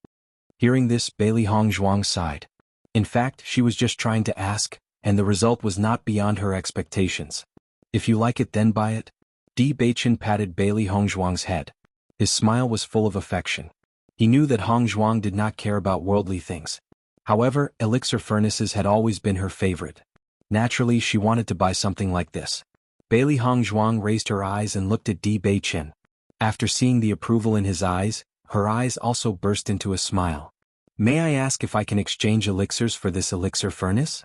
Hearing this, Bailey Hongzhuang sighed. In fact, she was just trying to ask, and the result was not beyond her expectations. "If you like it, then buy it." Di Baichen patted Bailey Hongzhuang's head. His smile was full of affection. He knew that Hongzhuang did not care about worldly things. However, elixir furnaces had always been her favorite. Naturally, she wanted to buy something like this. Bailey Hongzhuang raised her eyes and looked at Di Baichen. After seeing the approval in his eyes, her eyes also burst into a smile. "May I ask if I can exchange elixirs for this elixir furnace?"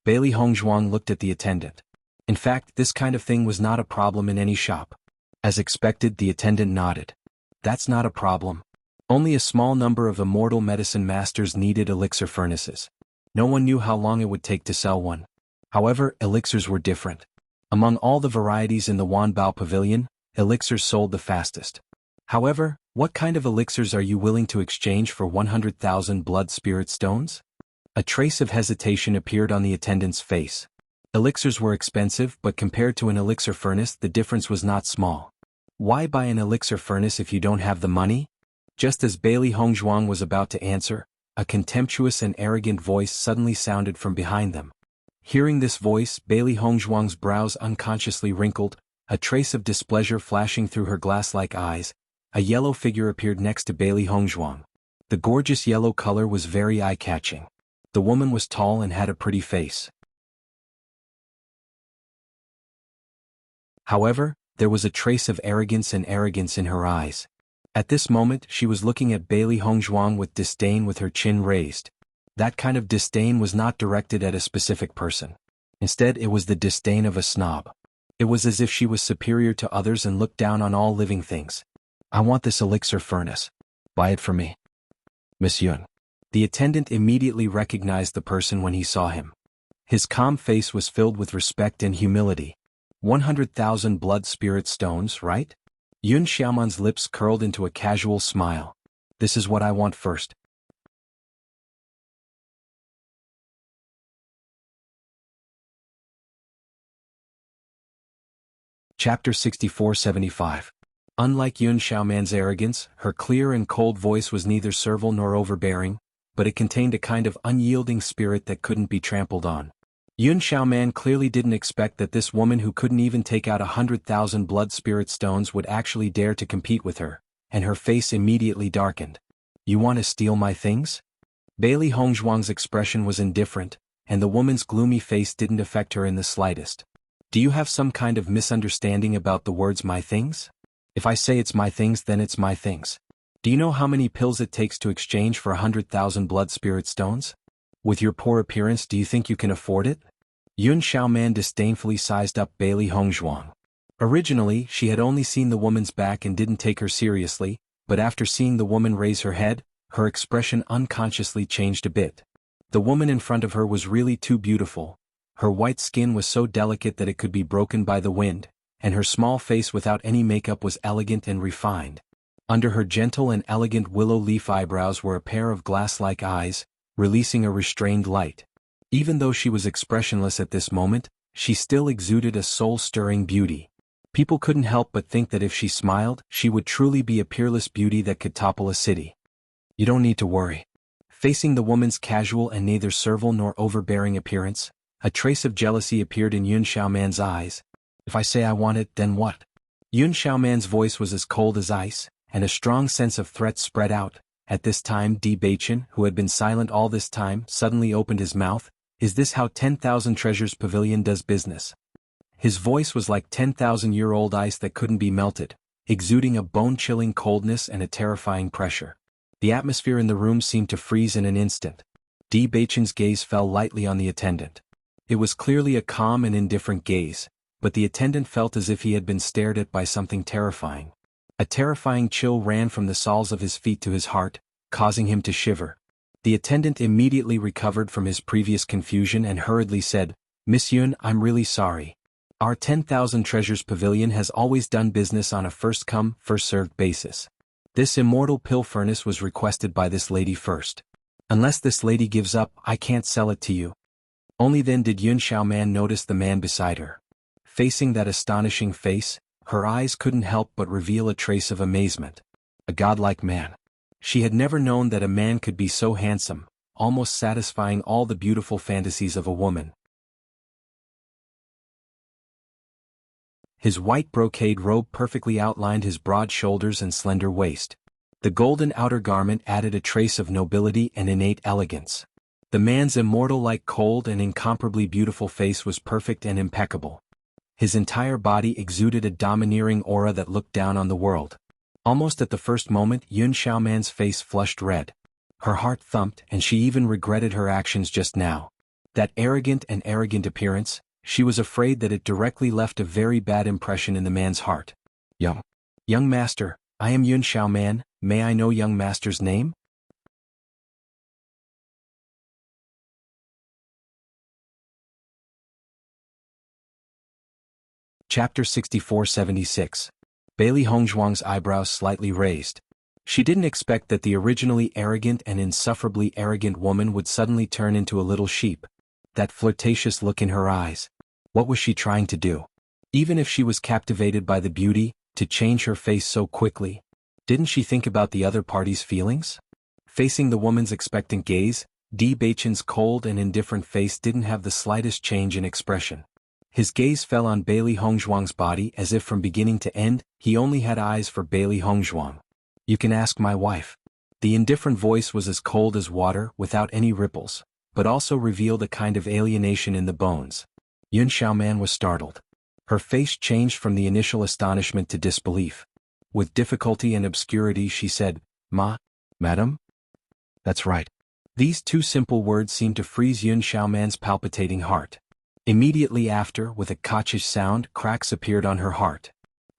Bailey Hongzhuang looked at the attendant. In fact, this kind of thing was not a problem in any shop. As expected, the attendant nodded. "That's not a problem. Only a small number of immortal medicine masters needed elixir furnaces. No one knew how long it would take to sell one. However, elixirs were different. Among all the varieties in the Wanbao Pavilion, elixirs sold the fastest. However, what kind of elixirs are you willing to exchange for 100,000 blood spirit stones?" A trace of hesitation appeared on the attendant's face. Elixirs were expensive, but compared to an elixir furnace, the difference was not small. Why buy an elixir furnace if you don't have the money? Just as Bailey Hongzhuang was about to answer, a contemptuous and arrogant voice suddenly sounded from behind them. Hearing this voice, Bailey Hongzhuang's brows unconsciously wrinkled, a trace of displeasure flashing through her glass-like eyes. A yellow figure appeared next to Bailey Hongzhuang. The gorgeous yellow color was very eye-catching. The woman was tall and had a pretty face. However, there was a trace of arrogance in her eyes. At this moment she was looking at Bailey Hongzhuang with disdain with her chin raised. That kind of disdain was not directed at a specific person. Instead it was the disdain of a snob. It was as if she was superior to others and looked down on all living things. I want this elixir furnace. Buy it for me. Miss Yun. The attendant immediately recognized the person when he saw him. His calm face was filled with respect and humility. 100,000 blood spirit stones, right? Yun Xiaoman's lips curled into a casual smile. This is what I want first. Chapter 6475. Unlike Yun Xiaoman's arrogance, her clear and cold voice was neither servile nor overbearing, but it contained a kind of unyielding spirit that couldn't be trampled on. Yun Xiaoman clearly didn't expect that this woman who couldn't even take out 100,000 blood spirit stones would actually dare to compete with her, and her face immediately darkened. You want to steal my things? Bailey Hongzhuang's expression was indifferent, and the woman's gloomy face didn't affect her in the slightest. Do you have some kind of misunderstanding about the words my things? If I say it's my things, then it's my things. Do you know how many pills it takes to exchange for 100,000 blood spirit stones? With your poor appearance, do you think you can afford it? Yun Xiaoman disdainfully sized up Bailey Hongzhuang. Originally, she had only seen the woman's back and didn't take her seriously, but after seeing the woman raise her head, her expression unconsciously changed a bit. The woman in front of her was really too beautiful. Her white skin was so delicate that it could be broken by the wind, and her small face without any makeup was elegant and refined. Under her gentle and elegant willow leaf eyebrows were a pair of glass-like eyes, releasing a restrained light. Even though she was expressionless at this moment, she still exuded a soul-stirring beauty. People couldn't help but think that if she smiled, she would truly be a peerless beauty that could topple a city. You don't need to worry. Facing the woman's casual and neither servile nor overbearing appearance, a trace of jealousy appeared in Yun Xiaoman's eyes. If I say I want it, then what? Yun Xiaoman's voice was as cold as ice, and a strong sense of threat spread out. At this time Di Beichen, who had been silent all this time, suddenly opened his mouth. Is this how 10,000 Treasures Pavilion does business? His voice was like 10,000-year-old ice that couldn't be melted, exuding a bone-chilling coldness and a terrifying pressure. The atmosphere in the room seemed to freeze in an instant. Di Beichen's gaze fell lightly on the attendant. It was clearly a calm and indifferent gaze, but the attendant felt as if he had been stared at by something terrifying. A terrifying chill ran from the soles of his feet to his heart, causing him to shiver. The attendant immediately recovered from his previous confusion and hurriedly said, Miss Yun, I'm really sorry. Our 10,000 Treasures Pavilion has always done business on a first-come, first-served basis. This immortal pill furnace was requested by this lady first. Unless this lady gives up, I can't sell it to you. Only then did Yun Xiaoman notice the man beside her. Facing that astonishing face, her eyes couldn't help but reveal a trace of amazement. A godlike man. She had never known that a man could be so handsome, almost satisfying all the beautiful fantasies of a woman. His white brocade robe perfectly outlined his broad shoulders and slender waist. The golden outer garment added a trace of nobility and innate elegance. The man's immortal-like cold and incomparably beautiful face was perfect and impeccable. His entire body exuded a domineering aura that looked down on the world. Almost at the first moment, Yun Xiaoman's face flushed red. Her heart thumped and she even regretted her actions just now. That arrogant appearance, she was afraid that it directly left a very bad impression in the man's heart. Young master, I am Yun Xiaoman, may I know young master's name? Chapter 6476. Bailey Hongzhuang's eyebrows slightly raised. She didn't expect that the originally arrogant and insufferably arrogant woman would suddenly turn into a little sheep. That flirtatious look in her eyes. What was she trying to do? Even if she was captivated by the beauty, to change her face so quickly. Didn't she think about the other party's feelings? Facing the woman's expectant gaze, Di Beichen's cold and indifferent face didn't have the slightest change in expression. His gaze fell on Bailey Hongzhuang's body as if from beginning to end, he only had eyes for Bailey Hongzhuang. You can ask my wife. The indifferent voice was as cold as water without any ripples, but also revealed a kind of alienation in the bones. Yun Xiaoman was startled. Her face changed from the initial astonishment to disbelief. With difficulty and obscurity she said, Madam? That's right. These two simple words seemed to freeze Yun Xiaoman's palpitating heart. Immediately after, with a cautious sound, cracks appeared on her heart.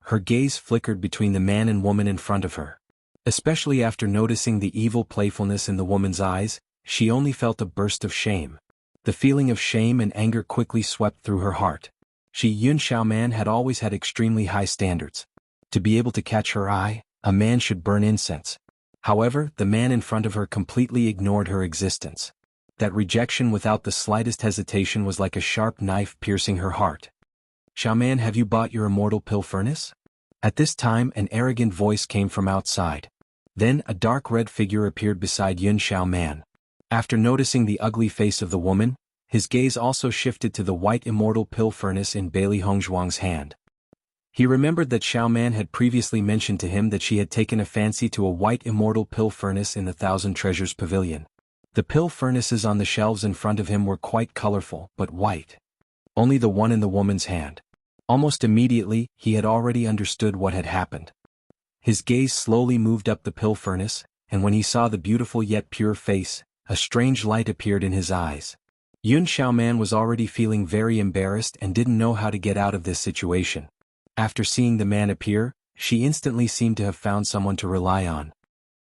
Her gaze flickered between the man and woman in front of her. Especially after noticing the evil playfulness in the woman's eyes, she only felt a burst of shame. The feeling of shame and anger quickly swept through her heart. Yun Xiaoman had always had extremely high standards. To be able to catch her eye, a man should burn incense. However, the man in front of her completely ignored her existence. That rejection without the slightest hesitation was like a sharp knife piercing her heart. Xiaoman, have you bought your immortal pill furnace? At this time an arrogant voice came from outside. Then a dark red figure appeared beside Yun Xiaoman. After noticing the ugly face of the woman, his gaze also shifted to the white immortal pill furnace in Bailey Hongzhuang's hand. He remembered that Xiaoman had previously mentioned to him that she had taken a fancy to a white immortal pill furnace in the Thousand Treasures Pavilion. The pill furnaces on the shelves in front of him were quite colorful but white. Only the one in the woman's hand. Almost immediately, he had already understood what had happened. His gaze slowly moved up the pill furnace, and when he saw the beautiful yet pure face, a strange light appeared in his eyes. Yun Xiaoman was already feeling very embarrassed and didn't know how to get out of this situation. After seeing the man appear, she instantly seemed to have found someone to rely on.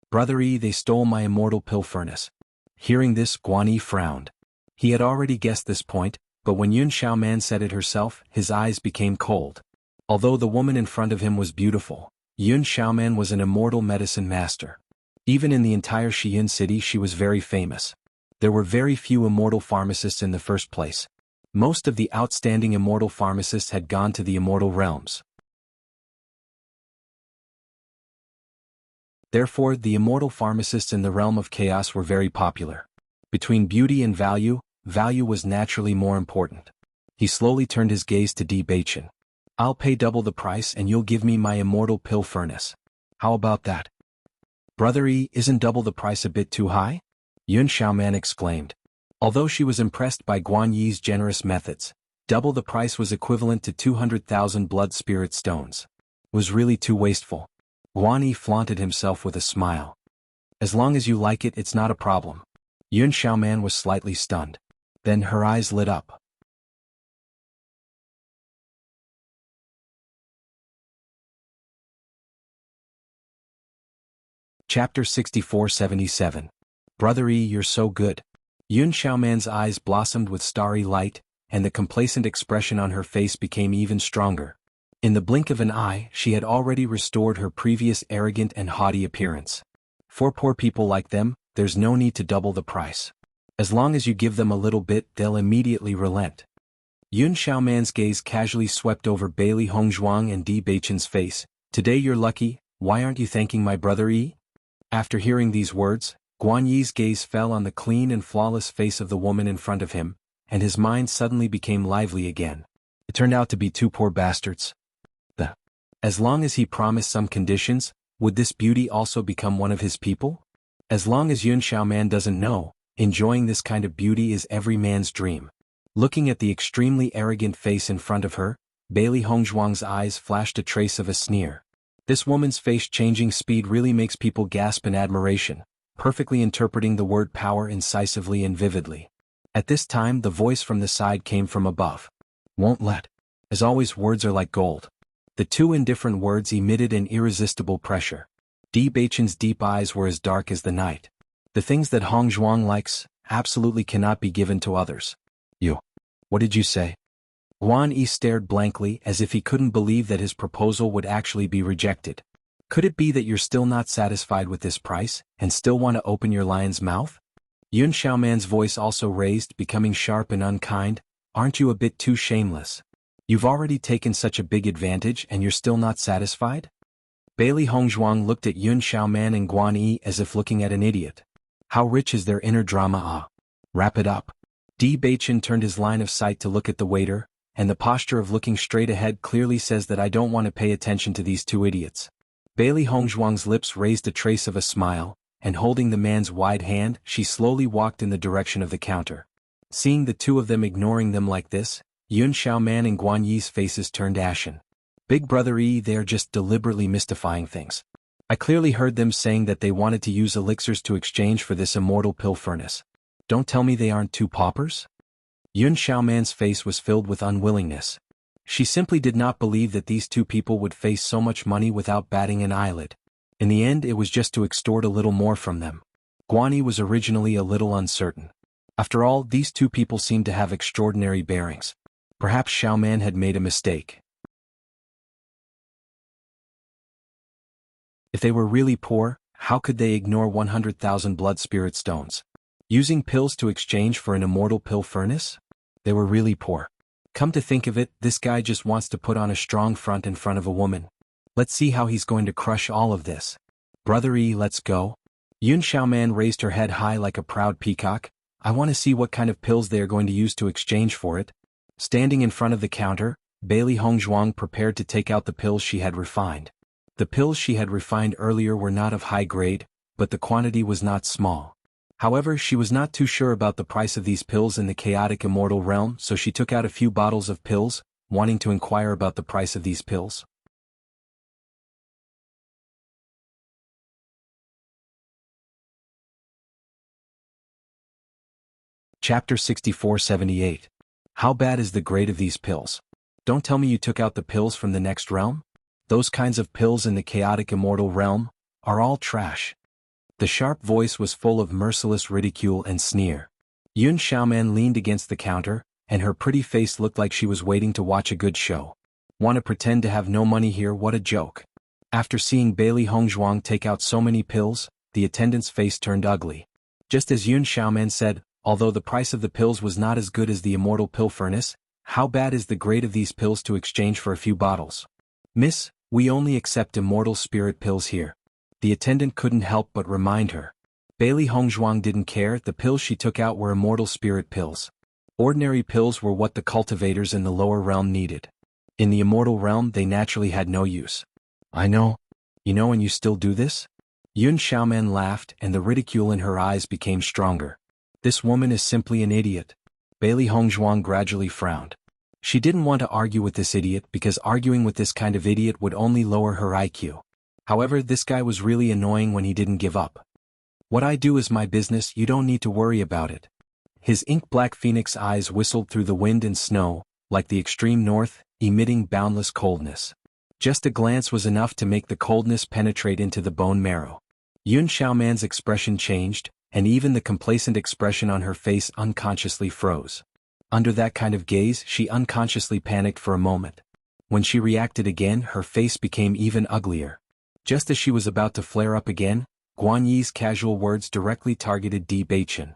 Brother Yi, they stole my immortal pill furnace. Hearing this, Guan Yi frowned. He had already guessed this point, but when Yun Xiaoman said it herself, his eyes became cold. Although the woman in front of him was beautiful, Yun Xiaoman was an immortal medicine master. Even in the entire Xiyin city she was very famous. There were very few immortal pharmacists in the first place. Most of the outstanding immortal pharmacists had gone to the immortal realms. Therefore, the immortal pharmacists in the realm of chaos were very popular. Between beauty and value, value was naturally more important. He slowly turned his gaze to Di Beichen. I'll pay double the price and you'll give me my immortal pill furnace. How about that? Brother Yi, isn't double the price a bit too high? Yun Xiaoman exclaimed. Although she was impressed by Guan Yi's generous methods, double the price was equivalent to 200,000 blood spirit stones. It was really too wasteful. Guan Yi flaunted himself with a smile. As long as you like it, it's not a problem. Yun Xiaoman was slightly stunned. Then her eyes lit up. Chapter 64-77. Brother Yi, you're so good. Yun Xiaoman's eyes blossomed with starry light, and the complacent expression on her face became even stronger. In the blink of an eye, she had already restored her previous arrogant and haughty appearance. For poor people like them, there's no need to double the price. As long as you give them a little bit, they'll immediately relent. Yun Xiaoman's gaze casually swept over Bailey Hongzhuang and Di Beichen's face. Today you're lucky, why aren't you thanking my brother Yi? After hearing these words, Guan Yi's gaze fell on the clean and flawless face of the woman in front of him, and his mind suddenly became lively again. It turned out to be two poor bastards. As long as he promised some conditions, would this beauty also become one of his people? As long as Yun Xiaoman doesn't know, enjoying this kind of beauty is every man's dream. Looking at the extremely arrogant face in front of her, Bailey Hongzhuang's eyes flashed a trace of a sneer. This woman's face-changing speed really makes people gasp in admiration, perfectly interpreting the word power incisively and vividly. At this time the voice from the side came from above. Won't let. As always, words are like gold. The two indifferent words emitted an irresistible pressure. Di Beichen's deep eyes were as dark as the night. The things that Hongzhuang likes absolutely cannot be given to others. You. What did you say? Guan Yi stared blankly as if he couldn't believe that his proposal would actually be rejected. Could it be that you're still not satisfied with this price, and still want to open your lion's mouth? Yun Xiaoman's voice also raised, becoming sharp and unkind. Aren't you a bit too shameless? You've already taken such a big advantage and you're still not satisfied? Bailey Hongzhuang looked at Yun Xiaoman and Guan Yi as if looking at an idiot. How rich is their inner drama? Wrap it up. Di Beichen turned his line of sight to look at the waiter, and the posture of looking straight ahead clearly says that I don't want to pay attention to these two idiots. Bailey Hongzhuang's lips raised a trace of a smile, and holding the man's wide hand, she slowly walked in the direction of the counter. Seeing the two of them ignoring them like this, Yun Xiaoman and Guan Yi's faces turned ashen. Big Brother E, they are just deliberately mystifying things. I clearly heard them saying that they wanted to use elixirs to exchange for this immortal pill furnace. Don't tell me they aren't two paupers? Yun Xiaoman's face was filled with unwillingness. She simply did not believe that these two people would face so much money without batting an eyelid. In the end, it was just to extort a little more from them. Guan Yi was originally a little uncertain. After all, these two people seemed to have extraordinary bearings. Perhaps Xiaoman had made a mistake. If they were really poor, how could they ignore 100,000 blood spirit stones? Using pills to exchange for an immortal pill furnace? They were really poor. Come to think of it, this guy just wants to put on a strong front in front of a woman. Let's see how he's going to crush all of this. Brother E, let's go. Yun Xiaoman raised her head high like a proud peacock. I want to see what kind of pills they are going to use to exchange for it. Standing in front of the counter, Bailey Hongzhuang prepared to take out the pills she had refined. The pills she had refined earlier were not of high grade, but the quantity was not small. However, she was not too sure about the price of these pills in the chaotic immortal realm, so she took out a few bottles of pills, wanting to inquire about the price of these pills. Chapter 6478. How bad is the grade of these pills? Don't tell me you took out the pills from the next realm? Those kinds of pills in the chaotic immortal realm are all trash. The sharp voice was full of merciless ridicule and sneer. Yun Xiaoman leaned against the counter, and her pretty face looked like she was waiting to watch a good show. Want to pretend to have no money here? What a joke. After seeing Bailey Hongzhuang take out so many pills, the attendant's face turned ugly. Just as Yun Xiaoman said, although the price of the pills was not as good as the immortal pill furnace, how bad is the grade of these pills to exchange for a few bottles? Miss, we only accept immortal spirit pills here. The attendant couldn't help but remind her. Bailey Hongzhuang didn't care, the pills she took out were immortal spirit pills. Ordinary pills were what the cultivators in the lower realm needed. In the immortal realm they naturally had no use. I know. You know, and you still do this? Yun Xiaoman laughed, and the ridicule in her eyes became stronger. This woman is simply an idiot. Bailey Hongzhuang gradually frowned. She didn't want to argue with this idiot because arguing with this kind of idiot would only lower her IQ. However, this guy was really annoying when he didn't give up. What I do is my business, you don't need to worry about it. His ink-black phoenix eyes whistled through the wind and snow, like the extreme north, emitting boundless coldness. Just a glance was enough to make the coldness penetrate into the bone marrow. Yun Xiaoman's expression changed, and even the complacent expression on her face unconsciously froze. Under that kind of gaze, she unconsciously panicked for a moment. When she reacted again, her face became even uglier. Just as she was about to flare up again, Guan Yi's casual words directly targeted Di Beichen.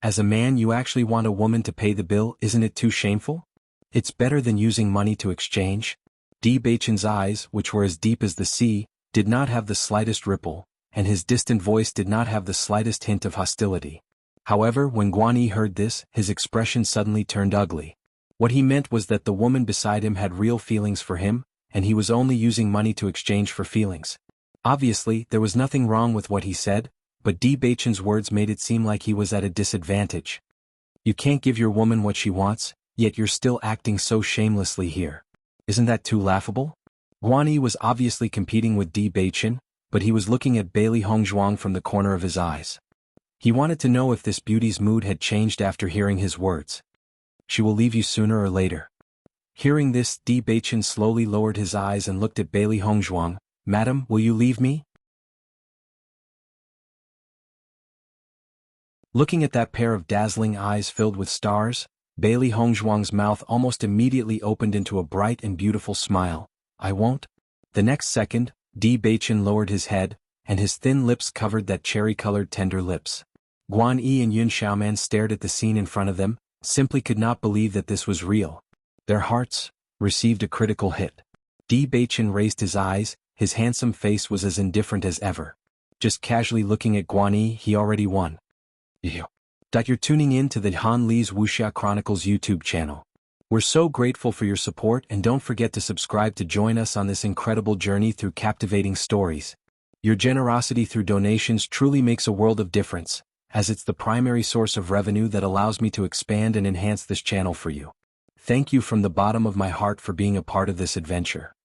As a man, you actually want a woman to pay the bill, isn't it too shameful? It's better than using money to exchange. Di Beichen's eyes, which were as deep as the sea, did not have the slightest ripple, and his distant voice did not have the slightest hint of hostility. However, when Guan Yi heard this, his expression suddenly turned ugly. What he meant was that the woman beside him had real feelings for him, and he was only using money to exchange for feelings. Obviously, there was nothing wrong with what he said, but Di Beichen's words made it seem like he was at a disadvantage. You can't give your woman what she wants, yet you're still acting so shamelessly here. Isn't that too laughable? Guan Yi was obviously competing with Di Beichen, but he was looking at Bailey Hongzhuang from the corner of his eyes. He wanted to know if this beauty's mood had changed after hearing his words. She will leave you sooner or later. Hearing this, Di Beichen slowly lowered his eyes and looked at Bailey Hongzhuang. Madam, will you leave me? Looking at that pair of dazzling eyes filled with stars, Bailey Hongzhuang's mouth almost immediately opened into a bright and beautiful smile. I won't. The next second, Di Beichen lowered his head, and his thin lips covered that cherry-colored tender lips. Guan Yi and Yun Xiaoman stared at the scene in front of them, simply could not believe that this was real. Their hearts received a critical hit. Di Beichen raised his eyes, his handsome face was as indifferent as ever. Just casually looking at Guan Yi, he already won. You're tuning in to the Han Li's Wuxia Chronicles YouTube channel. We're so grateful for your support, and don't forget to subscribe to join us on this incredible journey through captivating stories. Your generosity through donations truly makes a world of difference, as it's the primary source of revenue that allows me to expand and enhance this channel for you. Thank you from the bottom of my heart for being a part of this adventure.